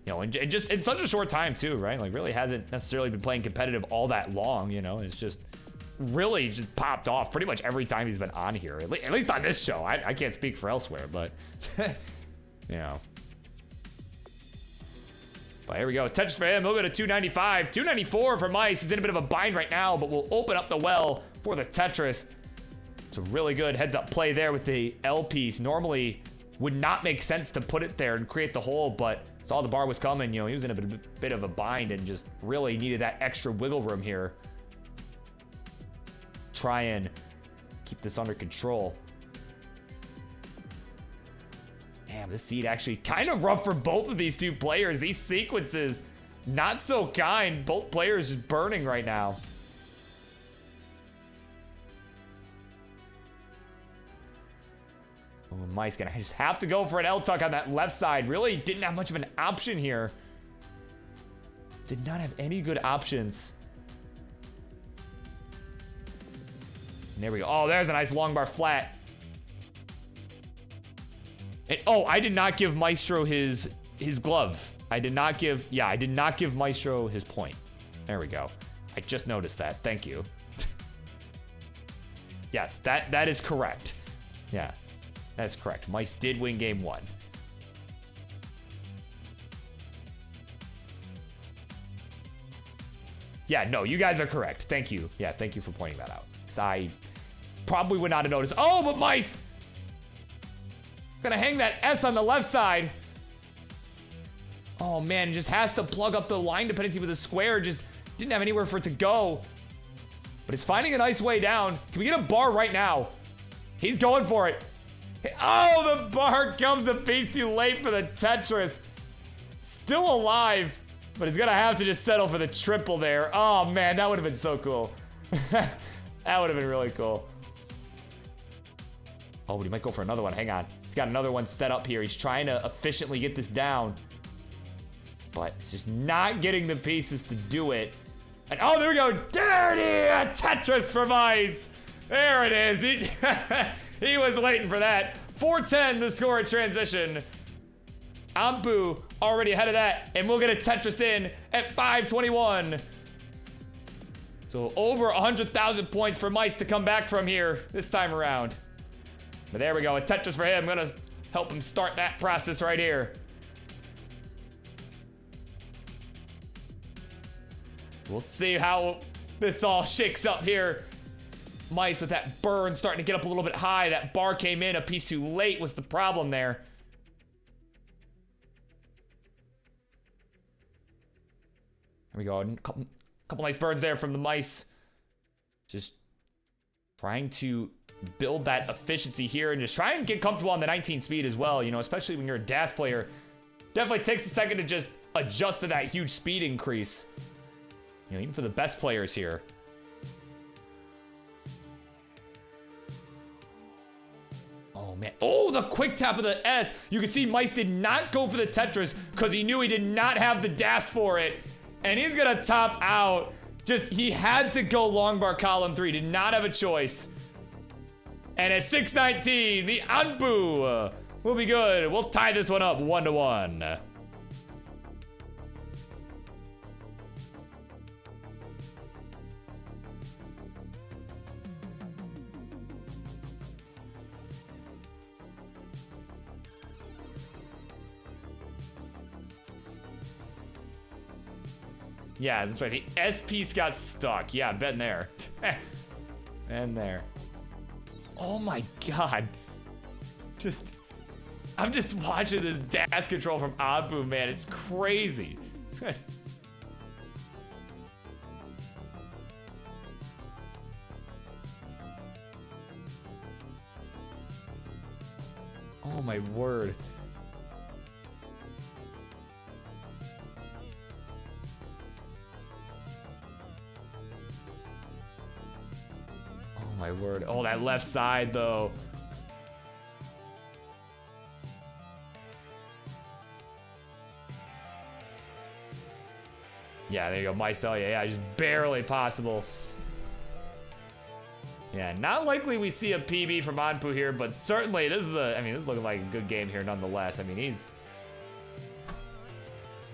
You know, and just in such a short time too, right? Like really hasn't necessarily been playing competitive all that long, you know? It's just really just popped off pretty much every time he's been on here. At least on this show. I can't speak for elsewhere, but you know. But here we go. Tetris for him. We'll go to 295. 294 for Mice, who's in a bit of a bind right now, but we'll open up the well for the Tetris. It's a really good heads-up play there with the L piece. Normally would not make sense to put it there and create the hole, but saw the bar was coming. You know, he was in a bit of a bind and just really needed that extra wiggle room here. Try and keep this under control. Damn, this seed actually kind of rough for both of these two players. These sequences, not so kind. Both players just burning right now. Oh, Mice gonna just have to go for an L-tuck on that left side. Really didn't have much of an option here. Did not have any good options. And there we go. Oh, there's a nice long bar flat. And, oh, I did not give Maestro his glove. I did not give Maestro his point. There we go. I just noticed that. Thank you. Yes, that is correct. Yeah, that's correct. Mice did win game 1. Yeah, no, you guys are correct. Thank you. Yeah, thank you for pointing that out. 'Cause I probably would not have noticed. Oh, but Mice! Gonna hang that S on the left side. Oh, man, just has to plug up the line dependency with a square. Just didn't have anywhere for it to go. But it's finding a nice way down. Can we get a bar right now? He's going for it. Oh, the bar comes a piece too late for the Tetris. Still alive. But he's gonna have to just settle for the triple there. Oh man, that would have been so cool. That would have been really cool. Oh, but he might go for another one. Hang on. He's got another one set up here. He's trying to efficiently get this down. But it's just not getting the pieces to do it. And oh, there we go. Dirty Tetris for Mice. There it is. He was waiting for that. 4-10 the score at transition. Anpu already ahead of that, and we'll get a Tetris in at 5:21. So over 100,000 points for Mice to come back from here this time around. But there we go, a Tetris for him. I'm gonna help him start that process right here. We'll see how this all shakes up here. Mice with that burn starting to get up a little bit high. That bar came in a piece too late was the problem there. There we go. A couple nice burns there from the Mice. Just trying to build that efficiency here and just try and get comfortable on the 19 speed as well, you know, especially when you're a DAS player. Definitely takes a second to just adjust to that huge speed increase. You know, even for the best players here. Oh, man. Oh, the quick tap of the S. You can see Mice did not go for the Tetris because he knew he did not have the DAS for it. And he's going to top out. Just, he had to go long bar column 3. Did not have a choice. And at 6:19, the Anpu will be good. We'll tie this one up 1-1. Yeah, that's right. The S piece got stuck. Yeah, been there. Been there. Oh my god. I'm just watching this DAS control from Anpu, man. It's crazy. Oh my word. My word. Oh, that left side though. Yeah, there you go. Mice tell you. Yeah, just barely possible. Yeah, not likely we see a PB from Anpu here, but certainly this is this is looking like a good game here nonetheless. I mean,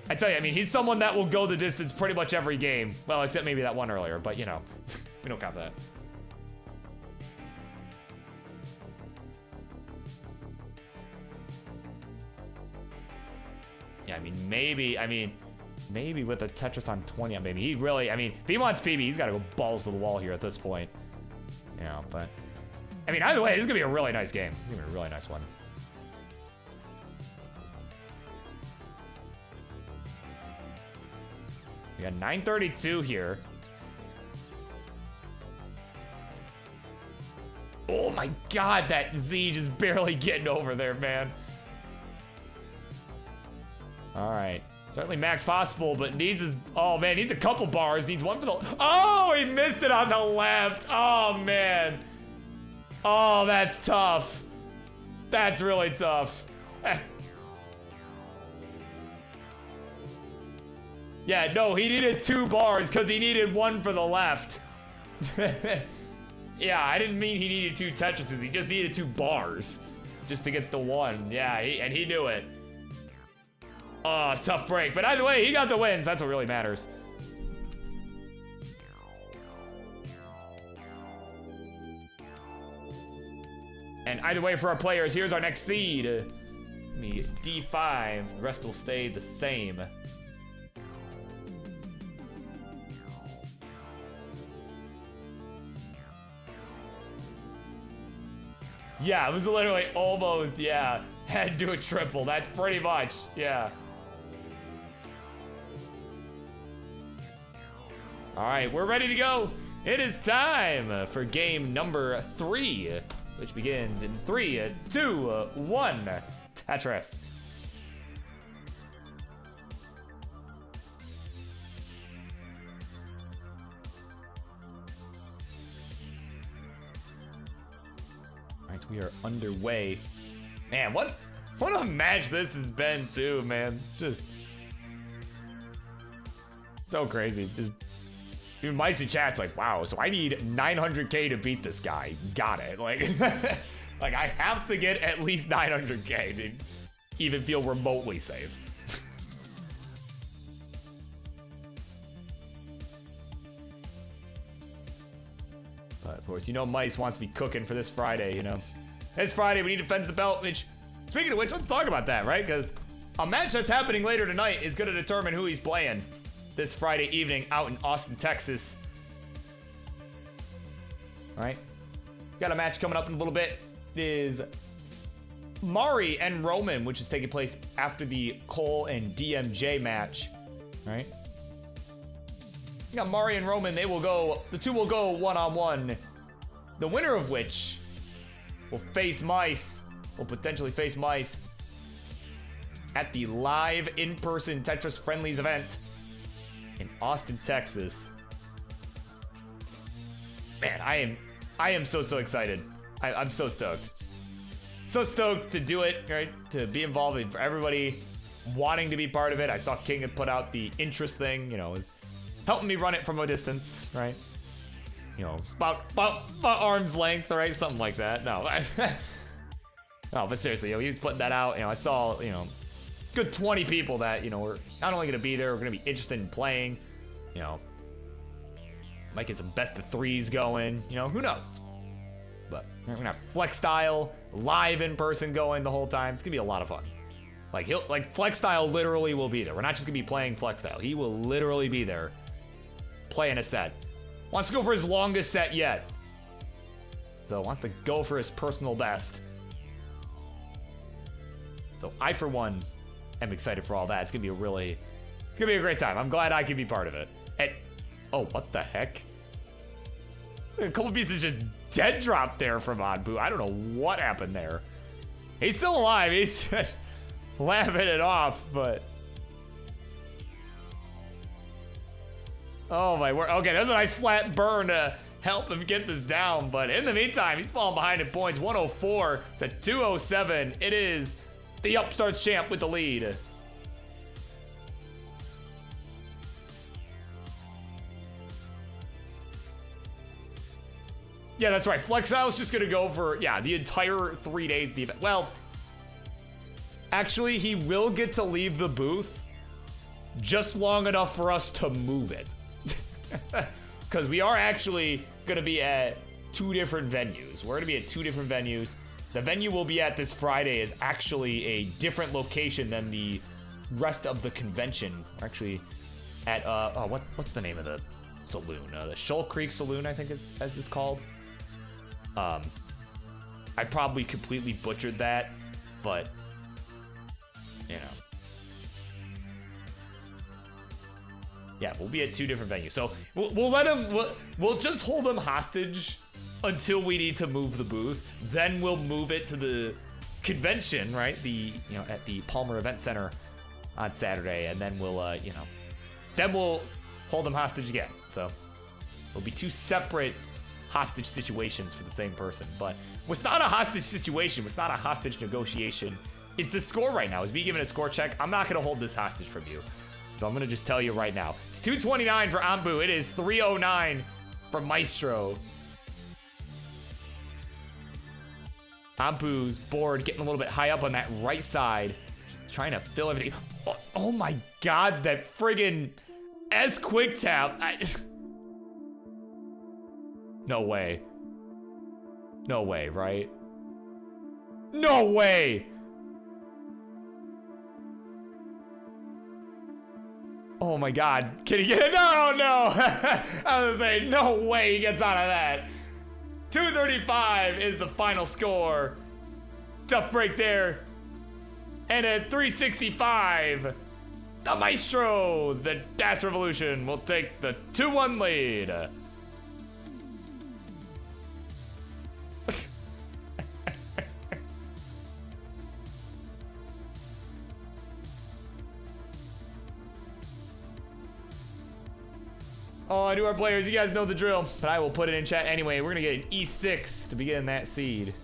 I tell you, he's someone that will go the distance pretty much every game. Well, except maybe that one earlier, but you know, we don't count that. Yeah, maybe with a Tetris on 20, maybe he really, if he wants PB, he's got to go balls to the wall here at this point. You know, but, either way, this is going to be a really nice game. It's going to be a really nice one. We got 9:32 here. Oh my god, that Z just barely getting over there, man. All right. Certainly max possible, but needs his, oh man, needs a couple bars. Needs one for the, oh, he missed it on the left. Oh man. Oh, that's tough. That's really tough. Yeah, no, he needed 2 bars because he needed 1 for the left. Yeah, I didn't mean he needed 2 Tetrises. He just needed 2 bars just to get the 1. Yeah, and he knew it. Oh, tough break. But either way, he got the wins. That's what really matters. And either way for our players, here's our next seed. Me D5. The rest will stay the same. Yeah, it was literally almost, yeah. Had to do a triple. That's pretty much, yeah. All right, we're ready to go. It is time for game number 3, which begins in 3, 2, 1. Tetris. All right, we are underway. Man, what a match this has been too, man. It's just so crazy. Just even Micey chat's like, wow, so I need 900k to beat this guy. Got it. Like, like I have to get at least 900k to even feel remotely safe. But of course, you know Mice wants to be cooking for this Friday, you know. This Friday, we need to defend the belt, which, speaking of which, let's talk about that, right? Because a match that's happening later tonight is going to determine who he's playing this Friday evening out in Austin, Texas. All right. Got a match coming up in a little bit. It is Mari and Roman, which is taking place after the Cole and DMJ match. All right. You got Mari and Roman. They will go, the two will go one-on-one. The winner of which will face Mice, will potentially face Mice at the live in-person Tetris Friendlies event in Austin, Texas. Man, I am so excited. I'm so stoked. So stoked to do it, right? To be involved in, for everybody wanting to be part of it. I saw King had put out the interest thing, you know, is helping me run it from a distance, right? You know, it's about arm's length, right? Something like that. No, no, but seriously, you know, he was putting that out. You know, I saw, you know, good 20 people that, you know, were not only going to be there, were going to be interested in playing. You know, might get some best of 3s going. You know, who knows? But we're going to have Flex Style live in person going the whole time. It's going to be a lot of fun. Like Flex Style literally will be there. We're not just going to be playing Flex Style. He will literally be there playing a set. Wants to go for his longest set yet. So wants to go for his personal best. So I, for one, am excited for all that. It's gonna be a great time. I'm glad I can be part of it. And, oh, what the heck? A couple pieces just dead dropped there from Anpu. I don't know what happened there. He's still alive. He's just laughing it off, but. Oh my word. Okay, that's a nice flat burn to help him get this down. But in the meantime, he's falling behind in points. 104 to 207. It is the upstarts champ with the lead. Yeah, that's right. Flexile's just going to go for, yeah, the entire 3 days of the event. Well, actually, he will get to leave the booth just long enough for us to move it. Because we are actually going to be at 2 different venues. We're going to be at 2 different venues. The venue we'll be at this Friday is actually a different location than the rest of the convention. We're actually at, what's the name of the saloon? The Shoal Creek Saloon, I think as it's called. I probably completely butchered that, but, you know. Yeah, we'll be at 2 different venues. So we'll let him, we'll just hold him hostage until we need to move the booth. Then we'll move it to the convention, right? The, you know, at the Palmer Event Center on Saturday, and then we'll, you know, then we'll hold them hostage again. So it'll be 2 separate hostage situations for the same person. But what's not a hostage situation, what's not a hostage negotiation, is the score right now. Is me giving a score check? I'm not gonna hold this hostage from you. So I'm gonna just tell you right now. It's 229 for Anpu. It is 309 for Maestro. Ampu's board getting a little bit high up on that right side. Trying to fill everything. Oh my god, that friggin' S quick tap. No way. No way, right? No way! Oh my god. Can he get it? No, no! I was gonna say, no way he gets out of that. 235 is the final score. Tough break there. And at 365, the Maestro, the Das Revolution, will take the 2-1 lead. Oh, to our players, you guys know the drill, but I will put it in chat anyway. We're gonna get an E6 to begin that seed.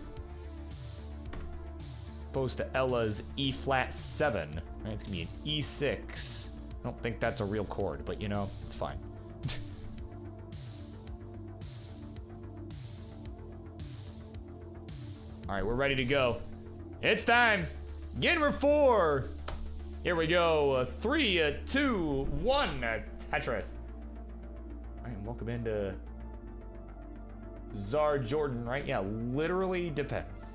Opposed to Ella's E flat 7. Right, it's gonna be an E6. I don't think that's a real chord, but you know, it's fine. All right, we're ready to go. It's time. Game 4. Here we go. 3, 2, 1. Tetris. All right, welcome into Czar Jordan, right? Yeah, literally depends.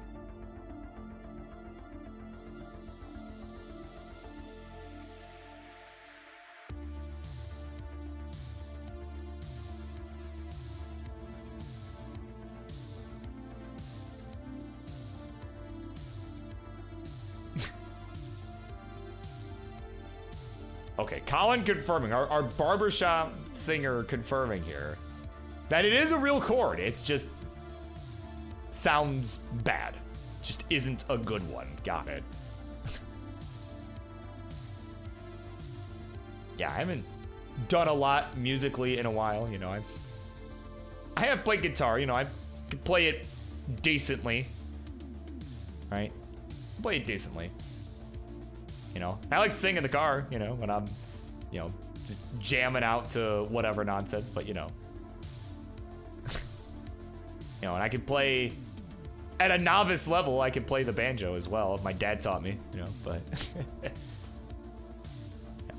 Okay, Colin confirming, our barbershop singer confirming here that it is a real chord. It just sounds bad. Just isn't a good one. Got it. Yeah, I haven't done a lot musically in a while, you know. I have played guitar, you know, I can play it decently. Right? Play it decently. You know, I like to sing in the car, you know, when I'm, you know, just jamming out to whatever nonsense, but you know. You know, and I can play, at a novice level, I can play the banjo as well. My dad taught me, you know, but. Yeah,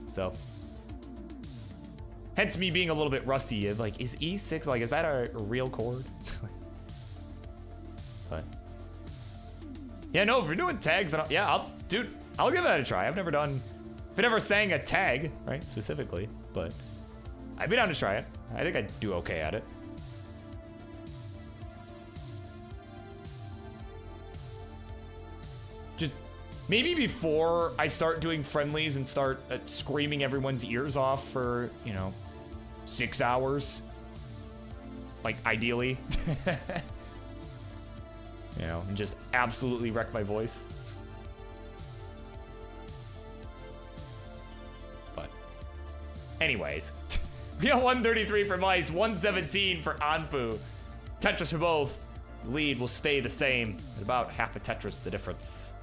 so. Hence me being a little bit rusty. Like, is E6, like, is that a real chord? But. Yeah, no, if you're doing tags, then I'll give that a try. I've never sang a tag, right, specifically, but I'd be down to try it. I think I'd do okay at it. Just maybe before I start doing friendlies and start screaming everyone's ears off for, you know, 6 hours, like ideally, you know, and just absolutely wreck my voice. Anyways, we got 133 for Mice, 117 for Anpu. Tetris for both. The lead will stay the same. It's about half a Tetris, the difference.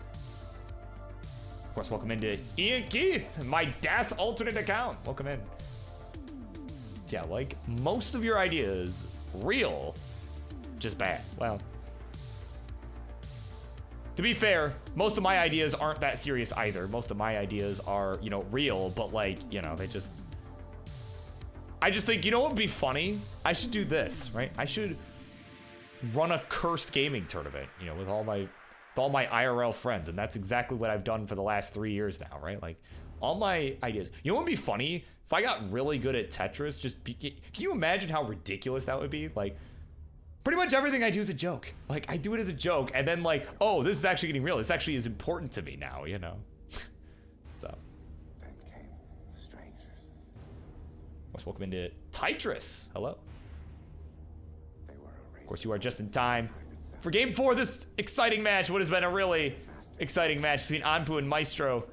Of course, welcome into Ian Keith, my DAS alternate account. Welcome in. Yeah, like most of your ideas, real, just bad. Well, to be fair, most of my ideas aren't that serious either. Most of my ideas are, you know, real, but like, you know, I just think, you know what would be funny? I should do this, right? I should run a cursed gaming tournament, you know, with all my IRL friends, and that's exactly what I've done for the last 3 years now, right? Like, all my ideas. You know what would be funny? If I got really good at Tetris, can you imagine how ridiculous that would be? Like, pretty much everything I do is a joke. Like, I do it as a joke, and then like, oh, this is actually getting real. This actually is important to me now, you know? So. Welcome into Tetris. Hello. Of course, you are just in time for game 4. This exciting match. What has been a really exciting match between Anpu and Maestro.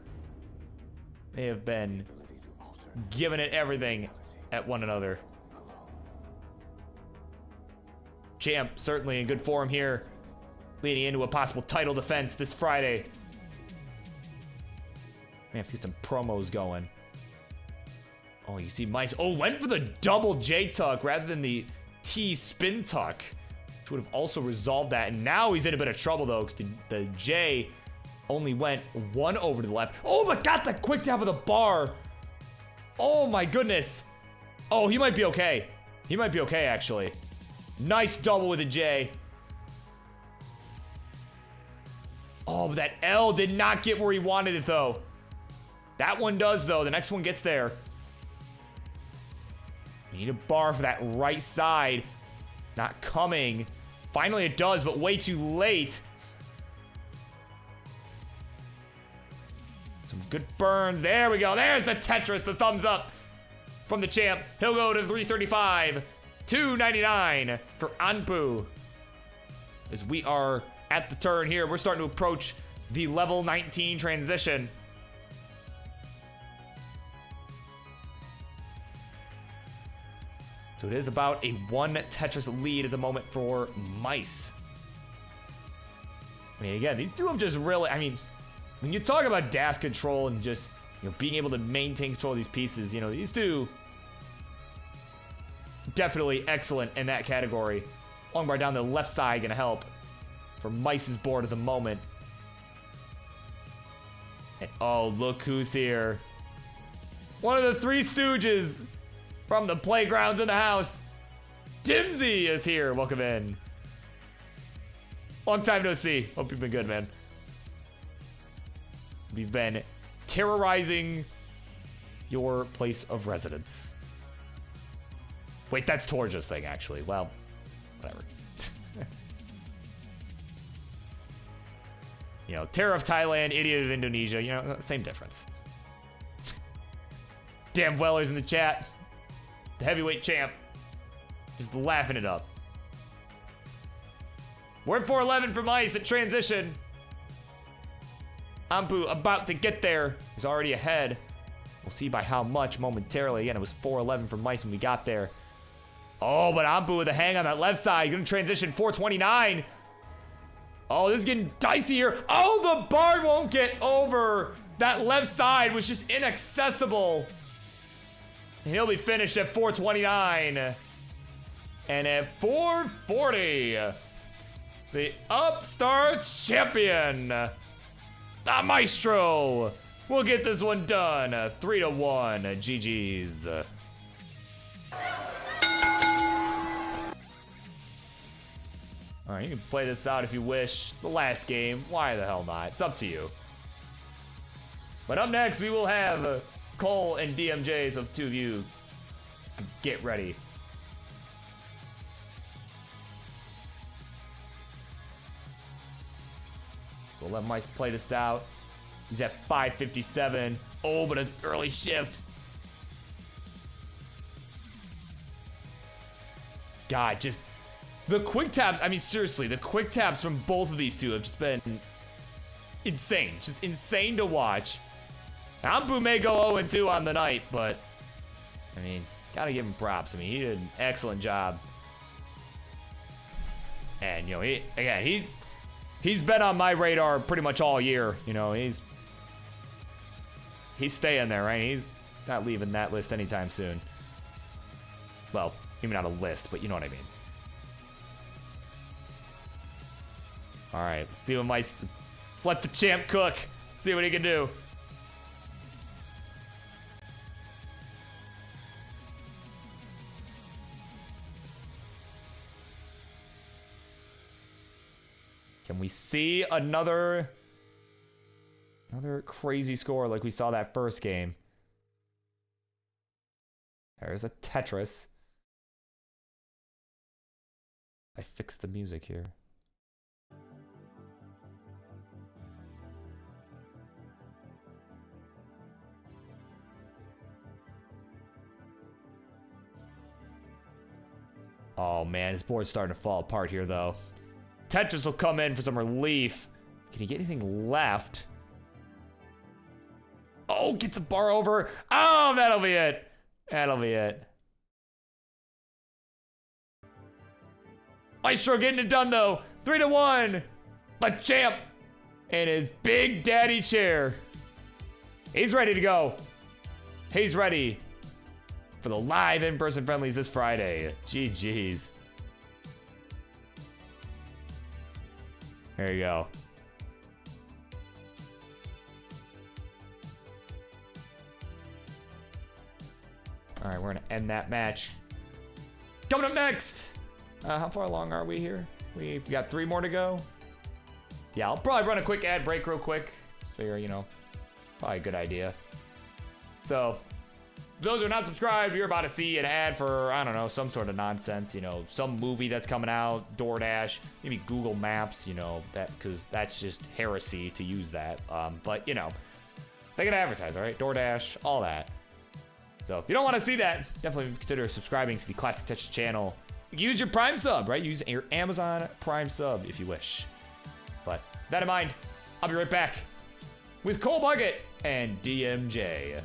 They have been giving it everything at one another. Champ certainly in good form here, leading into a possible title defense this Friday. May have to get some promos going. Oh, you see Mice. Oh, went for the double J tuck rather than the T spin tuck, which would have also resolved that. And now he's in a bit of trouble though, because the J only went one over to the left. Oh, but got the quick tap of the bar. Oh my goodness. Oh, he might be okay. He might be okay actually. Nice double with a J. Oh, but that L did not get where he wanted it though. That one does though. The next one gets there. We need a bar for that right side. Not coming. Finally it does, but way too late. Some good burns. There we go. There's the Tetris, the thumbs up from the champ. He'll go to 335. 299 for Anpu. As we are at the turn here, we're starting to approach the level 19 transition. So it is about a 1 Tetris lead at the moment for Mice. I mean, again, these two have just really, I mean, when you talk about dash control and just, you know, being able to maintain control of these pieces, you know, these two definitely excellent in that category. Long bar down the left side gonna help for Mice's board at the moment. And oh, look who's here. One of the Three Stooges from the playgrounds in the house. Dimsy is here. Welcome in. Long time no see. Hope you've been good, man. We've been terrorizing your place of residence. Wait, that's Torja's thing, actually. Well, whatever. You know, terror of Thailand, idiot of Indonesia. You know, same difference. Damn Weller's in the chat. The heavyweight champ. Just laughing it up. We're at 411 from Ice at transition. Anpu about to get there. He's already ahead. We'll see by how much momentarily. Again, it was 411 from Mice when we got there. Oh, but Anpu with a hang on that left side. Gonna transition 429. Oh, this is getting dicey here. Oh, the bar won't get over. That left side was just inaccessible. He'll be finished at 429. And at 440, the Upstarts champion, the Maestro, will get this one done. 3-1. GG's. All right, you can play this out if you wish. It's the last game. Why the hell not? It's up to you. But up next, we will have Cole and DMJ, so the two of you get ready. We'll let Mice play this out. He's at 557. Oh, but an early shift. God, just the quick taps. I mean, seriously, the quick taps from both of these two have just been insane. Just insane to watch. Anpu may go 0-2 on the night, but I mean, gotta give him props. I mean, he did an excellent job. And you know, he's been on my radar pretty much all year. You know, he's staying there, right? He's not leaving that list anytime soon. Well, maybe not a list, but you know what I mean. All right, let's see what Mice. Let's let the champ cook. See what he can do. Can we see another crazy score like we saw that first game? There's a Tetris. I fixed the music here. Oh man, his board's starting to fall apart here though. Tetris will come in for some relief. Can he get anything left? Oh Oh, gets a bar over. Oh, that'll be it. That'll be it. Maestro getting it done, though. 3-1. The champ in his big daddy chair. He's ready to go. He's ready for the live in-person friendlies this Friday. GG's. There you go. All right, we're gonna end that match. Coming up next. How far along are we here? We've got 3 more to go. Yeah, I'll probably run a quick ad break real quick. Figure, you know, probably a good idea. So, those who are not subscribed, you're about to see an ad for, I don't know, some sort of nonsense, you know, some movie that's coming out, DoorDash, maybe Google Maps, you know, that, because that's just heresy to use that. But, you know, they gotta advertise, all right? DoorDash, all that. So, if you don't want to see that, definitely consider subscribing to the ClassicTetris channel. Use your Prime sub, right? Use your Amazon Prime sub if you wish. But, with that in mind, I'll be right back with Cole Bucket and DMJ.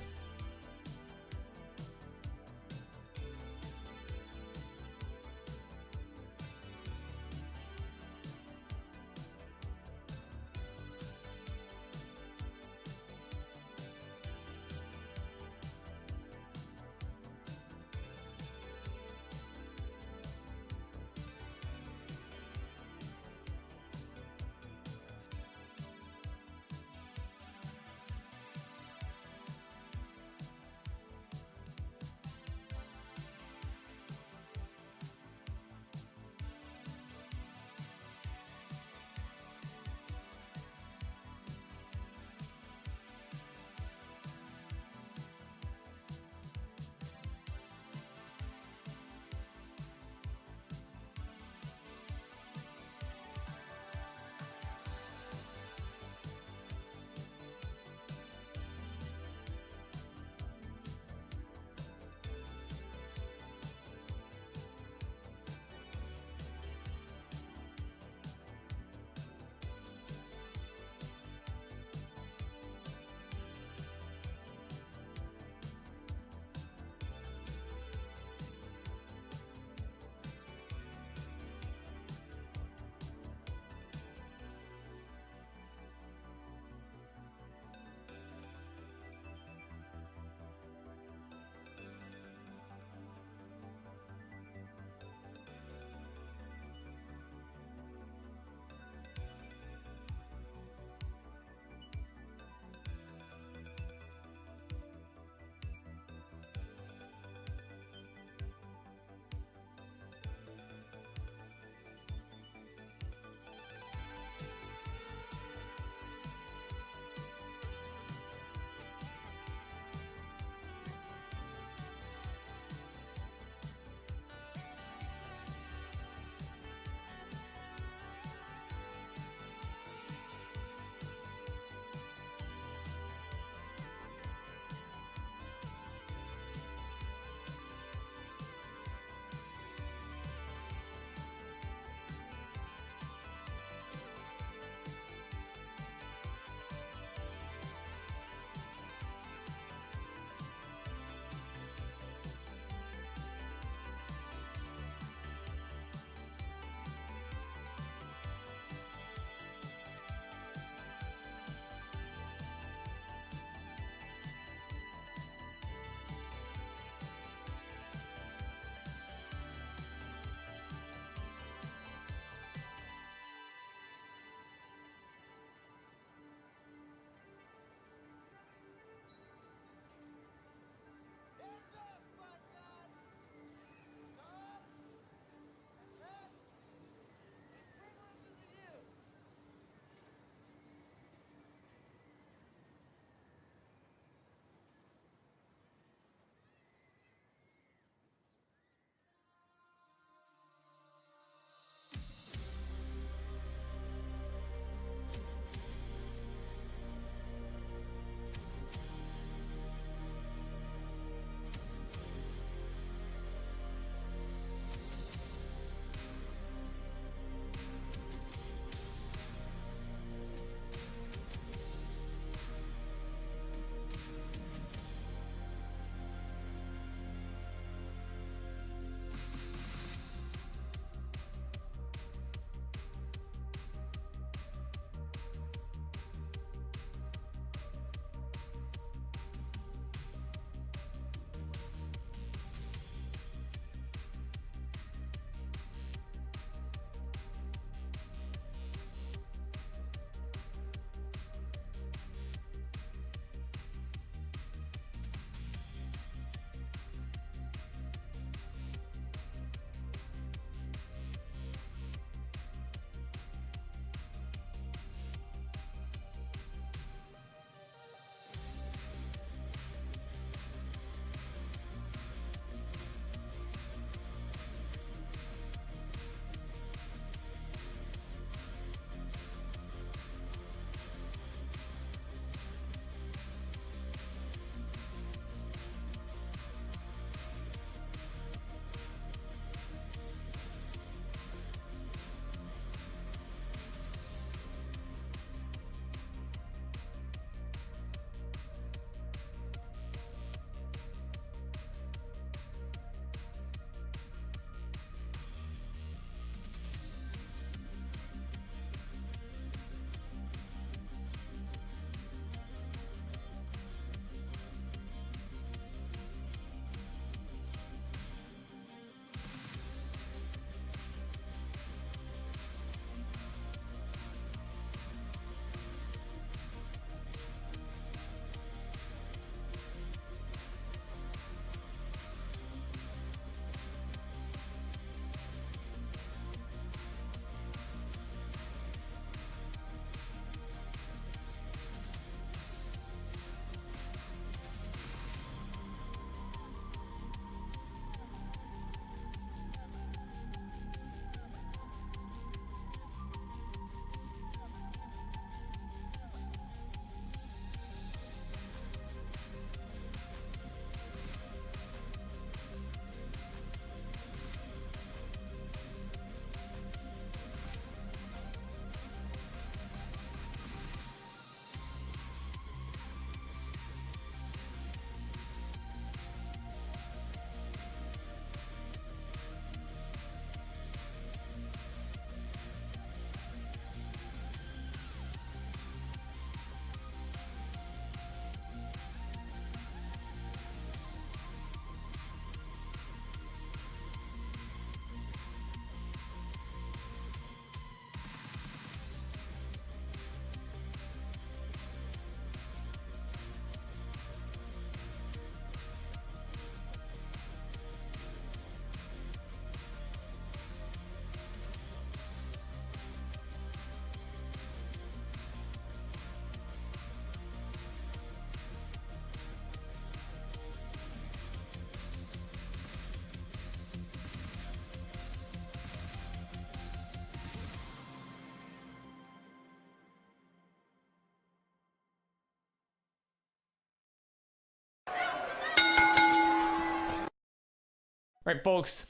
Alright, folks.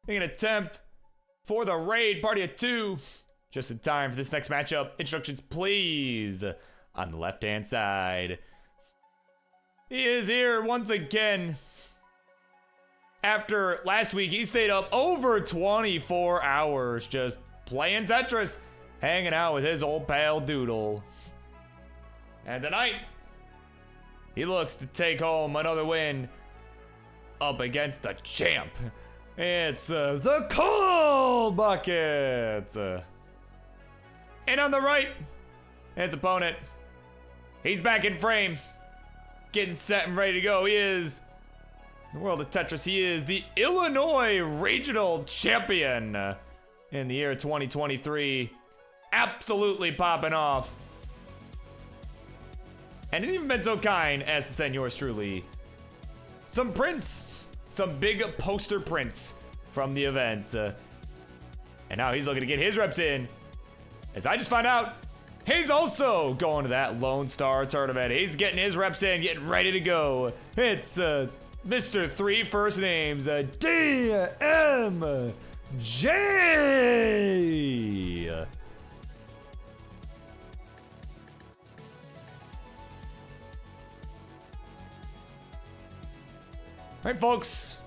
Making an attempt for the raid, party of 2. Just in time for this next matchup. Instructions, please. On the left-hand side. He is here once again. After last week, he stayed up over 24 hours just playing Tetris, hanging out with his old pal Doodle. And tonight, he looks to take home another win up against the champ. It's the Coal Bucket. And on the right, his opponent. He's back in frame, getting set and ready to go. He is, in the world of Tetris, he is the Illinois Regional Champion in the year 2023. Absolutely popping off. And he's even been so kind as to send yours truly some prints, some big poster prints from the event. And now he's looking to get his reps in. As I just found out, he's also going to that Lone Star tournament. He's getting his reps in, getting ready to go. It's Mr. 3 first names, DMJ. All right, folks,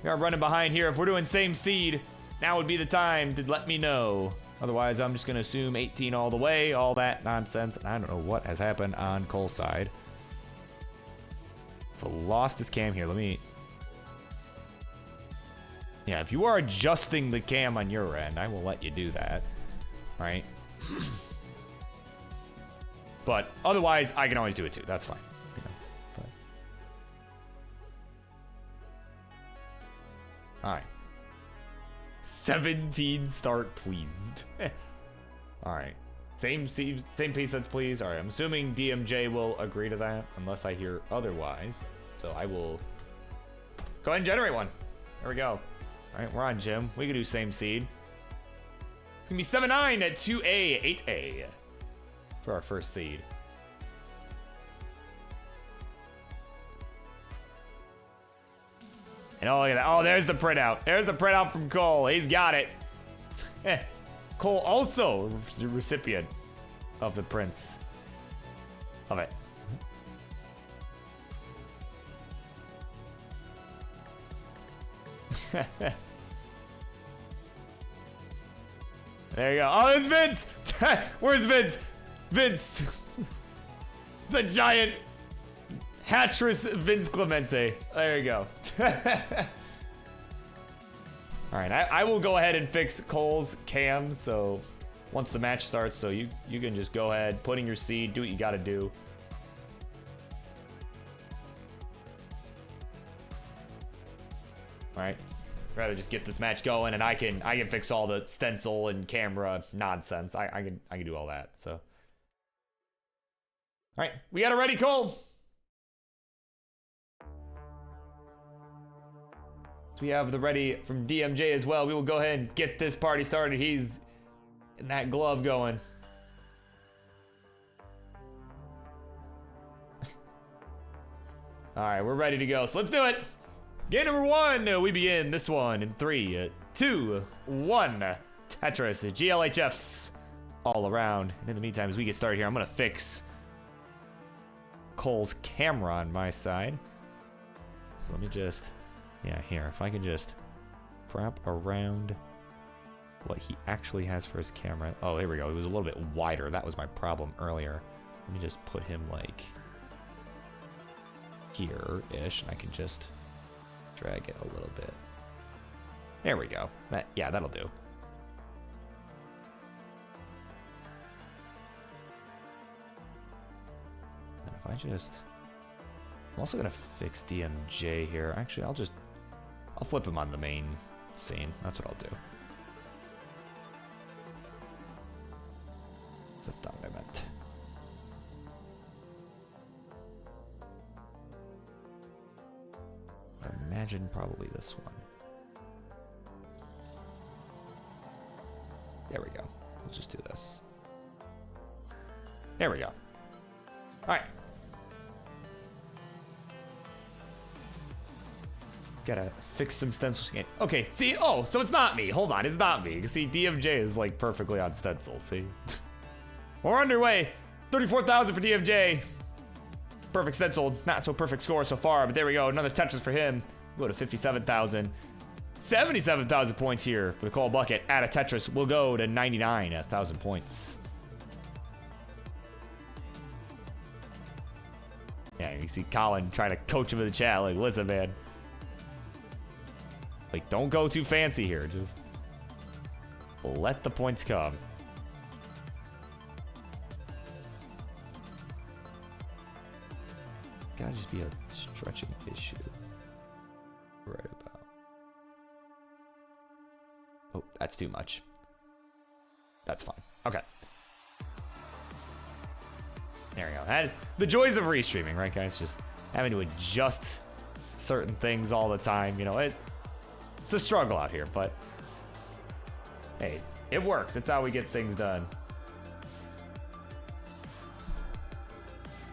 we are running behind here. If we're doing same seed, now would be the time to let me know. Otherwise, I'm just gonna assume 18 all the way, all that nonsense. I don't know what has happened on Cole's side. If I lost his cam here, let me... Yeah, if you are adjusting the cam on your end, I will let you do that, right? But otherwise, I can always do it too. That's fine. You know, but... All right. 17 start pleased. All right. Same piece sets please. All right, I'm assuming DMJ will agree to that unless I hear otherwise. So I will go ahead and generate one. There we go. All right, we're on Jim. We can do same seed. It's gonna be 7-9 at 2A, 8A for our first seed. And oh, look at that. Oh, there's the printout. There's the printout from Cole. He's got it. Cole also the recipient of the prints of it. There you go. Oh, there's Vince. Where's Vince? Vince. The giant Hatris Vince Clemente. There you go. All right, I will go ahead and fix Cole's cam. So once the match starts, so you can just go ahead, put in your seed, do what you got to do. All right, rather just get this match going, and I can fix all the stencil and camera nonsense. I can do all that. So, all right, we got it ready, Cole. So we have the ready from DMJ as well. We will go ahead and get this party started. He's in that glove going. All right, we're ready to go. So let's do it. Game number 1. We begin this one in 3, 2, 1. Tetris, GLHFs all around. And in the meantime, as we get started here, I'm gonna fix Cole's camera on my side. So let me just... Yeah, here, if I can just wrap around what he actually has for his camera. Oh, here we go. It was a little bit wider. That was my problem earlier. Let me just put him like here-ish, and I can just drag it a little bit. There we go. Yeah, that'll do. And if I just... I'm also gonna fix DMJ here. Actually, I'll flip him on the main scene. That's what I'll do. That's not what I meant. I imagine probably this one. There we go. We'll just do this. There we go. All right. Gotta fix some stencils again. Okay, see, oh, so it's not me. Hold on, it's not me. See, DMJ is like perfectly on stencil, see? We're underway. 34,000 for DMJ. Perfect stencil, not so perfect score so far, but there we go. Another Tetris for him. Go to 57,000. 77,000 points here for the Cole Bucket. Add a Tetris. We'll go to 99,000 points. Yeah, you see Colin trying to coach him in the chat. Like, listen, man. Like, don't go too fancy here. Just let the points come. Gotta just be a stretching issue. Right about. Oh, that's too much. That's fine. Okay. There we go. That is the joys of restreaming, right, guys? Just having to adjust certain things all the time. You know, it's a struggle out here, but hey, it works. It's how we get things done.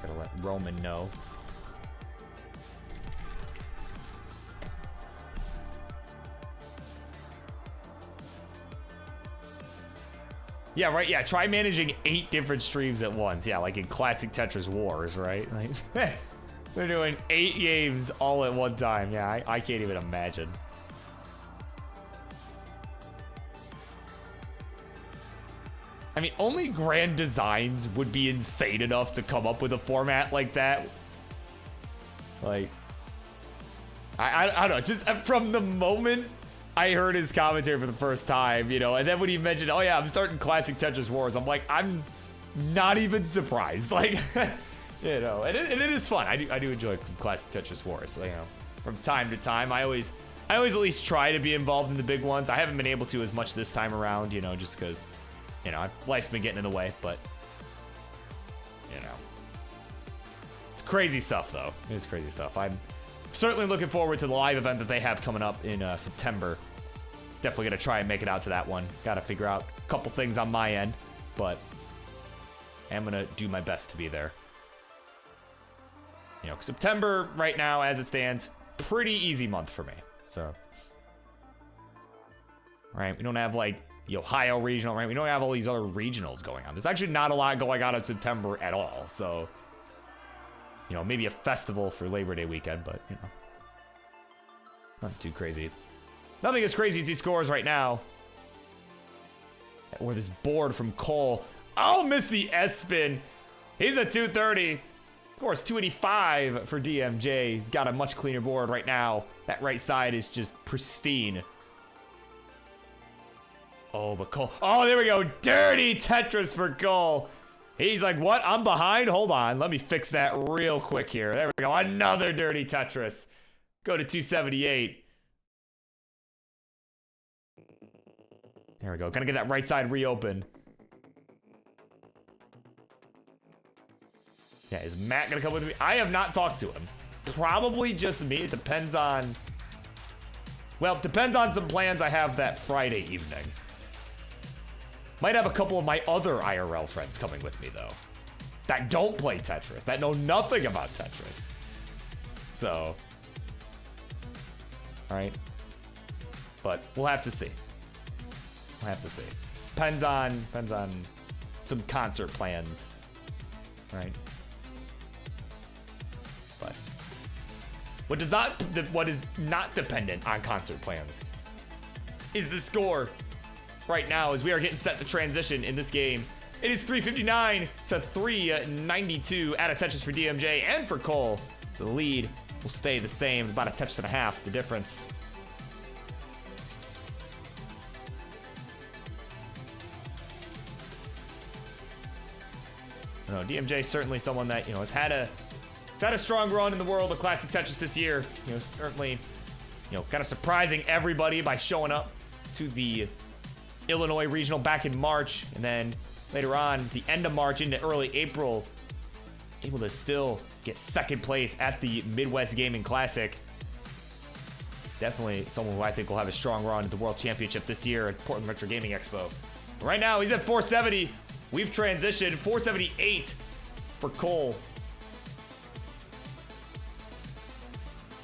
Gotta let Roman know. Yeah, right. Yeah, try managing 8 different streams at once. Yeah, like in classic Tetris Wars, right? Like, they're doing 8 games all at one time. Yeah, I can't even imagine. I mean, only Grand Designs would be insane enough to come up with a format like that. Like, I don't know. Just from the moment I heard his commentary for the first time, you know, and then when he mentioned, oh yeah, I'm starting classic Tetris Wars, I'm like, I'm not even surprised. Like, you know, and it is fun. I do enjoy classic Tetris Wars. So, you know, from time to time, I always at least try to be involved in the big ones. I haven't been able to as much this time around, you know, just because, you know, life's been getting in the way. But, you know, it's crazy stuff though. It's crazy stuff. I'm certainly looking forward to the live event that they have coming up in September. Definitely gonna try and make it out to that one. Gotta figure out a couple things on my end, but I'm gonna do my best to be there. You know, September right now, as it stands, pretty easy month for me. So, right, we don't have like the Ohio regional, right? We don't have all these other regionals going on. There's actually not a lot going on in September at all. So, you know, maybe a festival for Labor Day weekend, but, you know, not too crazy. Nothing as crazy as these scores right now. Or this board from Cole. Oh, missed the S-spin. He's at 230. Scores 285 for DMJ. He's got a much cleaner board right now. That right side is just pristine. Oh, but Cole. Oh, there we go. Dirty Tetris for Cole. He's like, what? I'm behind? Hold on. Let me fix that real quick here. There we go. Another dirty Tetris. Go to 278. There we go. Gonna get that right side reopened. Yeah, is Matt gonna come with me? I have not talked to him. Probably just me. It depends on... Well, it depends on some plans I have that Friday evening. Might have a couple of my other IRL friends coming with me, though. That don't play Tetris. That know nothing about Tetris. So... Alright. But we'll have to see. We'll have to see. Depends on some concert plans. Right? But... What is not dependent on concert plans is the score right now as we are getting set to transition in this game. It is 359 to 392 at a Tetris for DMJ and for Cole. So the lead will stay the same, about a Tetris and a half, the difference. No, DMJ is certainly someone that, you know, has had a strong run in the world of classic Tetris this year. You know, certainly, you know, kind of surprising everybody by showing up to the Illinois regional back in March, and then later on, the end of March into early April, able to still get second place at the Midwest Gaming Classic. Definitely someone who I think will have a strong run at the World Championship this year at Portland Retro Gaming Expo. Right now, he's at 470. We've transitioned 478 for Cole.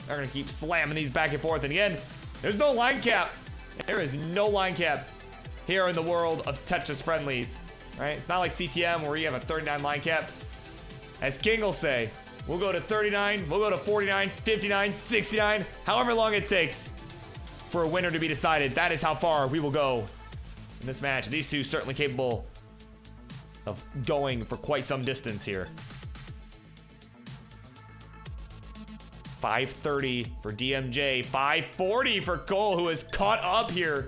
They're gonna keep slamming these back and forth. And again, there's no line cap. There is no line cap here in the world of Tetris Friendlies, right? It's not like CTM where you have a 39 line cap. As King will say, we'll go to 39, we'll go to 49, 59, 69, however long it takes for a winner to be decided. That is how far we will go in this match. These two certainly capable of going for quite some distance here. 530 for DMJ, 540 for Cole, who is caught up here.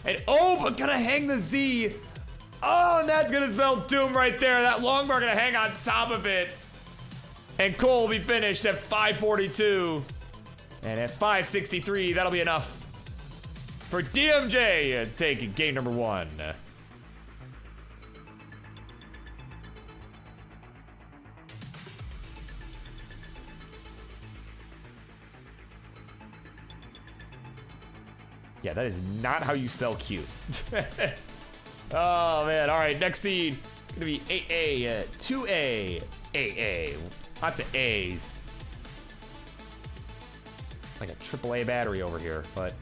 And oh, but gonna hang the Z. Oh, and that's gonna spell doom right there. That long bar gonna hang on top of it. And Cole will be finished at 542. And at 563, that'll be enough for DMJ to take game number 1. Yeah, that is not how you spell Q. Oh, man. All right, next seed. Gonna be 8A, 2A, AA. Lots of A's. Like a AAA battery over here, but...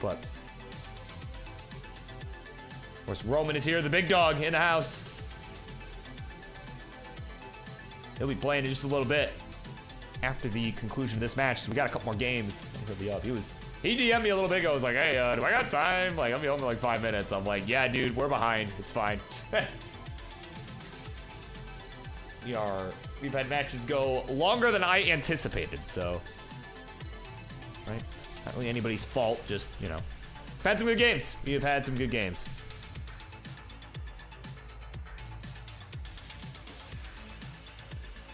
Of course, Roman is here, the big dog in the house. He'll be playing in just a little bit after the conclusion of this match, so we got a couple more games. He'll be up. He DM'd me a little bit ago. I was like, hey, do I got time? Like, I'll be home in like 5 minutes. I'm like, yeah, dude, we're behind. It's fine. We've had matches go longer than I anticipated, so. Right? Not really anybody's fault, just, you know. We've had some good games. We have had some good games.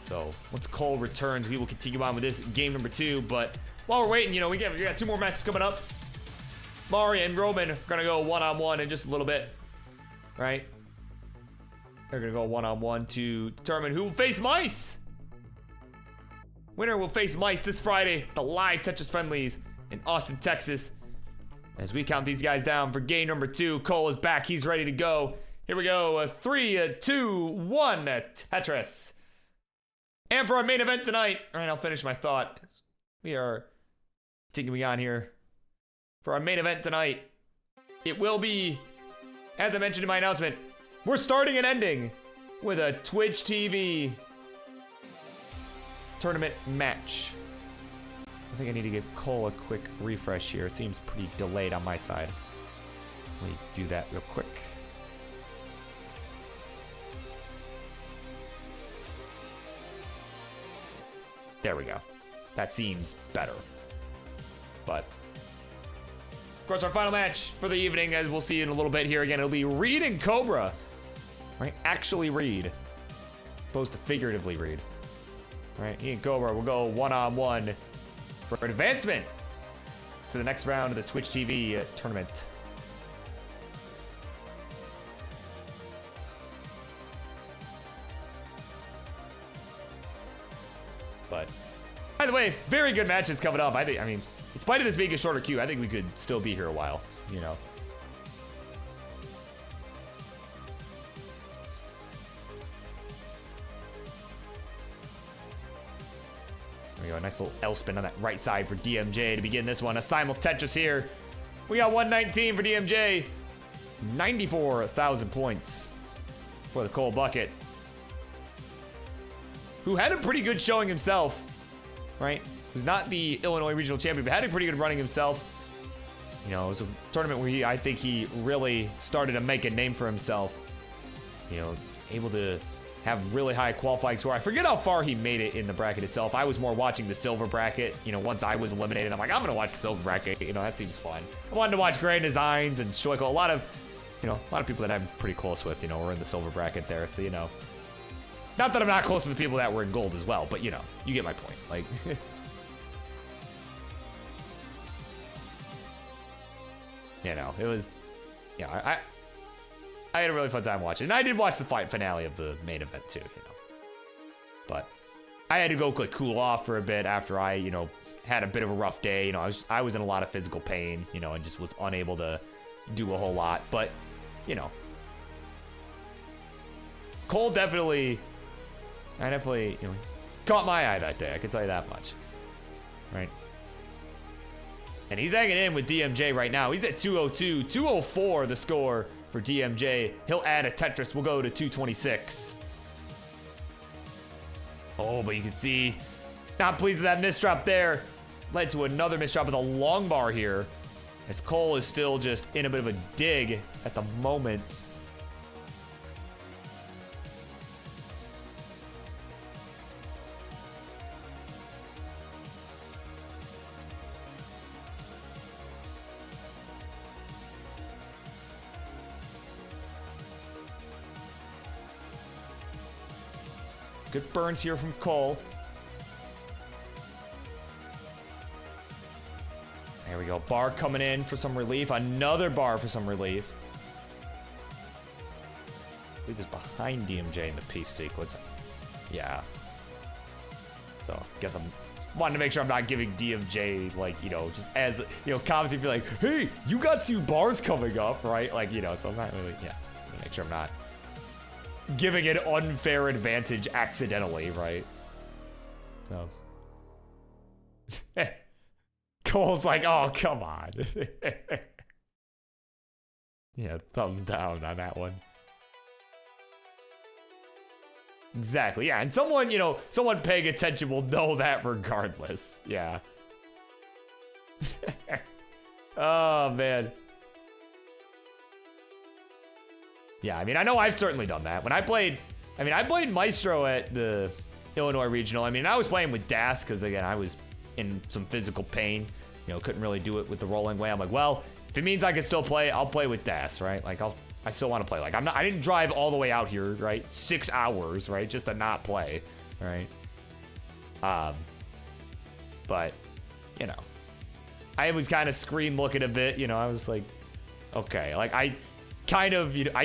So once Cole returns, we will continue on with this game number 2. But while we're waiting, you know, we got 2 more matches coming up. Mari and Roman are gonna go one-on-one in just a little bit, right? They're gonna go one-on-one to determine who will face Mice. Winner will face Mice this Friday, the live Tetris Friendlies in Austin, Texas. As we count these guys down for game number 2, Cole is back. He's ready to go. Here we go. 3, 2, 1, Tetris. And for our main event tonight, all right, I'll finish my thought. We are continuing on here. For our main event tonight, it will be, as I mentioned in my announcement, we're starting and ending with a Twitch TV tournament match. I think I need to give Cole a quick refresh here. It seems pretty delayed on my side. Let me do that real quick. There we go. That seems better. But, of course, our final match for the evening, as we'll see in a little bit here again, it'll be Reid and Cobra. Right? Actually Reid. Opposed to figuratively Reid. Right? He and Cobra will go one-on-one for advancement to the next round of the Twitch TV tournament. But, by the way, very good matches coming up. I mean, in spite of this being a shorter queue, I think we could still be here a while, you know. There we go, a nice little L spin on that right side for DMJ to begin this one. A simul Tetris here. We got 119 for DMJ. 94,000 points for the Cole Bucket, who had a pretty good showing himself, right? Was not the Illinois regional champion, but had a pretty good running himself. You know, it was a tournament where I think he really started to make a name for himself. You know, able to have really high qualifying score. I forget how far he made it in the bracket itself. I was more watching the silver bracket. You know, once I was eliminated, I'm like, I'm gonna watch the silver bracket. You know, that seems fun. I wanted to watch Grand Designs and Schleichel. A lot of people that I'm pretty close with, you know, were in the silver bracket there. So, you know, not that I'm not close to the people that were in gold as well, but, you know, you get my point. Like, you know, it was, yeah, I had a really fun time watching. And I did watch the finale of the main event too, you know. But I had to go like cool off for a bit after I, you know, had a bit of a rough day. You know, I was in a lot of physical pain, you know, and just was unable to do a whole lot. But, you know, Cole definitely, I definitely, you know, caught my eye that day. I can tell you that much, right? And he's hanging in with DMJ right now. He's at 202, 204 the score for DMJ. He'll add a Tetris. We'll go to 226. Oh, but you can see, not pleased with that misdrop there. Led to another misdrop with a long bar here, as Cole is still just in a bit of a dig at the moment. Good burns here from Cole. There we go. Bar coming in for some relief. Another bar for some relief. I believe it's behind DMJ in the piece sequence. Yeah. So, guess I'm wanting to make sure I'm not giving DMJ, like, you know, just as, you know, commenting, be like, hey, you got 2 bars coming up, right? Like, you know, so I'm not really, yeah. Make sure I'm not giving an unfair advantage accidentally, right? So. Cole's like, oh, come on. Yeah, thumbs down on that one. Exactly, yeah, and someone, you know, someone paying attention will know that regardless. Yeah. Oh, man. Yeah, I mean, I know I've certainly done that. When I played Maestro at the Illinois Regional. I mean, I was playing with Das because, again, I was in some physical pain. You know, couldn't really do it with the rolling way. I'm like, well, if it means I can still play, I'll play with Das, right? Like, I still want to play. Like, I didn't drive all the way out here, right? 6 hours, right? Just to not play, right? But, you know, I was kind of screen looking a bit, you know, I was like, okay, like I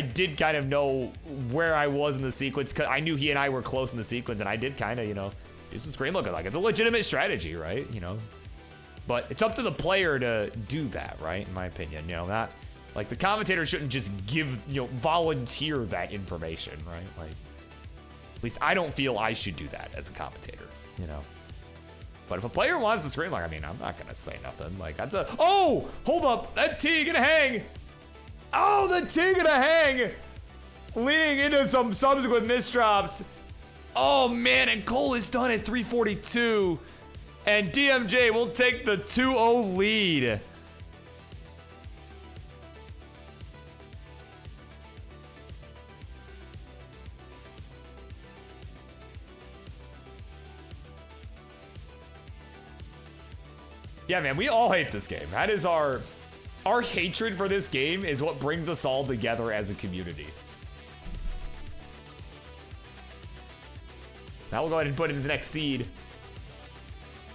did kind of know where I was in the sequence because I knew he and I were close in the sequence, and I did kind of, you know, do some screen looking. Like, it's a legitimate strategy, right? You know, but it's up to the player to do that, right? In my opinion, you know, not like the commentator shouldn't just give, you know, volunteer that information, right? Like, at least I don't feel I should do that as a commentator, you know. But if a player wants to scream, like, I mean, I'm not gonna say nothing. Like, that's a, oh, hold up, that T gonna hang. Oh, the T gonna hang. Leading into some subsequent misdrops. Oh man, and Cole is done at 342. And DMJ will take the 2-0 lead. Yeah, man, we all hate this game. That is our hatred for this game is what brings us all together as a community. Now we'll go ahead and put in the next seed.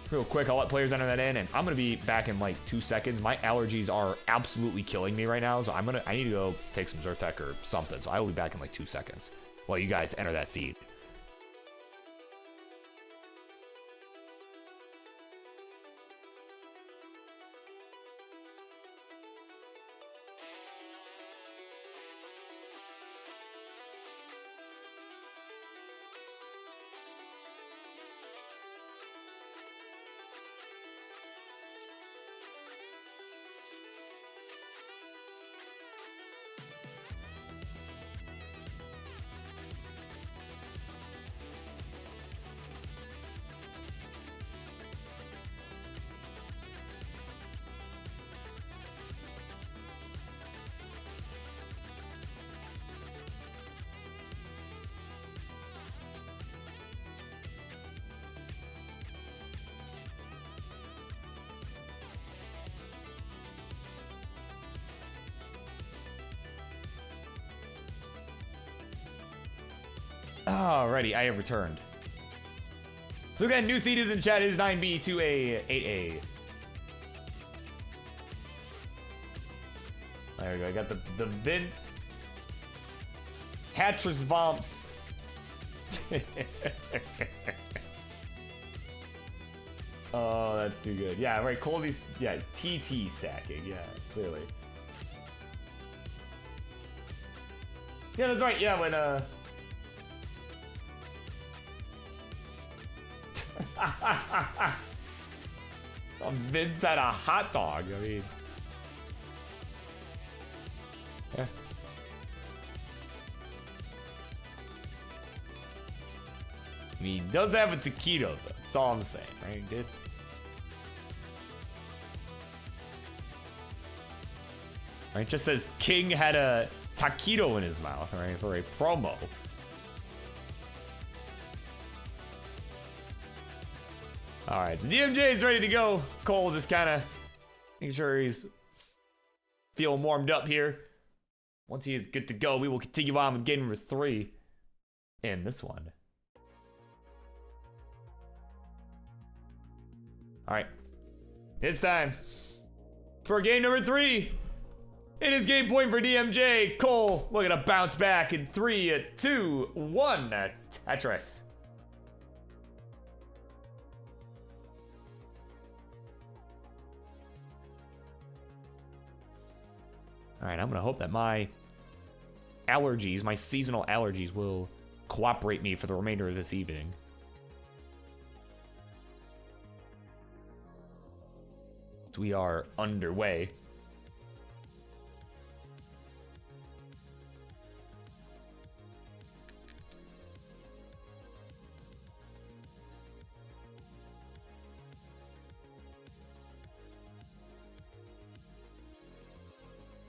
Real quick, I'll let players enter that in, and I'm gonna be back in like 2 seconds. My allergies are absolutely killing me right now, so I need to go take some Zyrtec or something. So I will be back in like 2 seconds while you guys enter that seed. Alrighty, I have returned. So again, new seed is in chat is 9B, 2A, 8A. There we go. I got the Vince. Hatris Vomps. Oh, that's too good. Yeah, right. Colby's, yeah, TT stacking. Yeah, clearly. Yeah, that's right. Yeah, when Vince had a hot dog. I mean, yeah. I mean, he does have a taquito, though. That's all I'm saying, right, dude? Right, just as King had a taquito in his mouth, right, for a promo. All right, so DMJ is ready to go. Cole just kind of making sure he's feeling warmed up here. Once he is good to go, we will continue on with game number 3 in this one. All right, it's time for game number 3. It is game point for DMJ. Cole looking to bounce back in 3, 2, 1. Tetris. All right, I'm gonna hope that my allergies, my seasonal allergies, will cooperate me for the remainder of this evening. We are underway.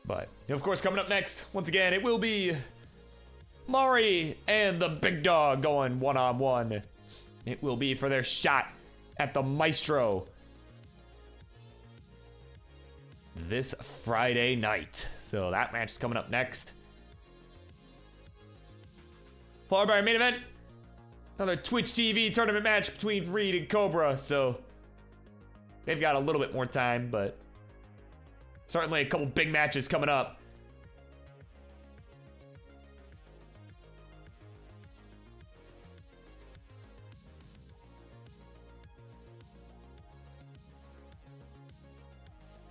But, of course, coming up next, once again, it will be Mari and the big dog going one-on-one. It will be for their shot at the Maestro this Friday night. So that match is coming up next. Followed by our main event, another Twitch TV tournament match between Reid and Cobra. So they've got a little bit more time, but certainly a couple big matches coming up.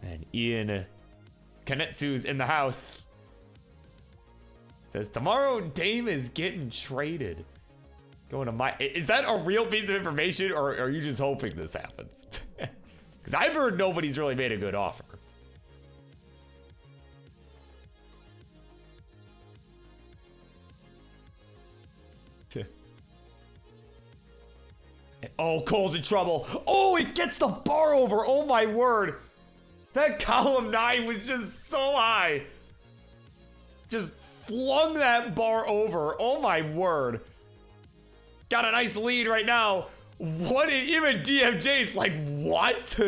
And Ian Kanetsu's in the house. Says, tomorrow Dame is getting traded. Going to my... Is that a real piece of information, or are you just hoping this happens? Because I've heard nobody's really made a good offer. Oh, Cole's in trouble. Oh, he gets the bar over. Oh, my word. That column 9 was just so high. Just flung that bar over. Oh, my word. Got a nice lead right now. What? Even DMJ's like, what?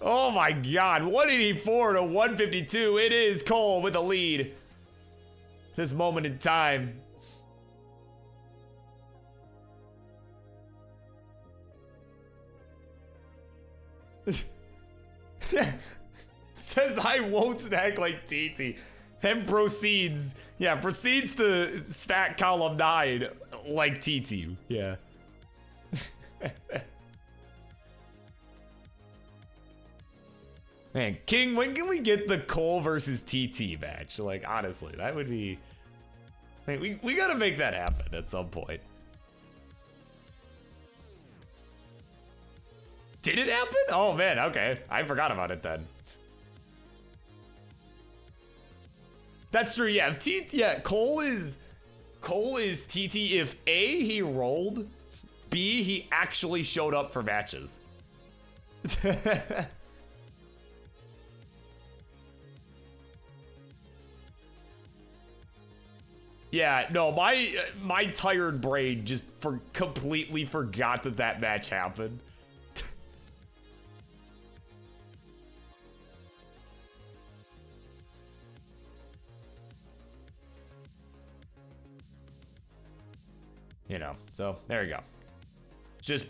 Oh, my God. 184 to 152. It is Cole with the lead. This moment in time. Says I won't stack like TT. Then proceeds. Yeah, proceeds to stack column 9 like TT. Yeah. Man, King, when can we get the Cole versus TT match? Like, honestly, that would be... Like, we gotta make that happen at some point. Did it happen? Oh man, okay. I forgot about it then. That's true, yeah. Cole is TT if A, he rolled, B, he actually showed up for matches. Yeah, no, my tired brain just completely forgot that match happened. You know, so there you go. Just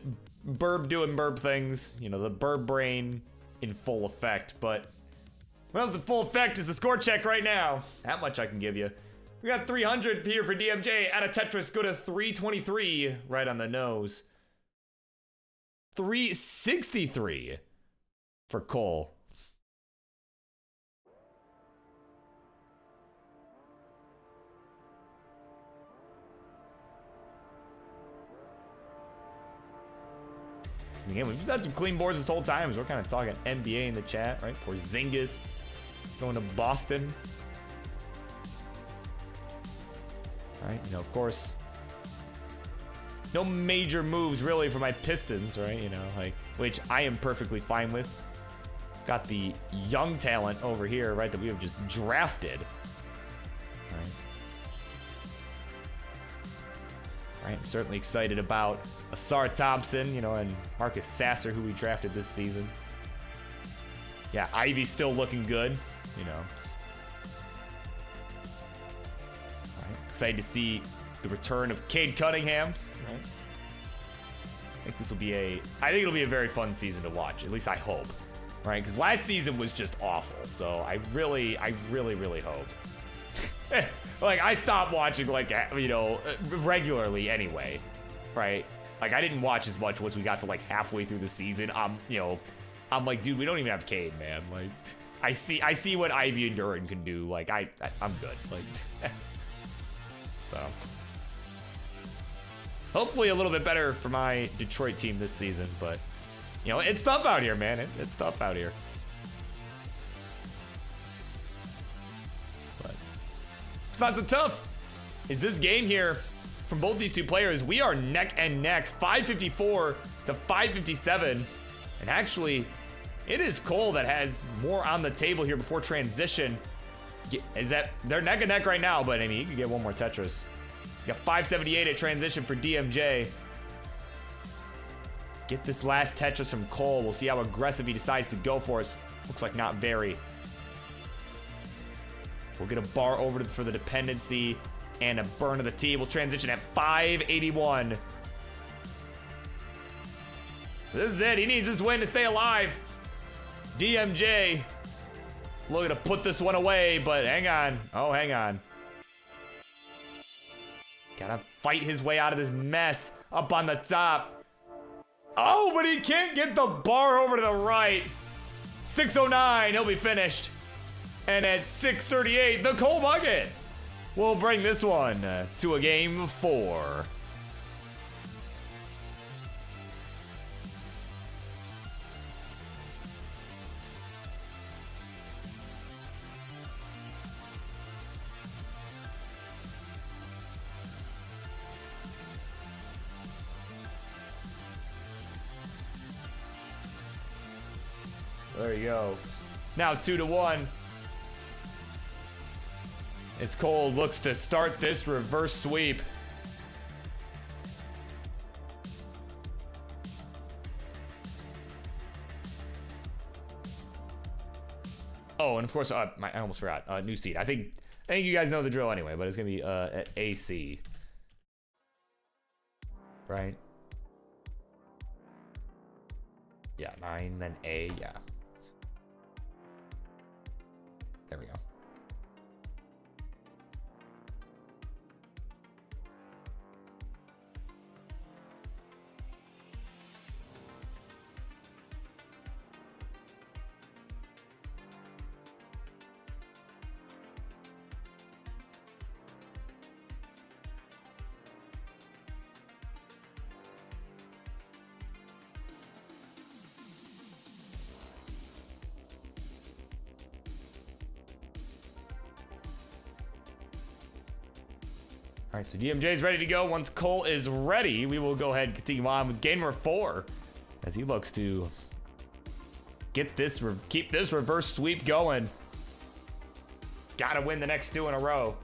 Burb doing Burb things. You know, the Burb brain in full effect. But well, the full effect is the score check right now. That much I can give you. We got 300 here for DMJ. Out of Tetris, go to 323. Right on the nose. 363 for Cole. Again, we've just had some clean boards this whole time, so we're kind of talking NBA in the chat, right? Porzingis going to Boston. Right, you know, of course, no major moves really for my Pistons, right? You know, like, which I am perfectly fine with. Got the young talent over here, right, that we have just drafted. Right, I'm certainly excited about Asar Thompson, you know, and Marcus Sasser, who we drafted this season. Yeah, Ivy's still looking good, you know. Right, excited to see the return of Cade Cunningham. Right. I think it'll be a very fun season to watch. At least I hope. Right, because last season was just awful. So I really hope. Like, I stopped watching, like, you know, regularly anyway, right? Like, I didn't watch as much once we got to, like, halfway through the season. You know, I'm like, dude, we don't even have Cade, man. Like, I see what Ivy and Duran can do. Like, I'm good. Like, so. Hopefully a little bit better for my Detroit team this season, but, you know, it's tough out here, man. It's tough out here. It's not so tough. Is this game here from both these two players? We are neck and neck, 554 to 557. And actually, it is Cole that has more on the table here before transition. They're neck and neck right now, but I mean, you can get one more Tetris. You got 578 at transition for DMJ. Get this last Tetris from Cole. We'll see how aggressive he decides to go for us. Looks like not very. We'll get a bar over for the dependency and a burn of the T. We'll transition at 581. This is it. He needs this win to stay alive. DMJ looking to put this one away, but hang on. Oh, hang on. Gotta fight his way out of this mess up on the top. Oh, but he can't get the bar over to the right. 609, he'll be finished. And at 6:38, the Cole Bucket will bring this one to a game 4. There you go. Now 2-1. As Cole looks to start this reverse sweep. Oh, and of course, I almost forgot. New seed. I think you guys know the drill anyway, but it's gonna be at AC. Right? Yeah, 9, then A, yeah. There we go. All right, so DMJ is ready to go. Once Cole is ready, we will go ahead and continue on with game number 4 as he looks to get this, keep this reverse sweep going. Gotta win the next 2 in a row.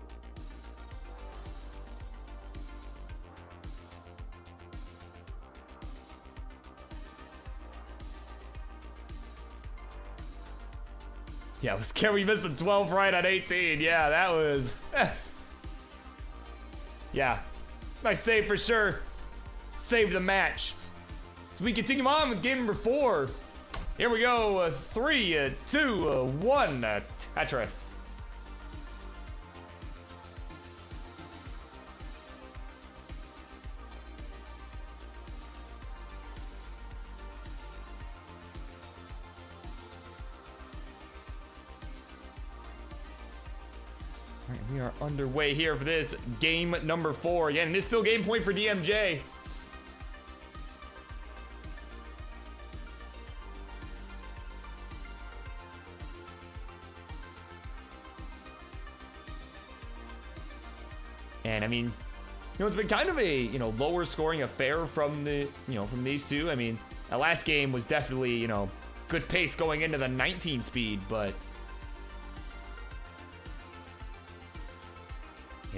Yeah, I was scared we missed the 12 right on 18. Yeah, that was... Yeah, nice save for sure. Save the match. So we continue on with game number 4. Here we go, 3, 2, 1, Tetris. We are underway here for this game number 4. Again, it is still game point for DMJ. And I mean, it's been kind of a, lower scoring affair from the, from these two. I mean, that last game was definitely, good pace going into the 19 speed, but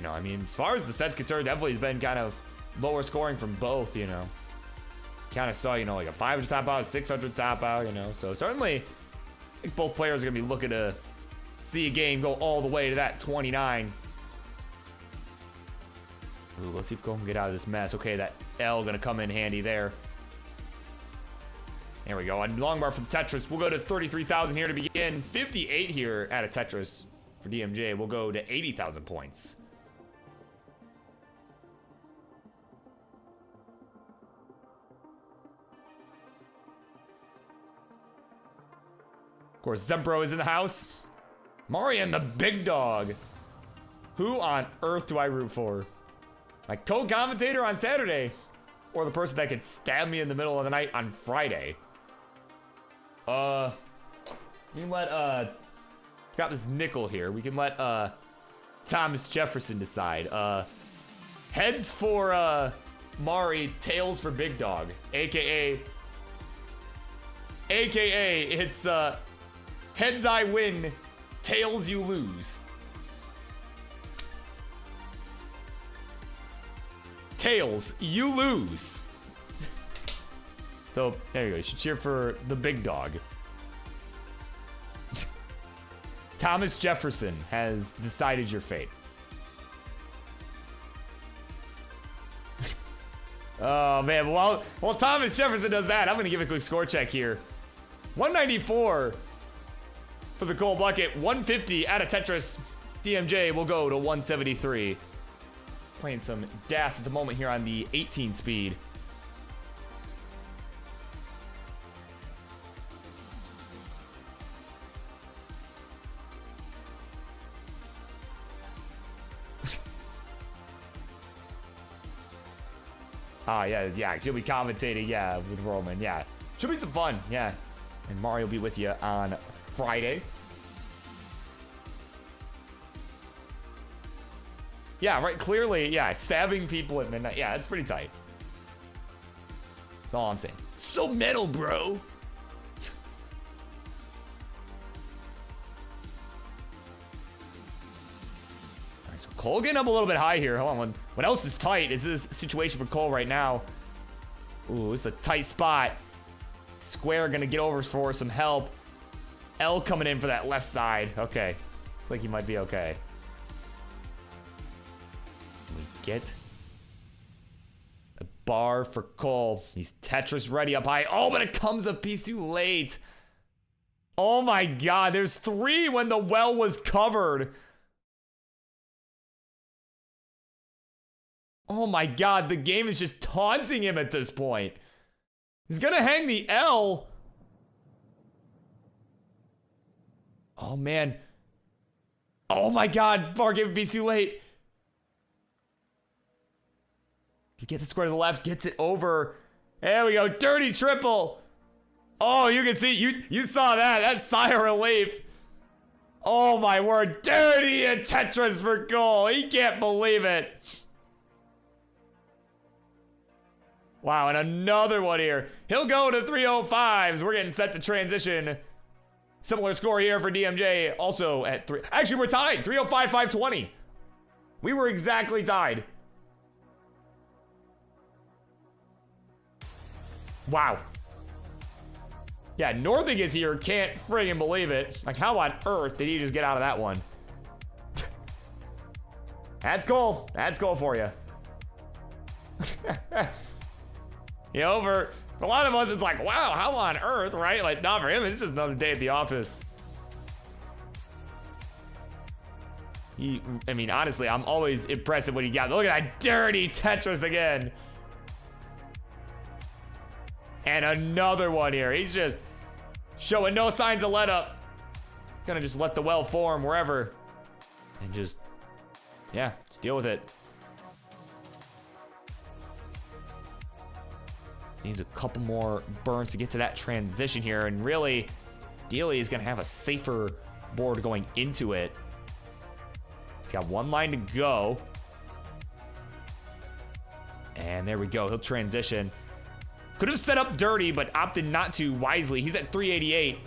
I mean, as far as the sets concerned, definitely has been kind of lower scoring from both, Kind of saw, like a 500 top out, 600 top out, So certainly, I think both players are going to be looking to see a game go all the way to that 29. Ooh, let's see if Cole can get out of this mess. Okay, that L going to come in handy there. There we go. On long bar for the Tetris. We'll go to 33,000 here to begin. 58 here at a Tetris for DMJ. We'll go to 80,000 points. Of course, Zempro is in the house. Marian, the big dog. Who on earth do I root for? My co-commentator on Saturday, or the person that could stab me in the middle of the night on Friday? You can let, got this nickel here. We can let, Thomas Jefferson decide. Heads for, Mari, tails for Big Dog. AKA, it's, heads I win, tails you lose. Tails, you lose. So, there you go. You should cheer for the big dog. Thomas Jefferson has decided your fate. Oh, man. While Thomas Jefferson does that, I'm going to give a quick score check here. 194 for the gold bucket. 150 out of Tetris. DMJ will go to 173. Playing some DAS at the moment here on the 18 speed. Yeah, she'll be commentating, with Roman, Should be some fun, And Mario will be with you on Friday. Yeah, right, clearly, stabbing people at midnight. Yeah, that's pretty tight. That's all I'm saying. So metal, bro. All right, so Cole getting up a little bit high here. Hold on, what else is tight is this situation for Cole right now. Ooh, it's a tight spot. Square gonna get over for some help. L coming in for that left side. Okay, looks like he might be okay. Get a bar for Cole. He's Tetris ready up high. Oh, but it comes a piece too late. Oh my god, there's 3 when the well was covered. Oh my god, the game is just taunting him at this point. He's gonna hang the L. Oh man. Oh my god, bar gave a piece too late. He gets the square to the left, gets it over. There we go, dirty triple. Oh, you can see, you saw that. That's sigh of relief. Oh my word, dirty and Tetris for goal. He can't believe it. Wow, and another one here. He'll go to 305s. We're getting set to transition. Similar score here for DMJ. Also at 3. Actually, we're tied. 305, 520. We were exactly tied. Wow. Yeah, Northing is here. Can't friggin' believe it. Like, how on earth did he just get out of that one? That's goal. That's goal for you. For a lot of us, it's like, wow, how on earth, right? Like, not for him, it's just another day at the office. I mean, honestly, I'm always impressed at what he got. Look at that dirty Tetris again. And another one here. He's just showing no signs of let up. Gonna just let the well form wherever. And just deal with it. Needs a couple more burns to get to that transition here. And really, Dealey is gonna have a safer board going into it. He's got one line to go. And there we go. He'll transition. Could have set up dirty, but opted not to wisely. He's at 388.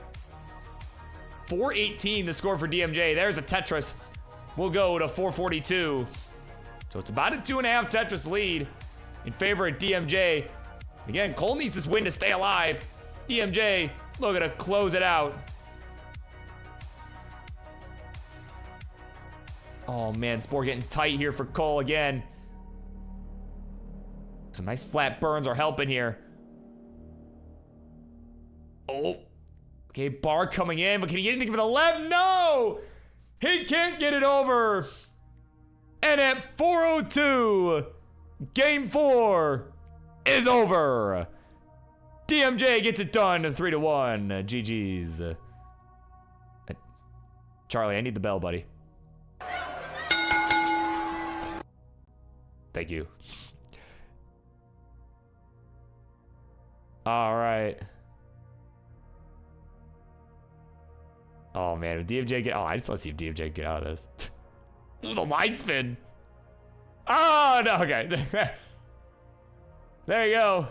418 the score for DMJ. There's a Tetris. We'll go to 442. So it's about a 2.5 Tetris lead in favor of DMJ. Again, Cole needs this win to stay alive. DMJ looking to close it out. Oh man, Spore getting tight here for Cole again. Some nice flat burns are helping here. Oh. Okay, bar coming in, but can he get anything for the left? No! He can't get it over. And at 4:02, game 4 is over. DMJ gets it done 3-1. GG's. Charlie, I need the bell, buddy. Thank you. All right. Oh man, if DMJ get, oh, I just want to see if DMJ can get out of this. Ooh, the line spin. Oh no, okay. There you go.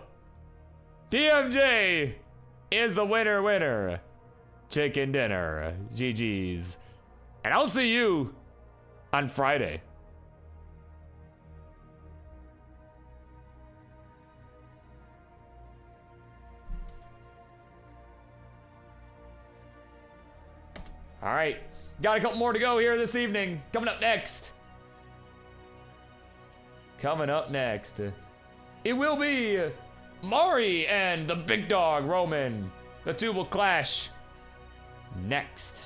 DMJ is the winner. Chicken dinner. GG's. And I'll see you on Friday. All right, got a couple more to go here this evening. Coming up next, it will be Mari and the big dog Roman. The two will clash next.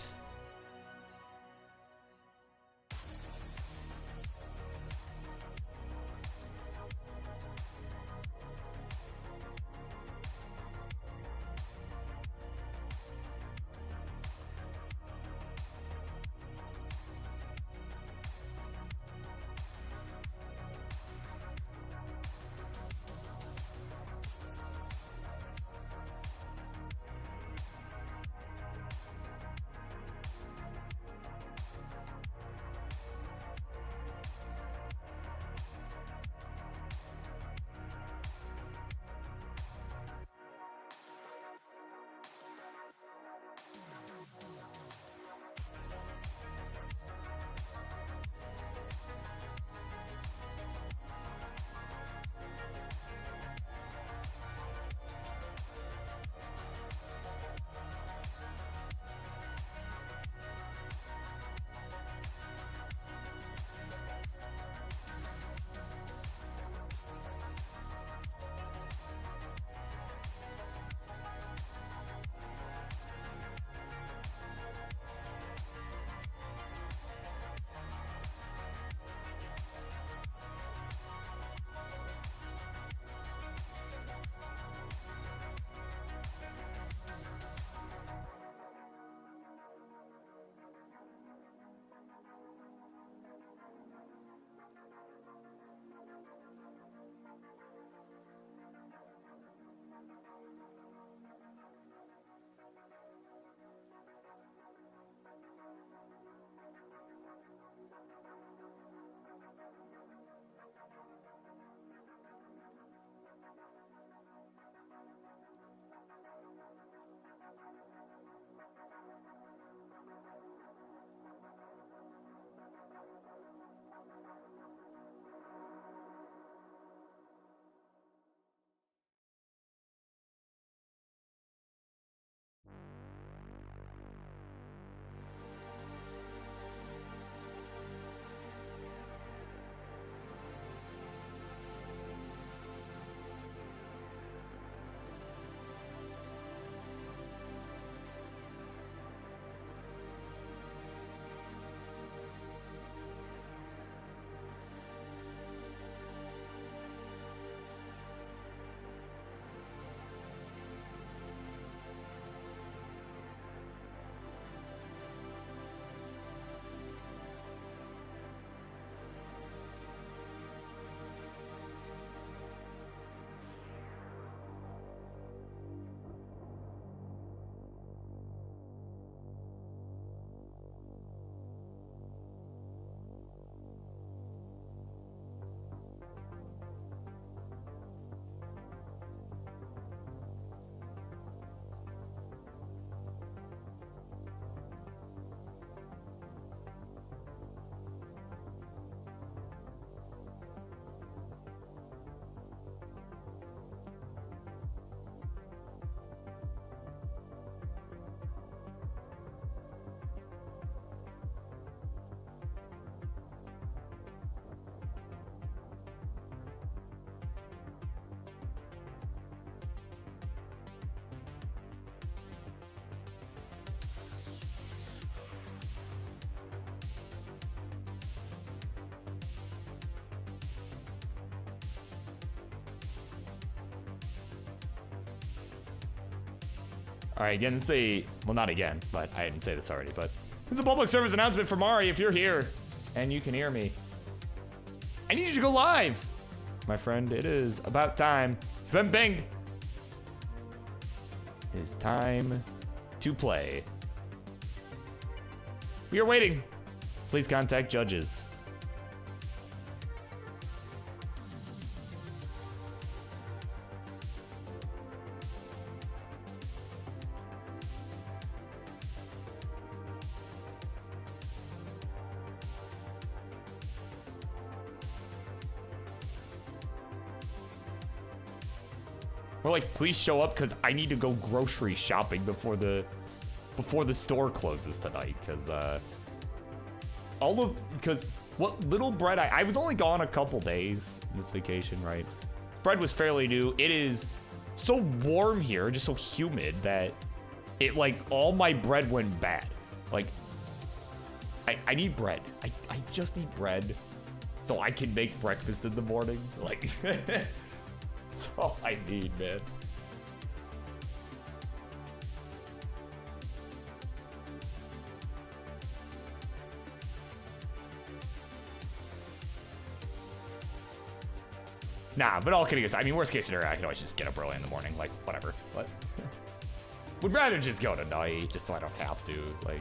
All right, again, say, well, not again, but I didn't say this already, but it's a public service announcement from Mari. If you're here and you can hear me, I need you to go live. My friend, it is about time. It's been binged. It's time to play. We are waiting. Please contact judges. Or like, please show up because I need to go grocery shopping before the store closes tonight. Because what little bread I was only gone a couple days this vacation, right? Bread was fairly new. It is so warm here, just so humid that it like all my bread went bad. Like I need bread. I just need bread so I can make breakfast in the morning. Like. That's all I need, man. Nah, but all kidding aside, I mean, worst case scenario, I can always just get up early in the morning, like, whatever. But would rather just go tonight, just so I don't have to, like.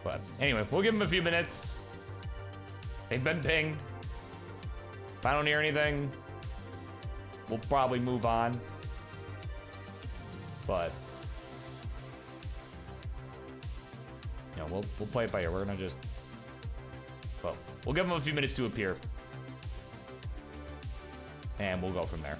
But anyway, we'll give them a few minutes. They've been pinged. If I don't hear anything, we'll probably move on. But you know, we'll play it by ear. We're gonna just, well, we'll give them a few minutes to appear, and we'll go from there.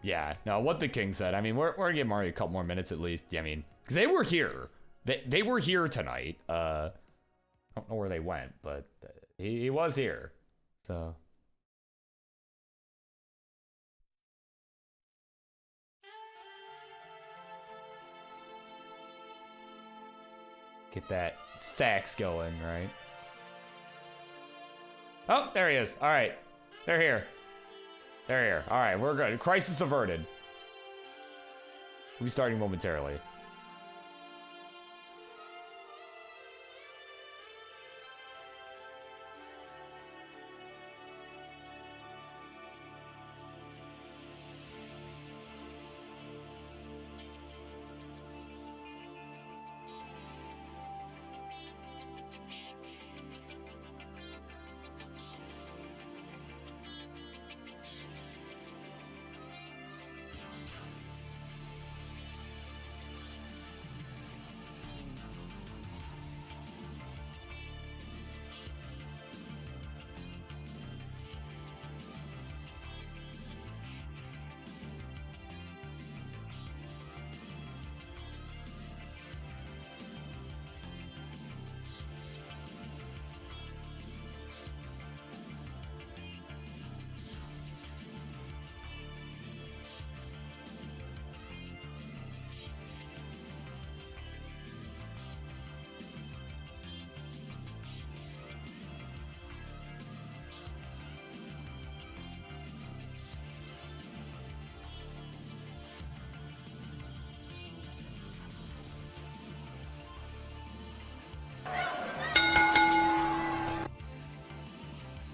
Yeah, no, what the king said. I mean, we're gonna give Mario a couple more minutes at least. Yeah, I mean, because they were here. They were here tonight. I don't know where they went, but he was here. So. Get that sax going, right? Oh, there he is. All right. They're here. They're here. All right, we're good. Crisis averted. We'll be starting momentarily.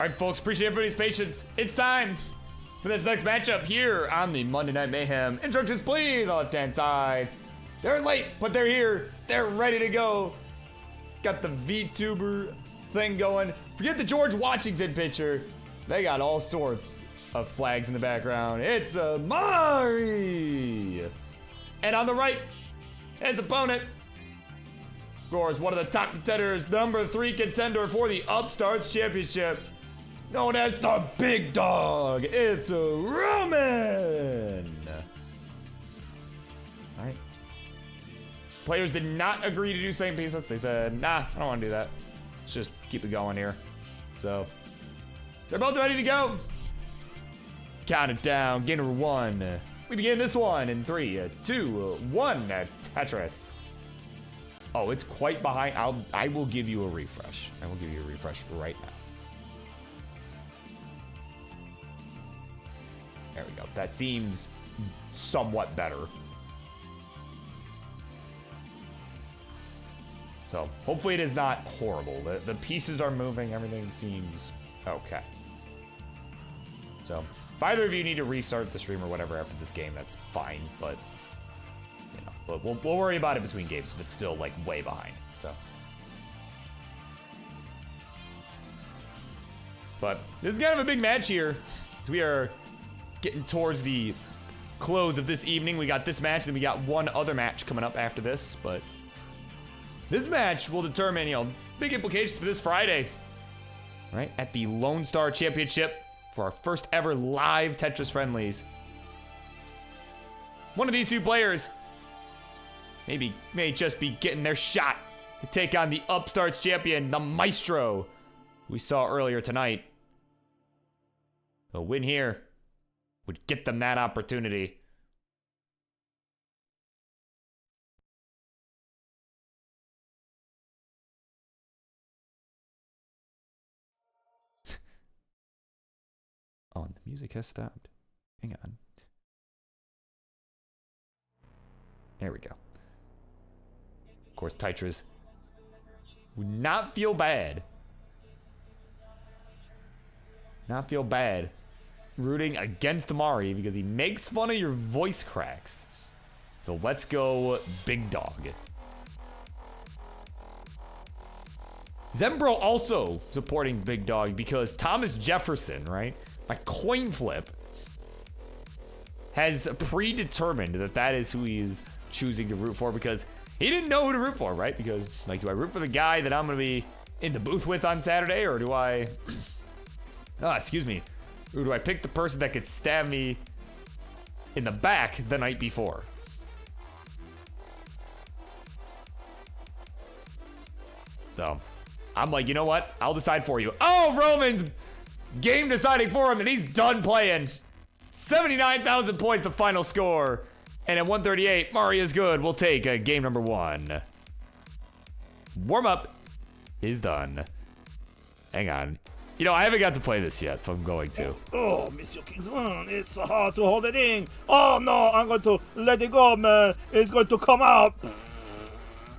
All right, folks, appreciate everybody's patience. It's time for this next matchup here on the Monday Night Mayhem. Instructions, please, on the left-hand side. They're late, but they're here. They're ready to go. Got the VTuber thing going. Forget the George Washington picture. They got all sorts of flags in the background. It's a Mari. And on the right, his opponent, of course, one of the top contenders, number 3 contender for the Upstarts Championship, known as the Big Dog. It's a Roman. All right. Players did not agree to do same pieces. They said, nah, I don't want to do that. Let's just keep it going here. So, they're both ready to go. Count it down. Game number 1. We begin this one in 3, 2, 1. Tetris. Oh, it's quite behind. I will give you a refresh. I will give you a refresh right now. There we go. That seems somewhat better. So hopefully it is not horrible. The pieces are moving. Everything seems okay. So if either of you need to restart the stream or whatever after this game, that's fine. But you know, but we'll worry about it between games if it's still like way behind. So. But this is kind of a big match here. So we are getting towards the close of this evening. We got this match, then we got one other match coming up after this, but this match will determine, you know, big implications for this Friday, right? At the Lone Star Championship for our first ever live Tetris Friendlies. One of these two players may just be getting their shot to take on the Upstarts champion, the Maestro, we saw earlier tonight. A win here would get them that opportunity. Oh, and the music has stopped. Hang on. There we go. Of course, Tetris would not feel bad. Not feel bad rooting against Mari because he makes fun of your voice cracks. So let's go Big Dog. Zembro also supporting Big Dog because Thomas Jefferson, right? My coin flip has predetermined that is who he is choosing to root for because he didn't know who to root for, right? Because, like, do I root for the guy that I'm going to be in the booth with on Saturday, or do I... or do I pick the person that could stab me in the back the night before. So, I'm like, you know what? I'll decide for you. Oh, Roman's game deciding for him, and he's done playing. 79,000 points, the final score. And at 138, Mario's good. We'll take game number 1. Warm-up is done. Hang on. You know, I haven't got to play this yet, so I'm going to. Oh, Mr. Kingsman, it's so hard to hold it in. Oh, no, I'm going to let it go, man. It's going to come out.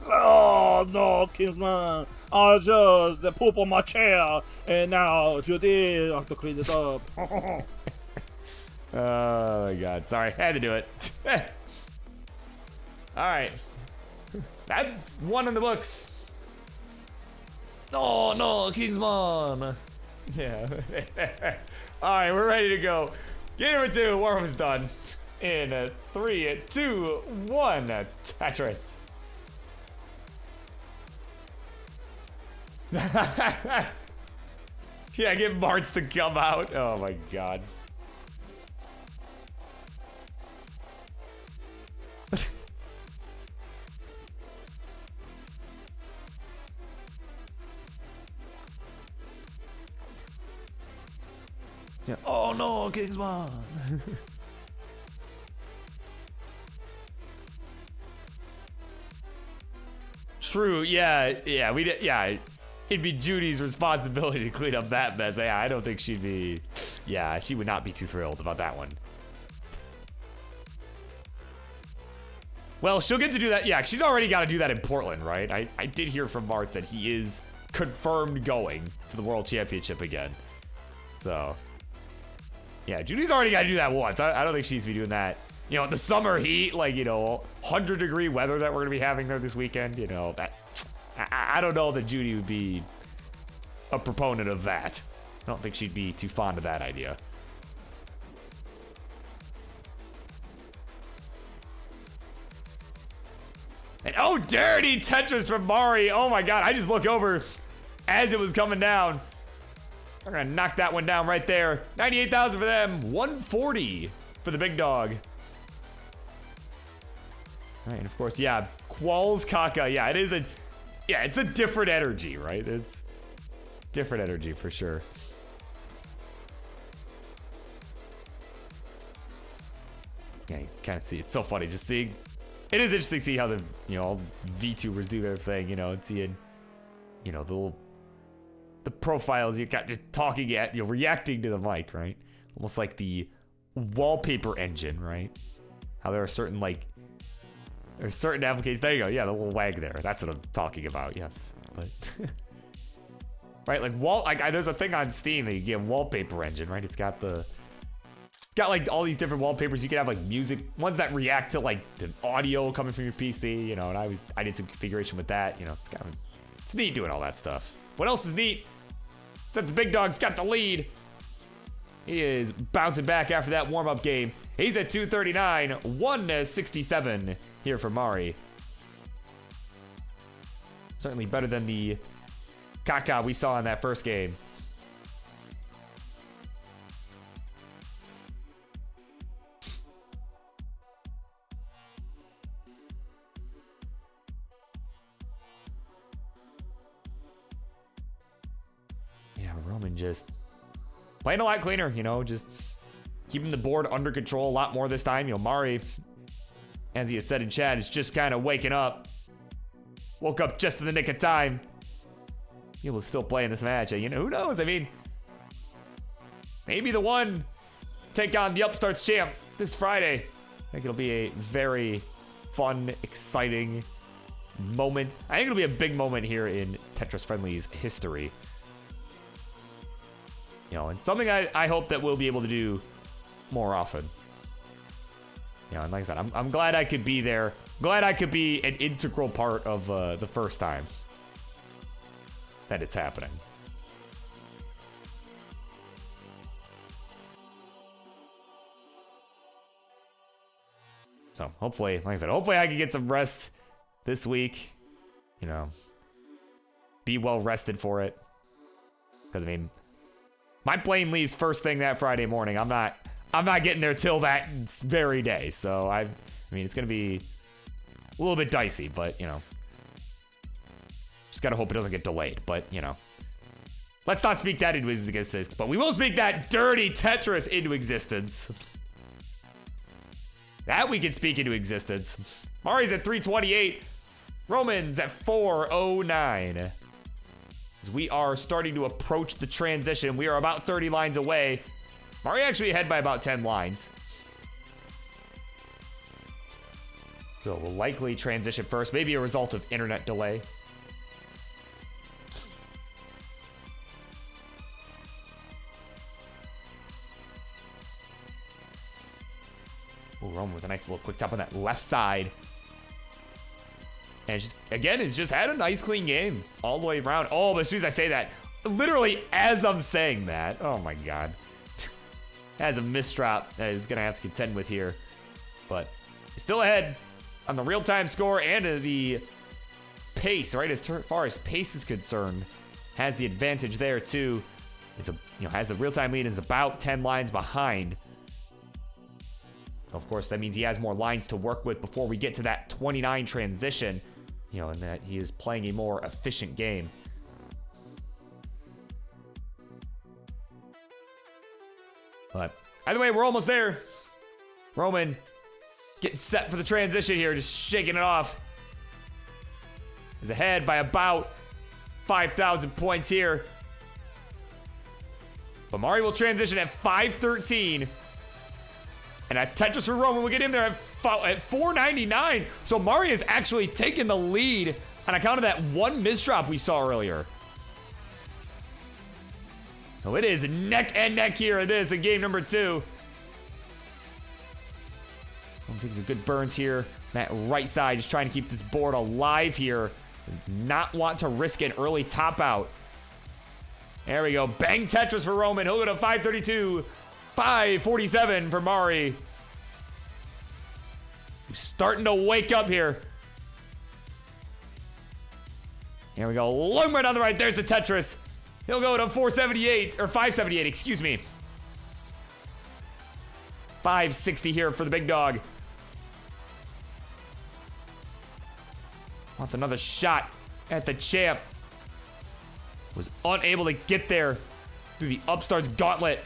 Oh, no, Kingsman. I just poop on my chair. And now, Judy, I have to clean it up. Oh, my God. Sorry, I had to do it. All right. That's 1 in the books. Oh, no, Kingsman. Yeah. All right, we're ready to go. Game number 2, warm-up is done. In 3, 2, 1, Tetris. Yeah, get Marts to come out. Oh my God. Yeah. Oh no, Kingsman. True. Yeah. Yeah. We did. Yeah. It'd be Judy's responsibility to clean up that mess. Yeah, I don't think she'd be. Yeah, she would not be too thrilled about that one. Well, she'll get to do that. Yeah, she's already got to do that in Portland, right? I did hear from Marth that he is confirmed going to the World Championship again. So, yeah, Judy's already got to do that once. I don't think she's be doing that. You know, the summer heat, like, you know, 100-degree weather that we're going to be having there this weekend, you know, that. I don't know that Judy would be a proponent of that. I don't think she'd be too fond of that idea. And oh, dirty Tetris from Mari. Oh my God, I just look over as it was coming down. We're gonna knock that one down right there. 98,000 for them, 140 for the big dog. All right, and of course, yeah, Qualls Kaka. Yeah, it is a... Yeah, it's a different energy, right? It's different energy for sure. Yeah, you kind of see. It's so funny just seeing. It is interesting to see how the, you know, all VTubers do their thing, you know, and seeing, you know, the profiles you got just talking at, you know, reacting to the mic, right? Almost like the wallpaper engine, right? How there are certain, like, there's certain applications. There you go. Yeah, the little wag there. That's what I'm talking about. Yes. But right, like there's a thing on Steam that you get, wallpaper engine, right? It's got like all these different wallpapers. You can have like music ones that react to like the audio coming from your PC, you know. And I did some configuration with that. You know, it's neat doing all that stuff. What else is neat? Is that the big dog's got the lead. He is bouncing back after that warm-up game. He's at 239, 167 here for Mari. Certainly better than the Kaka we saw in that first game. Yeah, Roman just playing a lot cleaner, you know, just keeping the board under control a lot more this time. You know, Mari, as he has said in chat, is just kind of waking up. Woke up just in the nick of time. He will still play in this match. You know, who knows? I mean, maybe the one take on the Upstarts champ this Friday. I think it'll be a very fun, exciting moment. I think it'll be a big moment here in Tetris Friendlies history. You know, and something I hope that we'll be able to do more often. You know, and like I said, I'm glad I could be there. Glad I could be an integral part of the first time that it's happening. So hopefully, like I said, hopefully I can get some rest this week. You know, be well rested for it. Because I mean, my plane leaves first thing that Friday morning. I'm I'm not getting there till that very day. So I mean, it's gonna be a little bit dicey, but you know, just gotta hope it doesn't get delayed. But you know, let's not speak that into existence, but we will speak that dirty Tetris into existence. That we can speak into existence. Mari's at 328. Roman's at 409. As we are starting to approach the transition. We are about 30 lines away. Mari actually ahead by about 10 lines. So we'll likely transition first. Maybe a result of internet delay. Ooh, Roman with a nice little quick tap on that left side. And just, again, it's just had a nice clean game all the way around. Oh, but as soon as I say that, literally as I'm saying that, oh my God. Has a misdrop that he's going to have to contend with here. But still ahead on the real-time score and the pace, right? As far as pace is concerned, has the advantage there too. Has a real-time lead and is about 10 lines behind. Of course, that means he has more lines to work with before we get to that 29 transition, and that he is playing a more efficient game. But either way, we're almost there. Roman getting set for the transition here, just shaking it off. Is ahead by about 5,000 points here. But Mari will transition at 513. And a Tetris for Roman will get him there at 499. So Mari has actually taken the lead on account of that one misdrop we saw earlier. So it is neck and neck here in game number 2. I'm taking some good burns here. That right side, just trying to keep this board alive here. Not want to risk an early top out. There we go. Bang Tetris for Roman. He'll go to 532. 547 for Mari. He's starting to wake up here. Here we go. Long right on the right. There's the Tetris. He'll go to 478, or 578, excuse me. 560 here for the big dog. Wants another shot at the champ. Was unable to get there through the upstart's gauntlet.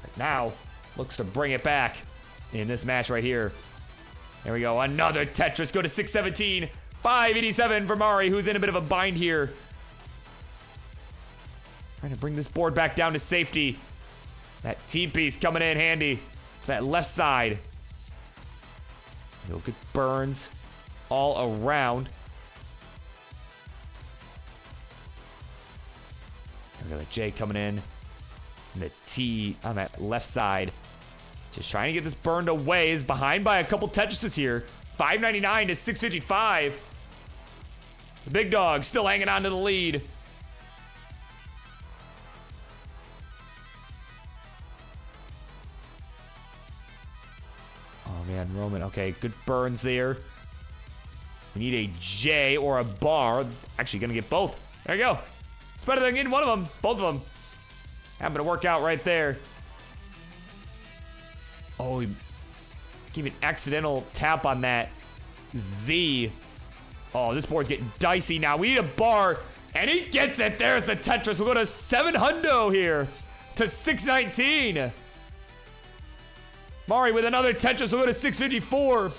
But now looks to bring it back in this match right here. There we go. Another Tetris. Go to 617. 587 for Mari, who's in a bit of a bind here. Trying to bring this board back down to safety. That T-piece coming in handy. That left side. Good burns all around. We got the J coming in. And the T on that left side. Just trying to get this burned away. Is behind by a couple Tetrises here. 599 to 655. The big dog still hanging on to the lead. Oh man, Roman. Okay, good burns there. We need a J or a bar. Actually gonna get both. There you go. It's better than getting one of them. Both of them. Happened to work out right there. Oh, he gave an accidental tap on that Z. Oh, this board's getting dicey now. We need a bar, and he gets it. There's the Tetris. We'll go to 700 here to 619. Mari with another Tetris. We'll go to 654.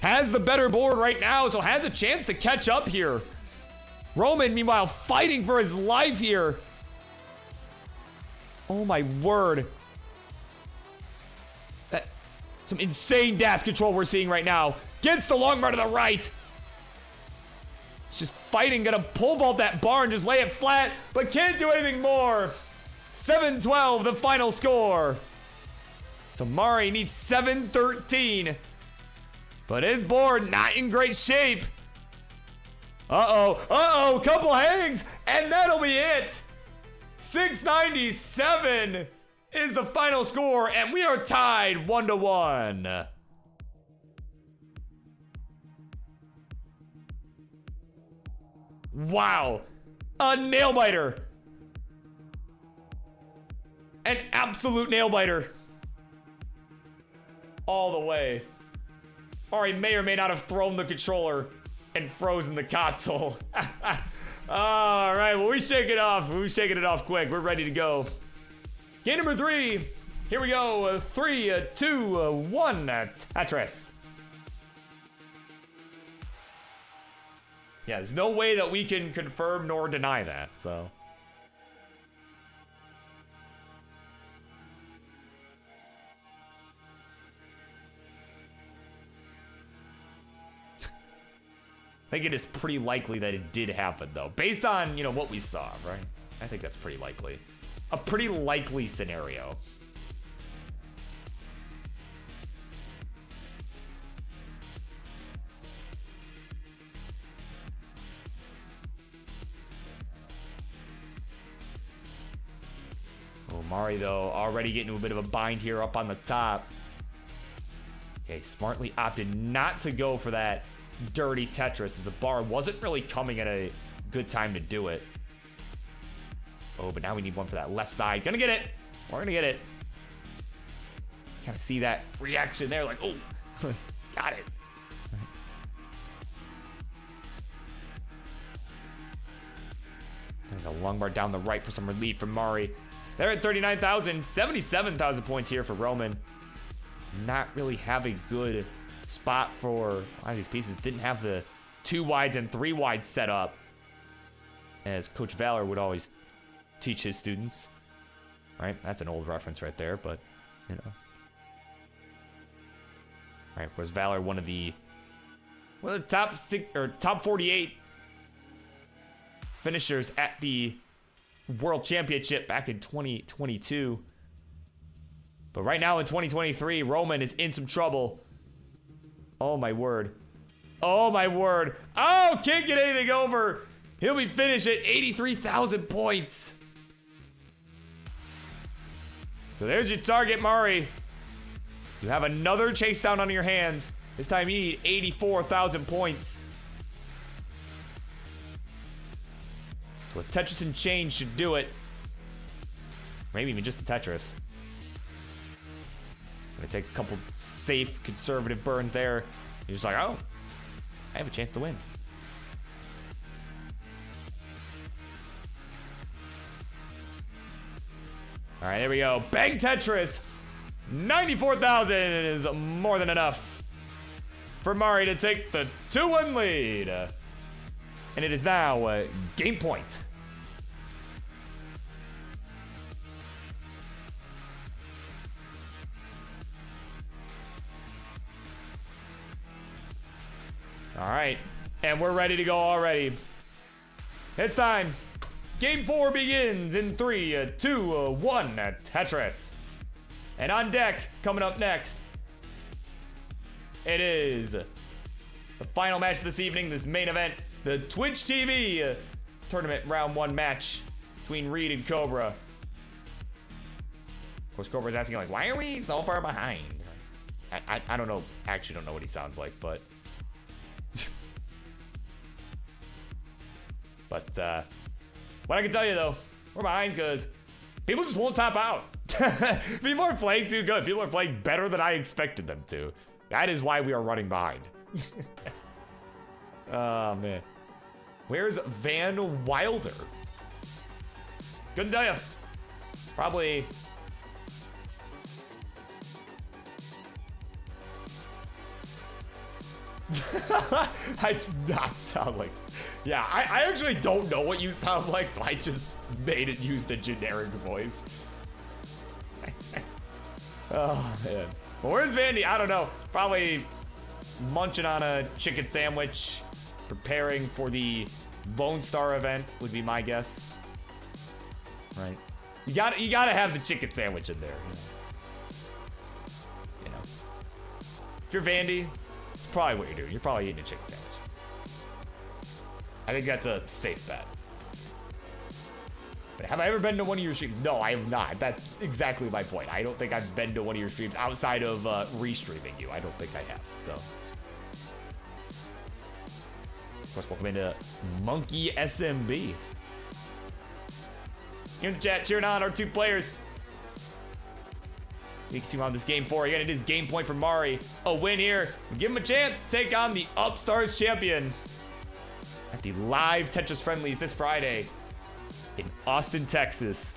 Has the better board right now, so has a chance to catch up here. Roman, meanwhile, fighting for his life here. Oh, my word. Some insane dash control we're seeing right now. Gets the long bar to the right. It's just fighting. Gonna pull vault that bar and just lay it flat, but can't do anything more. 712, the final score. So Mari needs 713. But his board not in great shape. Uh-oh, couple hangs, and that'll be it. 697 is the final score, and we are tied 1-1. Wow, a nail biter. An absolute nail biter. All the way. Mari may or may not have thrown the controller and frozen the console. All right, well, we shake it off. We're shaking it off quick. We're ready to go. Game number 3. Here we go. 3, 2, 1. Tetris. Yeah, there's no way that we can confirm nor deny that, so. I think it is pretty likely that it did happen, though. Based on, you know, what we saw, right? I think that's pretty likely. A pretty likely scenario. Oh, Mari, though, already getting into a bit of a bind here up on the top. Okay, smartly opted not to go for that dirty Tetris, as the bar wasn't really coming at a good time to do it. Oh, but now we need one for that left side. Gonna get it. We're gonna get it. Kind of see that reaction there, like, oh, got it. There's a long bar down the right for some relief from Mari. They're at 39,000, 77,000 points here for Roman. Not really have a good spot for a lot of these pieces. Didn't have the 2 wides and 3 wides set up, as Coach Valor would always teach his students. Right? That's an old reference right there, but you know. Right, of course, Valor, one of the top 6 or top 48 finishers at the World Championship back in 2022. But right now in 2023, Roman is in some trouble. Oh my word. Oh my word. Oh, can't get anything over. He'll be finished at 83,000 points. So there's your target, Mari. You have another chase down on your hands. This time you need 84,000 points. So a Tetris and change should do it. Maybe even just a Tetris. Gonna take a couple safe, conservative burns there. You're just like, oh, I have a chance to win. All right, there we go. Bang Tetris. 94,000 is more than enough for Mari to take the 2-1 lead. And it is now game point. All right, and we're ready to go already. It's time. Game 4 begins in 3, 2, 1, Tetris. And on deck, coming up next, it is the final match this evening, this main event, the Twitch TV tournament round 1 match between Reid and Cobra. Of course, Cobra's asking, like, why are we so far behind? I don't know, actually don't know what he sounds like, but... But, what I can tell you, though, we're behind because people just won't top out. People are playing too good. People are playing better than I expected them to. That is why we are running behind. Oh, man. Where's Van Wilder? Couldn't tell you. Probably... I do not sound like... Yeah, I actually don't know what you sound like, so I just made it use the generic voice. Oh, man. Well, where's Vandy? I don't know. Probably munching on a chicken sandwich, preparing for the Lone Star event would be my guess. Right. You gotta have the chicken sandwich in there. You know. If you're Vandy, it's probably what you're doing. You're probably eating a chicken sandwich. I think that's a safe bet. But have I ever been to one of your streams? No, I have not. That's exactly my point. I don't think I've been to one of your streams outside of restreaming you. I don't think I have, so. Of course, welcome into Monkey SMB. Here in the chat, cheering on our 2 players. We continue on this game 4. Again, it is game point for Mari. A win here. Give him a chance to take on the Upstarts champion at the live Tetris Friendlies this Friday in Austin, Texas.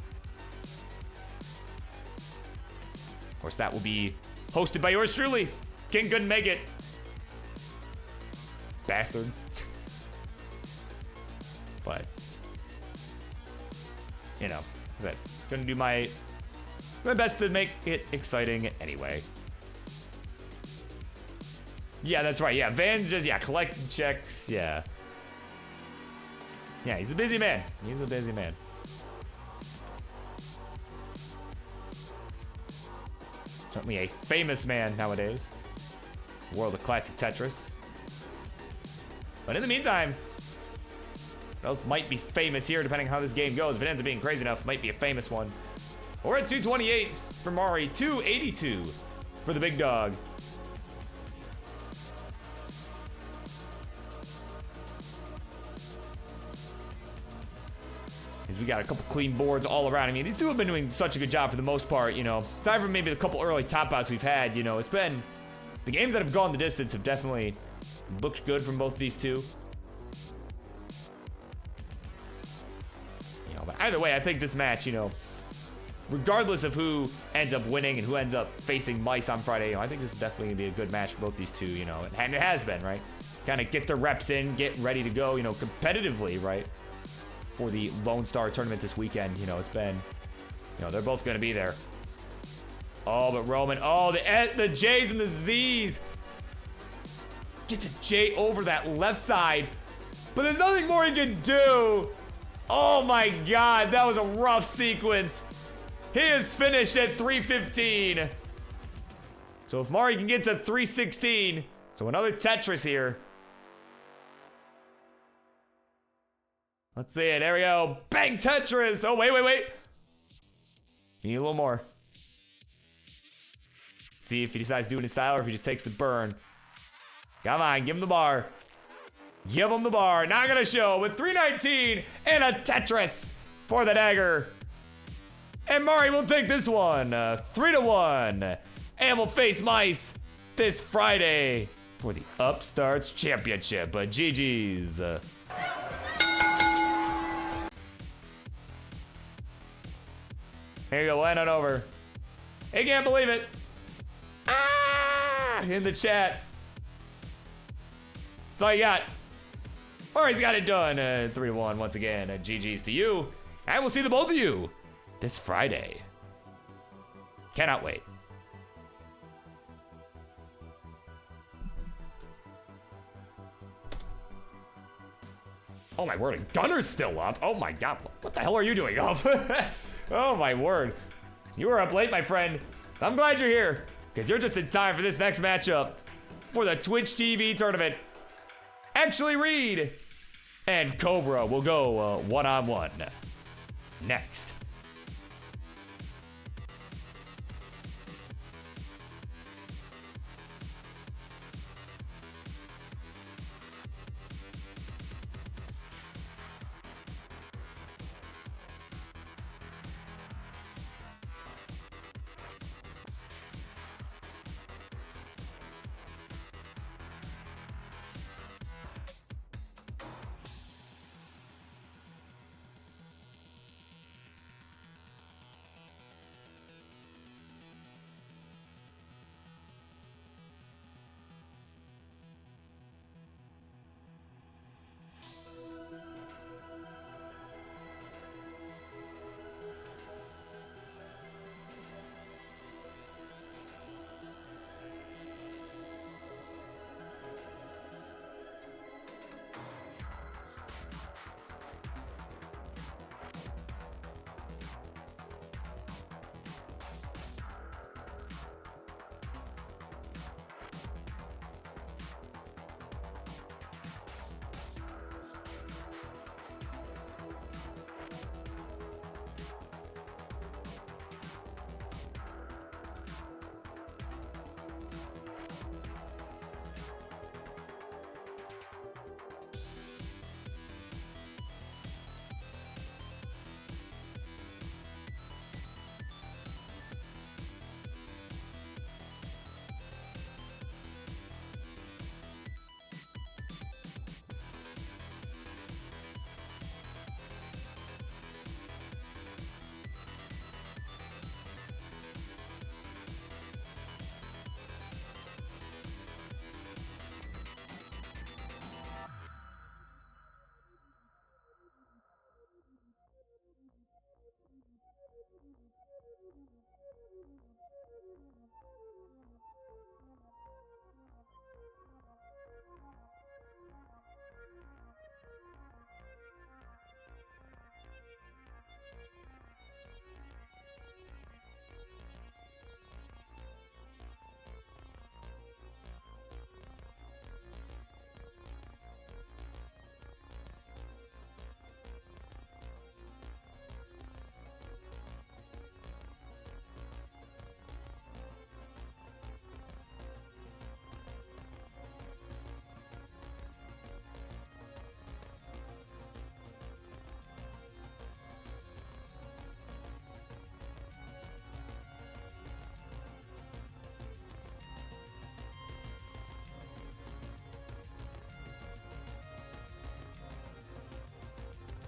Of course, that will be hosted by yours truly. King couldn't make it. Bastard. But, you know, that gonna do my best to make it exciting anyway. Yeah, that's right. Yeah, Van's just, collecting checks. Yeah. Yeah, he's a busy man. He's a busy man. Certainly a famous man nowadays. World of classic Tetris. But in the meantime, what else might be famous here, depending on how this game goes. If it ends up being crazy enough, it might be a famous one. We're at 228 for Mari, 282 for the big dog. Because we got a couple clean boards all around. I mean, these two have been doing such a good job for the most part, you know. Aside from maybe the couple early top outs we've had, you know, it's been... The games that have gone the distance have definitely looked good from both of these two. You know, but either way, I think this match, you know, regardless of who ends up winning and who ends up facing Mice on Friday, you know, I think this is definitely going to be a good match for both these two, you know. And it has been, right? Kind of get their reps in, get ready to go, you know, competitively, right? For the Lone Star tournament this weekend, you know, it's been, you know, they're both going to be there. Oh, but Roman, oh, the J's and the Z's. Gets a J over that left side, but there's nothing more he can do. Oh my God, that was a rough sequence. He is finished at 315. So if Mari can get to 316, so another Tetris here. Let's see it. There we go. Bang Tetris. Oh, wait. Need a little more. See if he decides to do it in style or if he just takes the burn. Come on, give him the bar. Give him the bar. Not gonna show with 319 and a Tetris for the dagger. And Mari will take this one 3-1. And will face Mice this Friday for the Upstarts Championship. GG's. Here you go, land on over. He can't believe it. Ah! In the chat. That's all you got. Mari's got it done. 3-1 once again. GG's to you. And we'll see the both of you this Friday. Cannot wait. Oh my word, Gunner's still up. Oh my God, what the hell are you doing up? Oh my word. You were up late, my friend. I'm glad you're here, because you're just in time for this next matchup for the Twitch TV tournament. Actually, Reid and Cobra will go one-on-one next.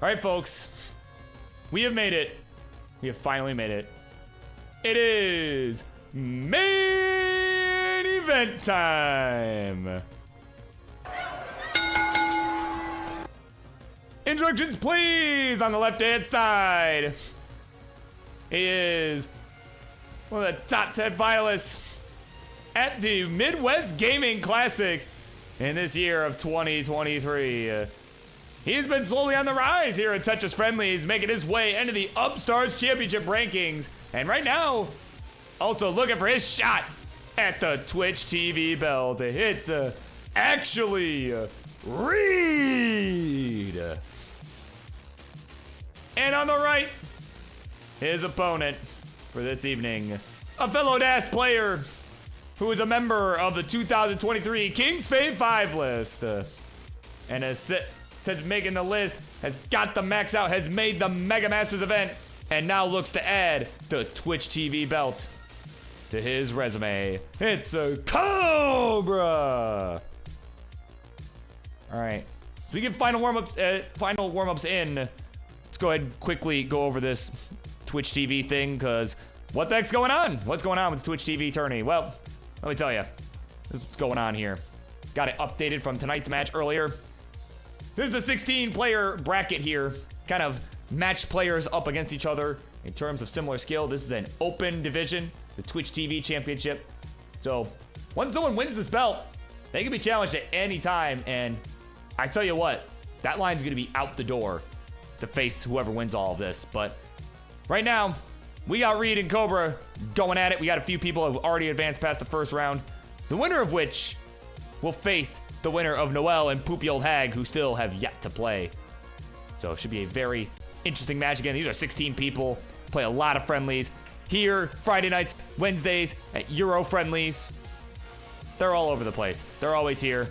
All right, folks. We have made it. We have finally made it. It is main event time. Instructions, please, on the left-hand side. He is one of the top 10 finalists at the Midwest Gaming Classic in this year of 2023. He's been slowly on the rise here at Tetris Friendlies, making his way into the Upstarts Championship rankings. And right now, also looking for his shot at the Twitch TV belt. It's actually Reid. And on the right, his opponent for this evening, a fellow DAS player who is a member of the 2023 Kings Fame 5 list. And has since making the list, has got the max out, has made the Mega Masters event, and now looks to add the Twitch TV belt to his resume. It's a Cobra. All right, so we get final warm-ups in. Let's go ahead and quickly go over this Twitch TV thing, because what the heck's going on? What's going on with the Twitch TV tourney? Well, let me tell you, this is what's going on here. Got it updated from tonight's match earlier. This is a 16-player bracket here. Kind of match players up against each other in terms of similar skill. This is an open division, the Twitch TV Championship. So once someone wins this belt, they can be challenged at any time. And I tell you what, that line's going to be out the door to face whoever wins all of this. But right now, we got Reid and Cobra going at it. We got a few people who have already advanced past the first round, the winner of which will face the winner of Noel and Poopy Old Hag, who still have yet to play. So it should be a very interesting match. Again, these are 16 people, play a lot of friendlies here Friday nights, Wednesdays at Euro Friendlies. They're all over the place. They're always here.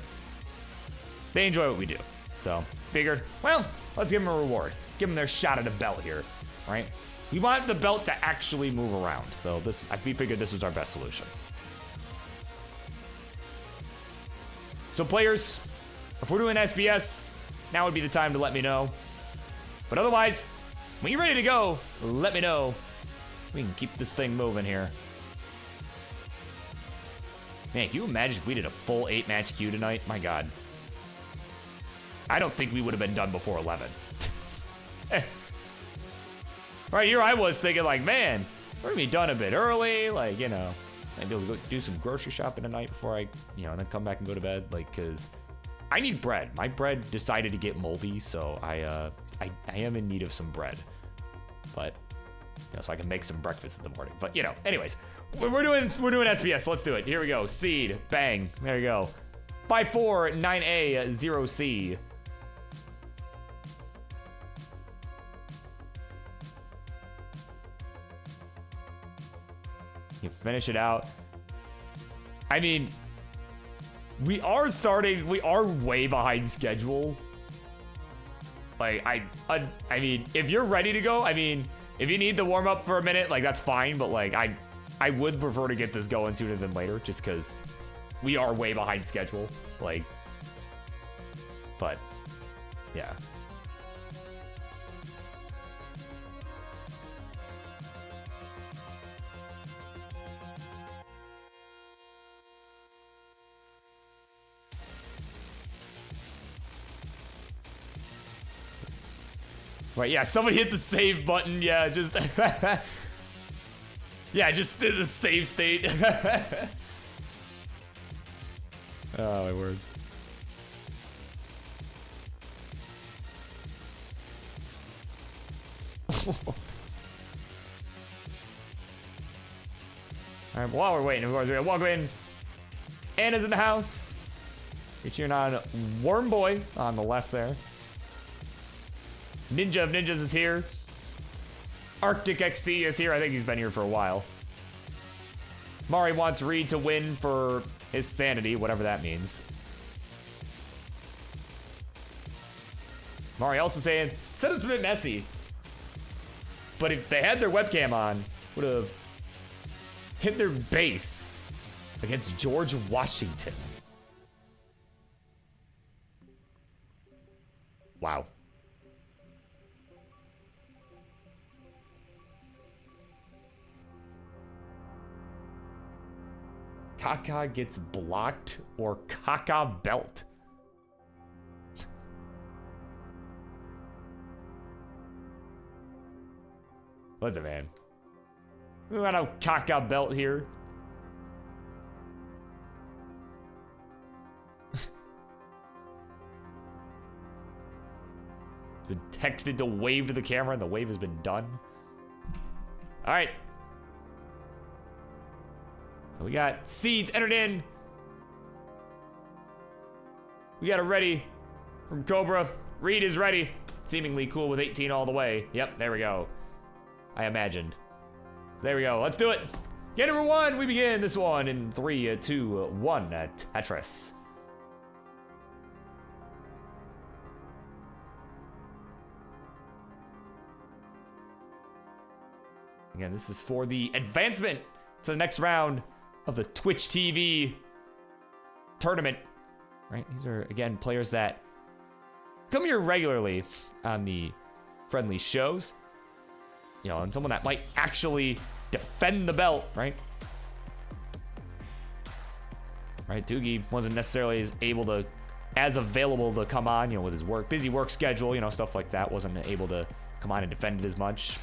They enjoy what we do. So figured, well, let's give them a reward. Give them their shot at a belt here, right? We want the belt to actually move around. So we figured this was our best solution. So players, if we're doing SBS, now would be the time to let me know. But otherwise, when you're ready to go, let me know. We can keep this thing moving here. Man, can you imagine if we did a full 8-match queue tonight? My God. I don't think we would have been done before 11. Right here I was thinking like, man, we're gonna be done a bit early. Like, you know, maybe we'll go do some grocery shopping tonight before I, you know, and then come back and go to bed. Like, cause I need bread. My bread decided to get moldy, so I am in need of some bread. But, you know, so I can make some breakfast in the morning. But, you know, anyways, we're doing SBS. Let's do it. Here we go. Seed, bang. There you go. 5-4, 9A, 0C. You finish it out. I mean, we are way behind schedule. Like, I mean, if you're ready to go, I mean, if you need the warm up for a minute, like, that's fine. But like, I would prefer to get this going sooner than later, just because we are way behind schedule. Like, but yeah. Right, yeah, somebody hit the save button. Yeah, just yeah, just did the save state. Oh, my word. All right, while we're waiting, of course, we're gonna walk in. Anna's in the house. You're cheering on Worm Boy on the left there. Ninja of Ninjas is here. Arctic XC is here. I think he's been here for a while. Mari wants Reid to win for his sanity, whatever that means. Mari also saying, said it's a bit messy. But if they had their webcam on, would have hit their base against George Washington. Wow. Kaka gets blocked or Kaka belt. Listen, man. We want a Kaka belt here. Been texted to wave to the camera, and the wave has been done. All right. So we got seeds entered in. We got it ready from Cobra. Reid is ready. Seemingly cool with 18 all the way. Yep, there we go. I imagined. There we go. Let's do it. Game number 1. We begin this one in 3, 2, 1. Tetris. Again, this is for the advancement to the next round of the Twitch TV tournament. Right? These are, again, players that come here regularly on the friendly shows. You know, and someone that might actually defend the belt, right? Right, Doogie wasn't necessarily as available to come on, you know, with his busy work schedule, you know, stuff like that. Wasn't able to come on and defend it as much.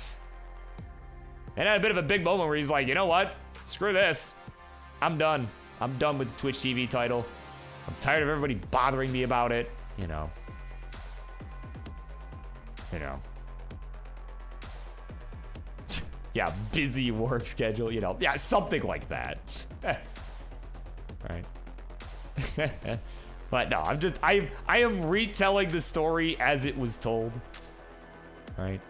And had a bit of a big moment where he's like, you know what? Screw this. I'm done. I'm done with the Twitch TV title. I'm tired of everybody bothering me about it, you know. Yeah, busy work schedule, you know. Yeah, something like that. Right. But no, I am retelling the story as it was told. Right.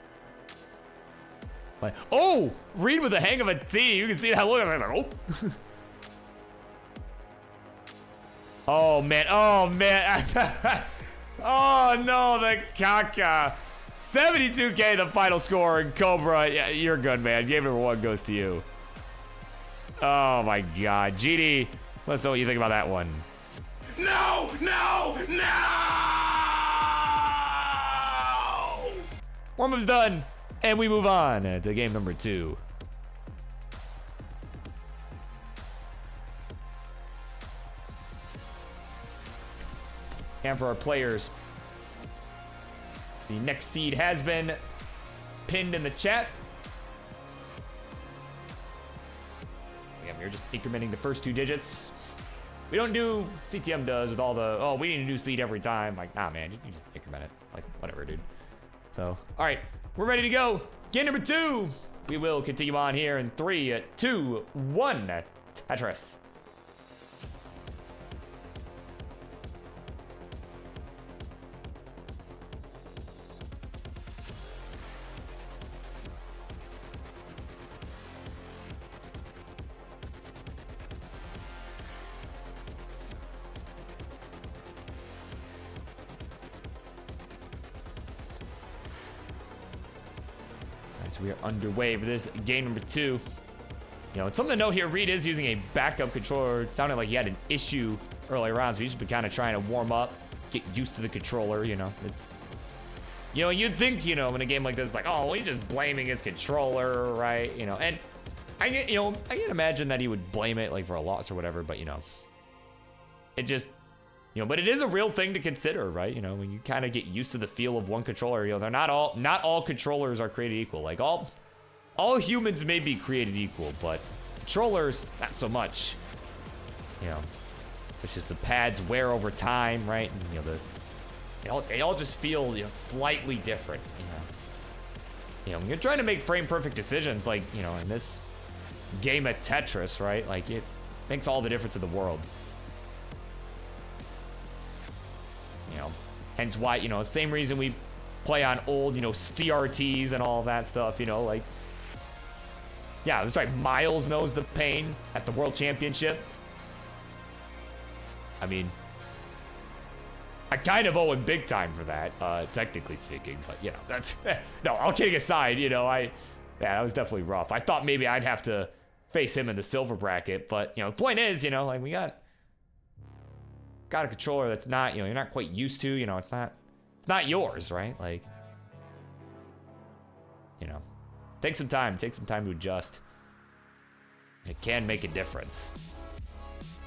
Like, oh, Reid with the hang of a T. You can see that look. Like, oh. Oh man. Oh man. Oh no, the Kaka. 72K the final score, and Cobra, yeah, you're good, man. Game number 1 goes to you. Oh my god. GD, let's know what you think about that one. No! No! No! Warm-up's done, and we move on to game number 2. And for our players, the next seed has been pinned in the chat. Again, we're just incrementing the first 2 digits. We don't do CTM does with all the, oh, we need a new seed every time. Like, nah, man, you just increment it. Like, whatever, dude. So, all right, we're ready to go. Game number 2. We will continue on here in 3, 2, 1. Tetris. We are underway for this game number 2. You know, it's something to note here. Reid is using a backup controller. It sounded like he had an issue earlier on, so he's been kind of trying to warm up, get used to the controller, you know. You know, you'd think, you know, in a game like this, like, oh, well, he's just blaming his controller, right? You know, and I can imagine that he would blame it, like, for a loss or whatever, but, you know, it just, you know, but it is a real thing to consider, right? You know, when you kind of get used to the feel of one controller, you know, not all controllers are created equal. Like all humans may be created equal, but controllers, not so much. You know, it's just the pads wear over time, right? And, you know, they all just feel, you know, slightly different, you know, when you're trying to make frame perfect decisions, like, you know, in this game of Tetris, right? Like, it makes all the difference in the world. You know, hence why, you know, same reason we play on old, you know, CRTs and all that stuff, you know, like, yeah, that's right, Miles knows the pain at the World Championship. I mean, I kind of owe him big time for that, technically speaking, but, you know, that's, no, all kidding aside, you know, yeah, that was definitely rough. I thought maybe I'd have to face him in the silver bracket, but, you know, the point is, you know, like, we got a controller that's not, you know, you're not quite used to, you know, it's not yours, right? Like, you know, take some time to adjust. It can make a difference.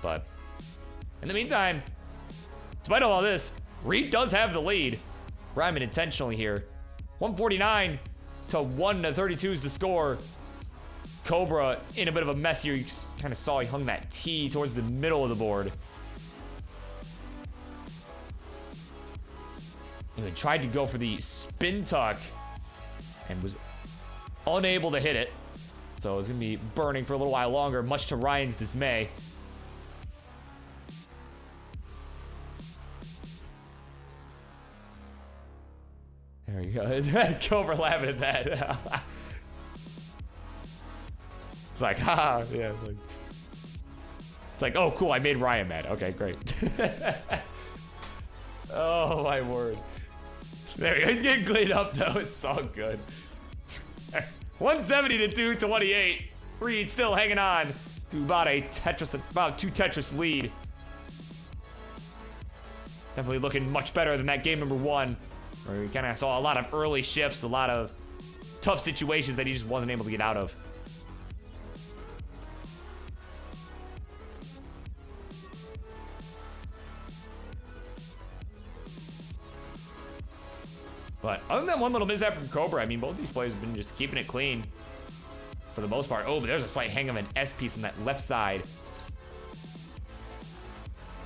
But in the meantime, despite all this, Reid does have the lead. Rhyming intentionally here. 149 to 132 is the score. Cobra in a bit of a mess here. You kind of saw he hung that T towards the middle of the board. Even tried to go for the spin tuck and was unable to hit it. So it's going to be burning for a little while longer, much to Ryan's dismay. There you go. Cobra laughing at that. It's like, haha, yeah. It's like, oh, cool, I made Ryan mad. Okay, great. Oh, my word. There he goes. He's getting cleaned up, though. It's all good. 170 to 228. Reid still hanging on to about two Tetris lead. Definitely looking much better than that game number 1, where we kind of saw a lot of early shifts, a lot of tough situations that he just wasn't able to get out of. But other than that one little mishap from Cobra, I mean, both these players have been just keeping it clean for the most part. Oh, but there's a slight hang of an S piece on that left side.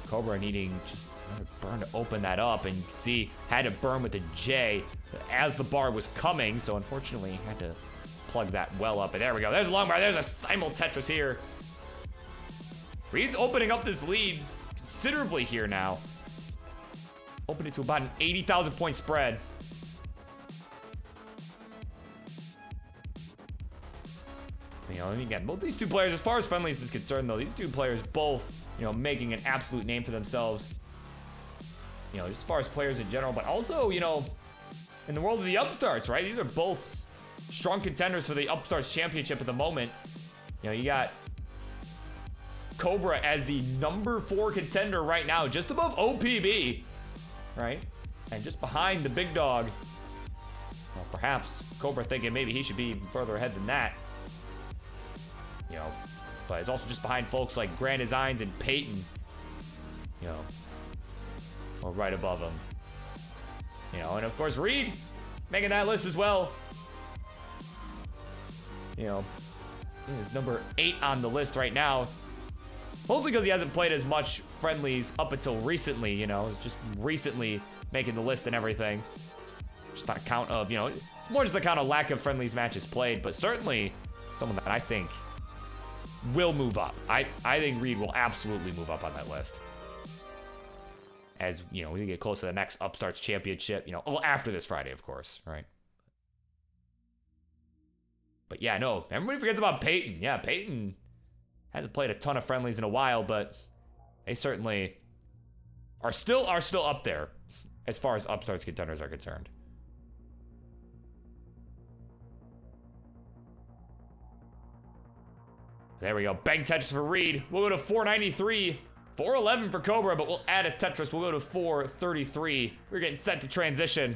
Cobra needing just another burn to open that up, and you can see had to burn with the J as the bar was coming, so unfortunately had to plug that well up. And there we go. There's a long bar. There's a simul Tetris here. Reid's opening up this lead considerably here now. Opened it to about an 80,000 point spread. You know, and again, both these two players, as far as Friendlies is concerned, though, these two players both, you know, making an absolute name for themselves. You know, as far as players in general, but also, you know, in the world of the upstarts, right? These are both strong contenders for the upstarts championship at the moment. You know, you got Cobra as the number 4 contender right now, just above OPB, right? And just behind the big dog. Well, perhaps Cobra thinking maybe he should be even further ahead than that. You know, but it's also just behind folks like Grand Designs and Peyton, you know, or right above him. You know, and of course Reid making that list as well. You know, he's number 8 on the list right now. Mostly because he hasn't played as much Friendlies up until recently, you know, it's just recently making the list and everything. Just on account of, you know, more just account of lack of Friendlies matches played, but certainly someone that I think will move up. I think Reid will absolutely move up on that list. As, you know, we get close to the next Upstarts Championship, you know, well, after this Friday, of course, right? But yeah, no, everybody forgets about Peyton. Yeah, Peyton hasn't played a ton of Friendlies in a while, but they certainly are still up there as far as Upstarts contenders are concerned. There we go. Bang Tetris for Reid. We'll go to 493. 411 for Cobra, but we'll add a Tetris. We'll go to 433. We're getting set to transition.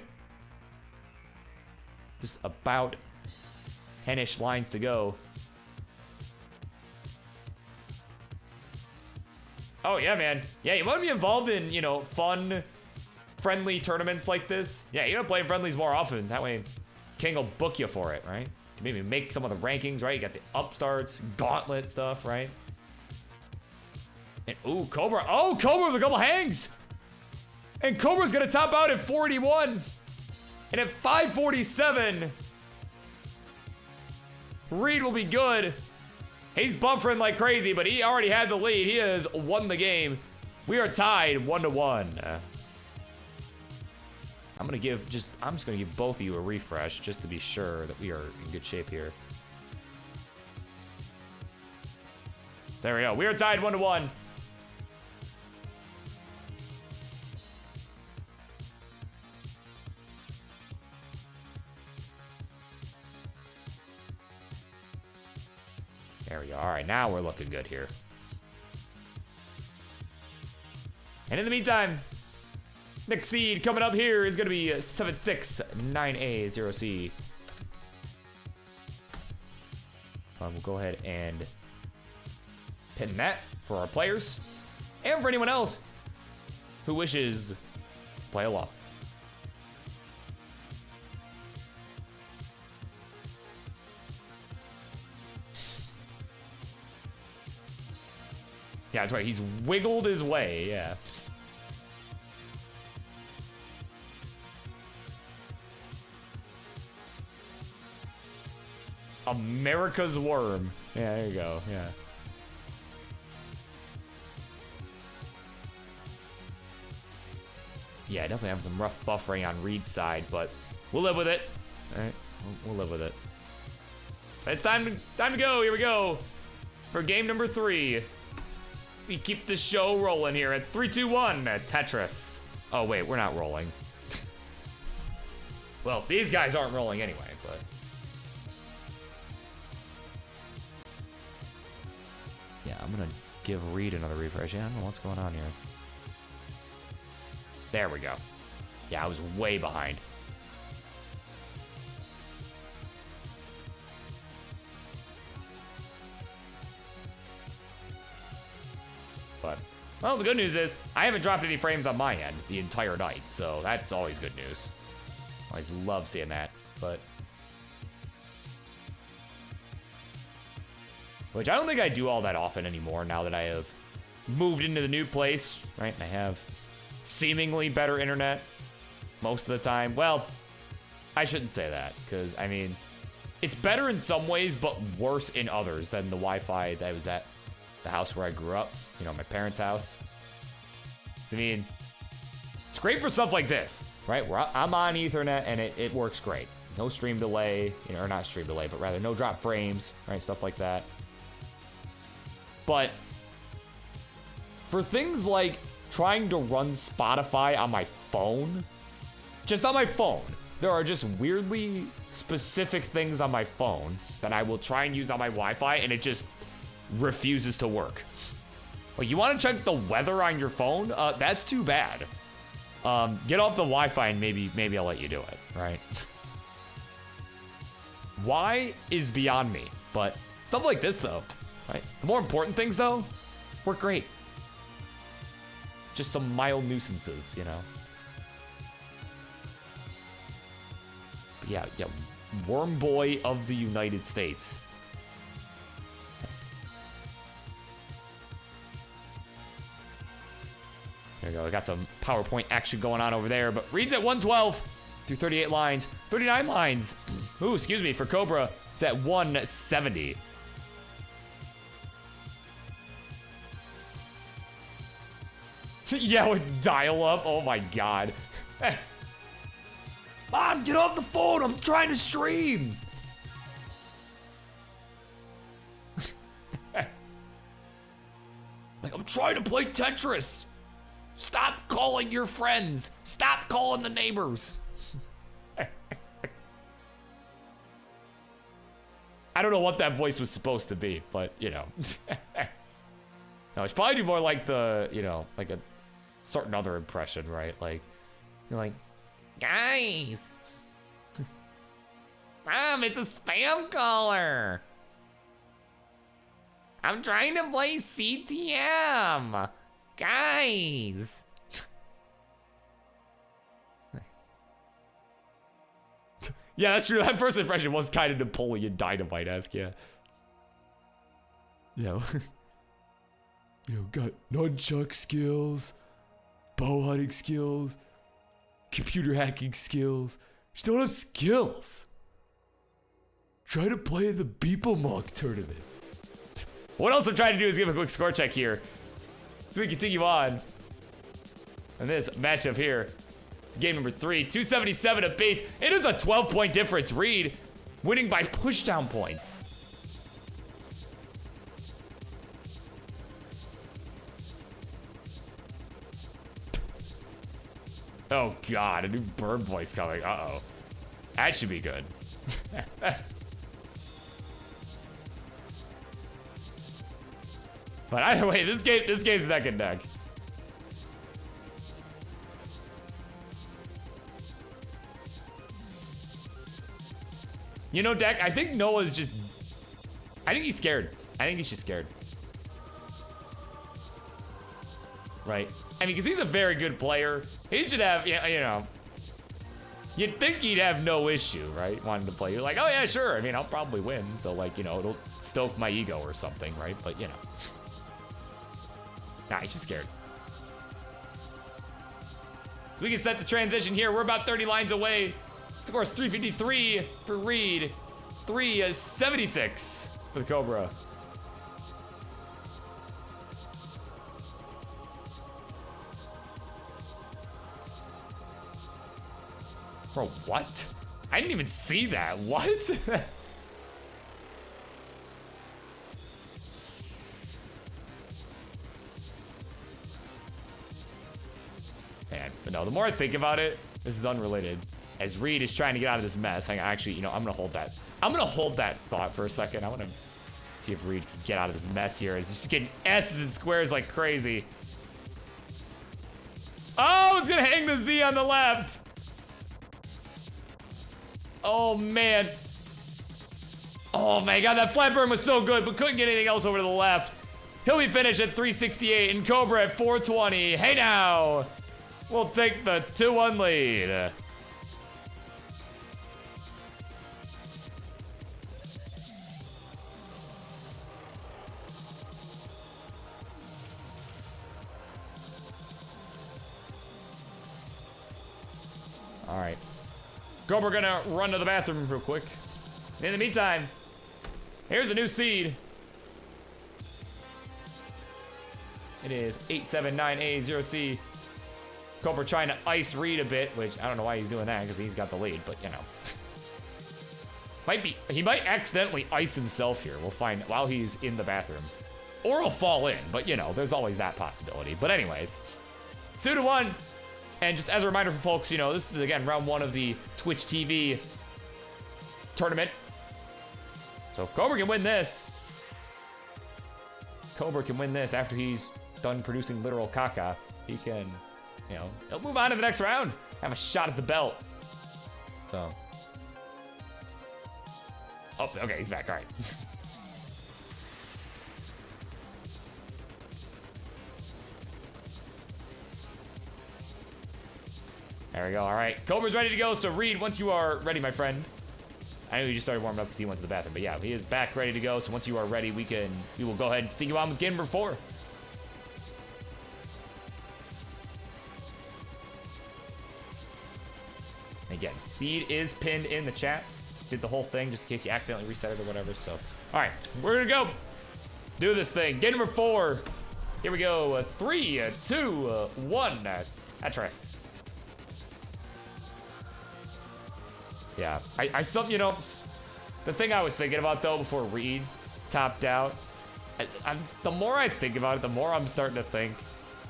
Just about 10-ish lines to go. Oh, yeah, man. Yeah, you want to be involved in, you know, fun, friendly tournaments like this. Yeah, you gotta play Friendlies more often. That way, King will book you for it, right? Maybe make some of the rankings, right? You got the Upstarts, Gauntlet stuff, right? And, ooh, Cobra. Oh, Cobra with a couple hangs. And Cobra's going to top out at 41. And at 547, Reid will be good. He's buffering like crazy, but he already had the lead. He has won the game. We are tied 1-1. I'm just gonna give both of you a refresh just to be sure that we are in good shape here. There we go. We are tied 1-1. There we go. All right, now we're looking good here. And in the meantime, next seed coming up here is going to be 769A0C. We'll go ahead and hitting that for our players and for anyone else who wishes to play along. Yeah, that's right. He's wiggled his way. Yeah. America's worm. Yeah, there you go. Yeah. Yeah, definitely have some rough buffering on Reid's side, but we'll live with it. All right, we'll live with it. It's time to go. Here we go for game number 3. We keep the show rolling here at 3, 2, 1 at Tetris. Oh wait, we're not rolling. Well, these guys aren't rolling anyway, but. Yeah, I'm gonna give Reid another refresh. Yeah, I don't know what's going on here. There we go. Yeah, I was way behind. But, well, the good news is I haven't dropped any frames on my end the entire night, so that's always good news. Always love seeing that, but. Which I don't think I do all that often anymore now that I have moved into the new place, right? And I have seemingly better internet most of the time. Well, I shouldn't say that, because, I mean, it's better in some ways, but worse in others than the Wi-Fi that was at the house where I grew up, you know, my parents' house. I mean, it's great for stuff like this, right? Where I'm on Ethernet and it works great. No stream delay, you know, or not stream delay, but rather no drop frames, right? Stuff like that. But for things like trying to run Spotify on my phone, just on my phone, there are just weirdly specific things on my phone that I will try and use on my Wi-Fi, and it just refuses to work. Well, you want to check the weather on your phone? That's too bad. Get off the Wi-Fi and maybe I'll let you do it, right? Why is beyond me, but stuff like this though, right? The more important things though, work great. Just some mild nuisances, you know. But yeah, Worm Boy of the United States. There we go. We got some PowerPoint action going on over there, but Reid's at 112 through 38 lines, 39 lines. Ooh, excuse me, for Cobra, it's at 170. Yeah, with dial-up. Oh my god. Mom, get off the phone. I'm trying to stream. Like, I'm trying to play Tetris. Stop calling your friends. Stop calling the neighbors. I don't know what that voice was supposed to be, but, you know. No, it's probably more like the, you know, like a certain other impression, right? Like, you're like, guys. Mom, it's a spam caller. I'm trying to play CTM. Guys. Yeah, that's true. That first impression was kind of Napoleon Dynamite-esque, yeah. You know, got nunchuck skills, bow hunting skills, computer hacking skills. Just don't have skills. Try to play in the Beeple Monk tournament. What else I'm trying to do is give a quick score check here. So we continue on. And this matchup here, game number 3, 277 apiece. It is a 12-point difference. Reid winning by pushdown points. Oh god, a new bird voice coming. Uh-oh. That should be good. But either way, this game's neck and neck. You know, Deck, I think Noah's just... I think he's scared. I think he's just scared. right? I mean, because he's a very good player. He should have, you know, you'd think he'd have no issue, right? Wanting to play. You're like, oh yeah, sure. I mean, I'll probably win. So like, you know, it'll stoke my ego or something, right? But you know. Nah, he's just scared. So we can set the transition here. We're about 30 lines away. Score is 353 for Reid. 376 for the Cobra. Bro, what? I didn't even see that. What? Man, but no, the more I think about it, this is unrelated. As Reid is trying to get out of this mess, actually, you know, I'm gonna hold that. I'm gonna hold that thought for a second. I wanna see if Reid can get out of this mess here. He's just getting S's and squares like crazy. Oh, it's gonna hang the Z on the left. Oh, man. Oh, my God. That flat burn was so good, but couldn't get anything else over to the left. He'll be finished at 368 and Cobra at 420. Hey, now. We'll take the 2-1 lead. All right. Cobra gonna run to the bathroom real quick. In the meantime, here's a new seed. It is 8798-0C. Cobra trying to ice Reid a bit, which I don't know why he's doing that because he's got the lead, but you know. He might accidentally ice himself here. We'll find while he's in the bathroom. Or he'll fall in, but you know, there's always that possibility. But anyways, 2-1. And just as a reminder for folks, you know, this is, again, round 1 of the Twitch TV tournament. So if Cobra can win this, after he's done producing literal caca, he can, you know, he'll move on to the next round, have a shot at the belt. So. Oh, okay, he's back, all right. There we go. All right. Cobra's ready to go. So, Reid, once you are ready, my friend. I know you just started warming up because he went to the bathroom. But, yeah, he is back ready to go. So, once you are ready, we will go ahead and think about him with game number 4. Again, seed is pinned in the chat. Did the whole thing just in case you accidentally reset it or whatever. So, all right. We're going to go do this thing. Game number 4. Here we go. 3, 2, 1. Tetris. Yeah, you know, the thing I was thinking about though before Reid topped out, the more I think about it, the more I'm starting to think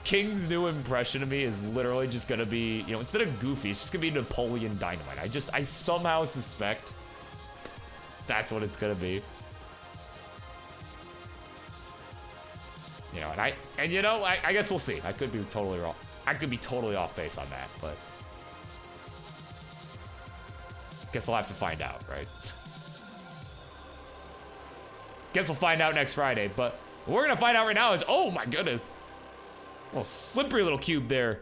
King's new impression of me is literally just gonna be, you know, instead of Goofy, it's just gonna be Napoleon Dynamite. I somehow suspect that's what it's gonna be. You know, and you know, I guess we'll see. I could be totally wrong. I could be totally off base on that, but. Guess we'll have to find out, right? Guess we'll find out next Friday, but what we're gonna find out right now is, oh my goodness. Little slippery little cube there.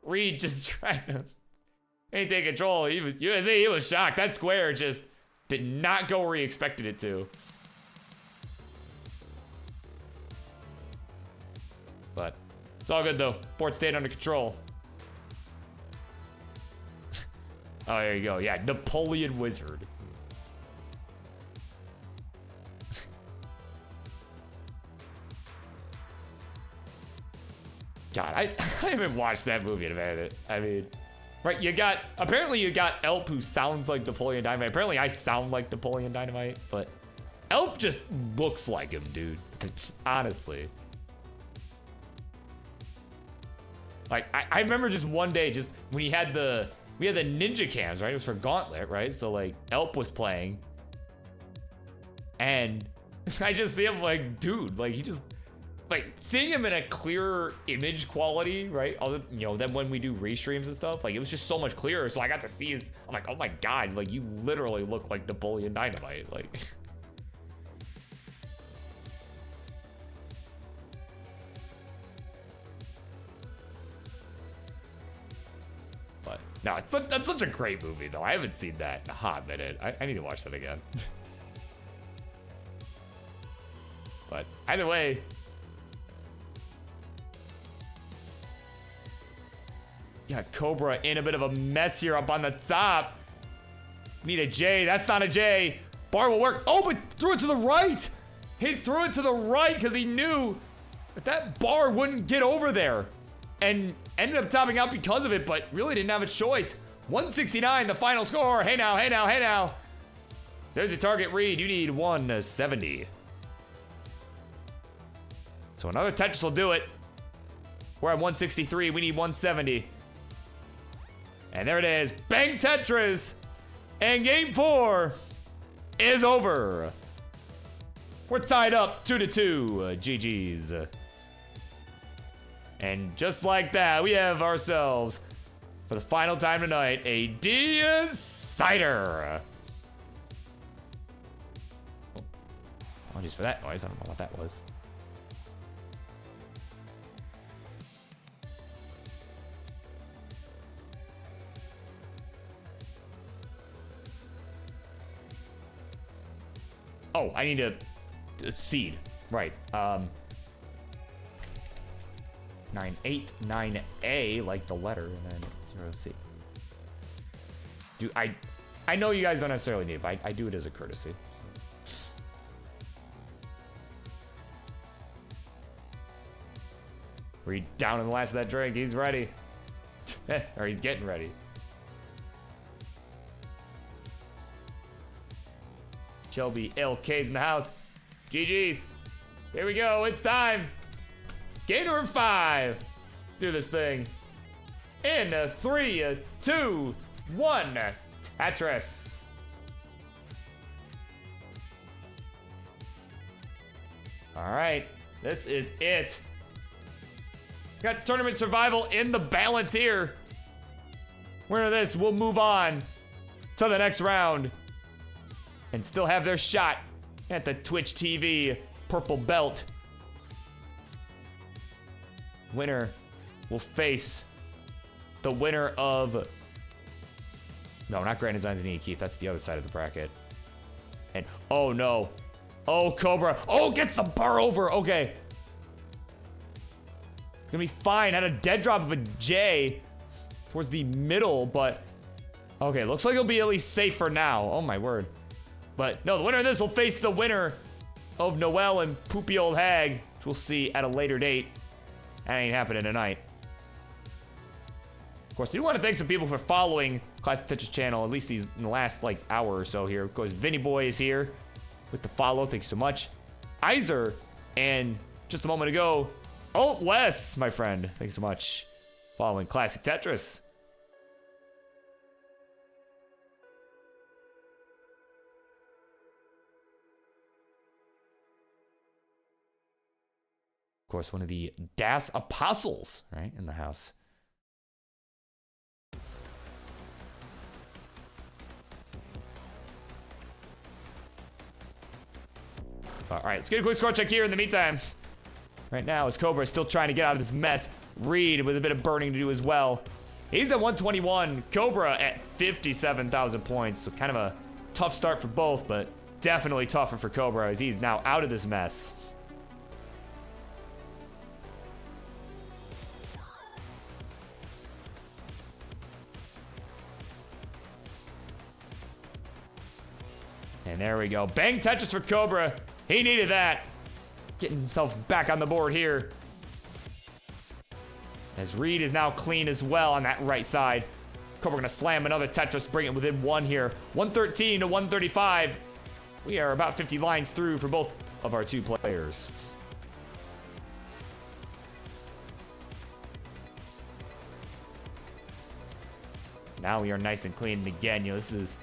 Reid just trying to take control. He was shocked. That square just did not go where he expected it to. But it's all good though. Board stayed under control. Oh, there you go. Yeah, Napoleon Wizard. God, I haven't watched that movie in a minute. I mean, right, apparently you got Elp who sounds like Napoleon Dynamite. Apparently I sound like Napoleon Dynamite, but Elp just looks like him, dude. Honestly. Like, I remember just one day, just when we had the ninja cams, right? It was for Gauntlet, right? So like Elp was playing and I just see him like, dude, like he just, like seeing him in a clearer image quality, right? Other, you know, than when we do restreams and stuff, like it was just so much clearer. So I got to see his, I'm like, oh my God, like you literally look like Napoleon Dynamite. Like, No, that's such a great movie, though. I haven't seen that in a hot minute. I need to watch that again. But either way, yeah, Cobra in a bit of a mess here up on the top. Need a J. That's not a J. Bar will work. Oh, but threw it to the right. He threw it to the right because he knew that bar wouldn't get over there. And ended up topping out because of it, but really didn't have a choice. 169, the final score. Hey now, hey now, hey now. So there's your target, Reid. You need 170. So another Tetris will do it. We're at 163. We need 170. And there it is. Bang Tetris. And game 4 is over. We're tied up 2-2. GG's. And just like that, we have ourselves, for the final time tonight, a decider. Oh, apologies for that noise. I don't know what that was. Oh, I need a seed. Right. 9A, like the letter, and then 0C. I know you guys don't necessarily need it, but I do it as a courtesy. So. Reid down in the last of that drink. He's ready. Or he's getting ready. Shelby LK's in the house. GG's. Here we go. It's time. Game number 5. Do this thing. In 3, 2, 1. Tetris. All right. This is it. Got tournament survival in the balance here. Winner of this will move on to the next round and still have their shot at the Twitch TV purple belt. Winner will face the winner of... No, not Grand Designs and Keith. That's the other side of the bracket. And, oh no. Oh, Cobra. Oh, gets the bar over. Okay. It's gonna be fine. Had a dead drop of a J towards the middle, but... Okay, looks like it'll be at least safe for now. Oh my word. But, no, the winner of this will face the winner of Noel and Poopy Old Hag, which we'll see at a later date. That ain't happening tonight. Of course, I do want to thank some people for following ClassicTetris channel, at least these in the last like hour or so here. Of course, Vinny Boy is here with the follow. Thanks so much. Iser, and just a moment ago, Alt Wes, my friend. Thanks so much. Following ClassicTetris. Of course, one of the Das Apostles, right, in the house. All right, let's get a quick score check here in the meantime. Right now, as Cobra is still trying to get out of this mess. Reid with a bit of burning to do as well. He's at 121. Cobra at 57,000 points. So kind of a tough start for both, but definitely tougher for Cobra as he's now out of this mess. And there we go. Bang Tetris for Cobra. He needed that. Getting himself back on the board here. As Reid is now clean as well on that right side. Cobra gonna slam another Tetris, bring it within 1 here. 113 to 135. We are about 50 lines through for both of our 2 players. Now we are nice and clean. And again, you know, this is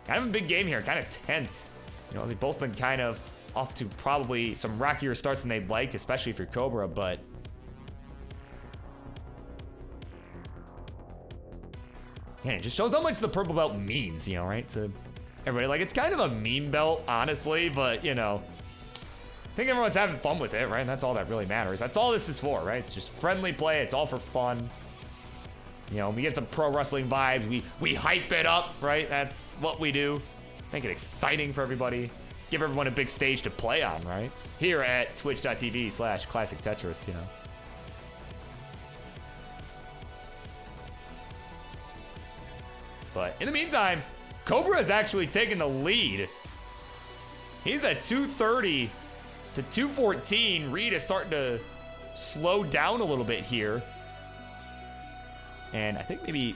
kind of a big game here, kind of tense. You know, they've both been kind of off to probably some rockier starts than they'd like, especially for Cobra, but... Yeah, it just shows how much the purple belt means, you know, right? To everybody. Like, it's kind of a meme belt, honestly, but, you know... I think everyone's having fun with it, right? And that's all that really matters. That's all this is for, right? It's just friendly play. It's all for fun. You know, we get some pro wrestling vibes. We hype it up, right? That's what we do. Make it exciting for everybody. Give everyone a big stage to play on, right? Here at twitch.tv/ClassicTetris, you know. But in the meantime, Cobra has actually taken the lead. He's at 230 to 214. Reid is starting to slow down a little bit here. And I think maybe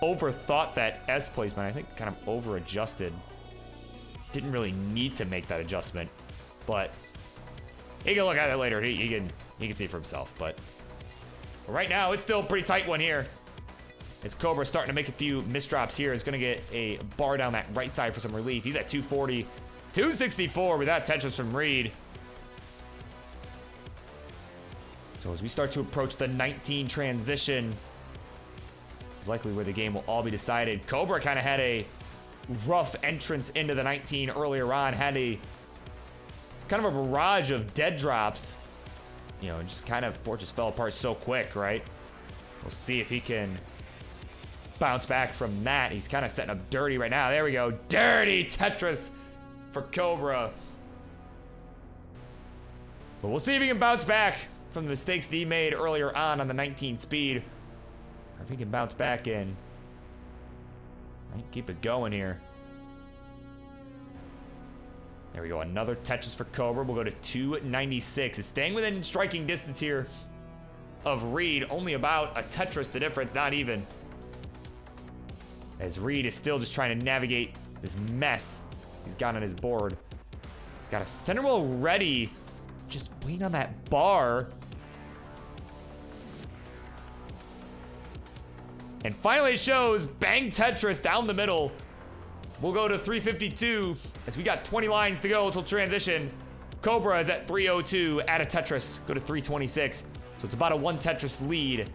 overthought that S placement. I think kind of over adjusted. Didn't really need to make that adjustment, but he can look at it later. He can see for himself. But right now, it's still a pretty tight one here. As Cobra starting to make a few misdrops here, is going to get a bar down that right side for some relief. He's at 240, 264 with that Tetris from Reid. So as we start to approach the 19 transition, it's likely where the game will all be decided. Cobra kind of had a rough entrance into the 19 earlier on, had a kind of a barrage of dead drops, you know, and just kind of board just fell apart so quick, right? We'll see if he can bounce back from that. He's kind of setting up dirty right now. There we go. Dirty Tetris for Cobra. But we'll see if he can bounce back from the mistakes that he made earlier on the 19 speed, or if he can bounce back in. Right, keep it going here. There we go. Another Tetris for Cobra. We'll go to 296. It's staying within striking distance here of Reid. Only about a Tetris the difference, not even. As Reid is still just trying to navigate this mess he's got on his board. He's got a center wheel ready. Just waiting on that bar. And finally it shows. Bang Tetris down the middle. We'll go to 352 as we got 20 lines to go until transition. Cobra is at 302. Add a Tetris. Go to 326. So it's about a 1 Tetris lead.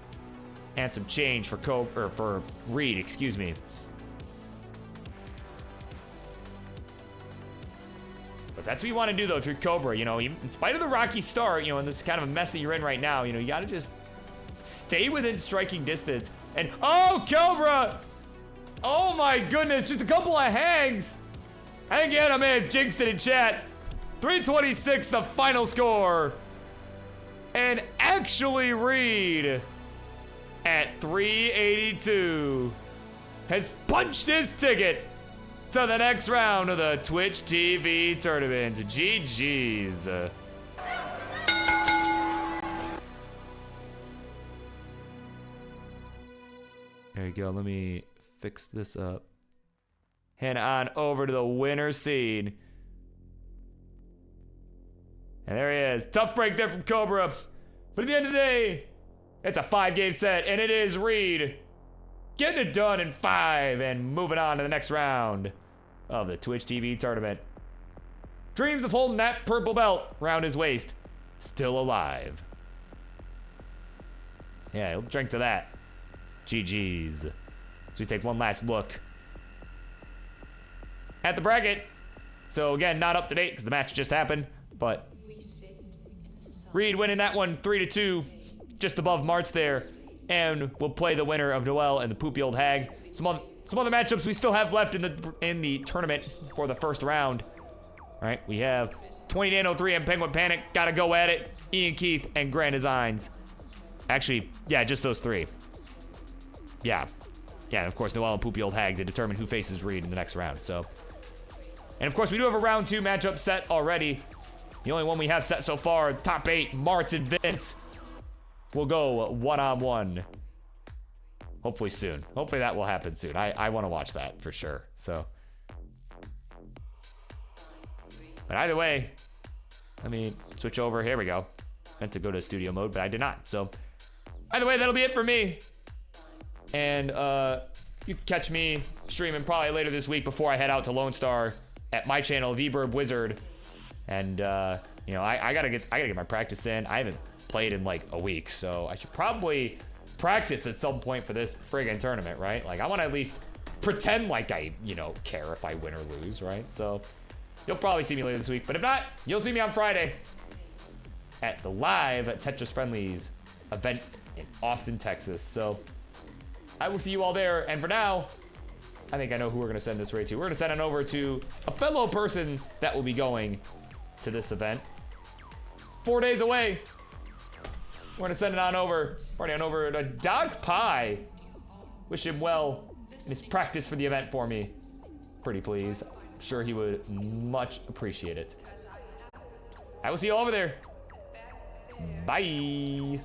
And some change for for Reid, excuse me. But that's what you want to do, though, if you're Cobra. You know, in spite of the rocky start, you know, and this kind of a mess that you're in right now, you know, you got to just stay within striking distance. And, oh, Cobra! Oh, my goodness, just a couple of hangs. And again, I may have jinxed it in chat. 326, the final score. And actually, Reid at 382 has punched his ticket to the next round of the Twitch TV tournament. GG's. There you go. Let me fix this up. Head on over to the winner scene. And there he is. Tough break there from Cobra. But at the end of the day, it's a 5-game set, and it is Reid getting it done in 5 and moving on to the next round of the Twitch TV tournament. Dreams of holding that purple belt around his waist. Still alive. Yeah, he'll drink to that. GG's. So we take one last look at the bracket. So again, not up to date because the match just happened, but Reid winning that one 3-2, just above Martz there, and we'll play the winner of Noel and the Poopy Old Hag. Some other matchups we still have left in the tournament for the first round. All right, we have 20 Nano 3 and Penguin Panic. Gotta go at it. Ian Keith and Grand Designs. Actually, yeah, just those 3. Yeah, and of course Noel and Poopy Old Hag to determine who faces Reid in the next round. So, and of course we do have a round 2 matchup set already. The only one we have set so far, top 8, Martz and Vince. We'll go 1-on-1. Hopefully soon. Hopefully that will happen soon. I want to watch that for sure. So, but either way, let me switch over. Here we go. Meant to go to studio mode, but I did not. So, either way, that'll be it for me. And you can catch me streaming probably later this week before I head out to Lone Star at my channel, BirbWizard. And you know, I gotta get my practice in. I haven't played in like a week, so I should probably practice at some point for this friggin' tournament, right? Like I want to at least pretend like I, you know, care if I win or lose, right? So you'll probably see me later this week, but if not, you'll see me on Friday at the live Tetris Friendlies event in Austin, Texas. So I will see you all there. And for now, I think I know who we're going to send this raid to. We're going to send it over to a fellow person that will be going to this event. 4 days away. We're going to send it on over. Party on over to Dog Pie. Wish him well in his practice for the event for me. Pretty please. I'm sure he would much appreciate it. I will see you all over there. Bye.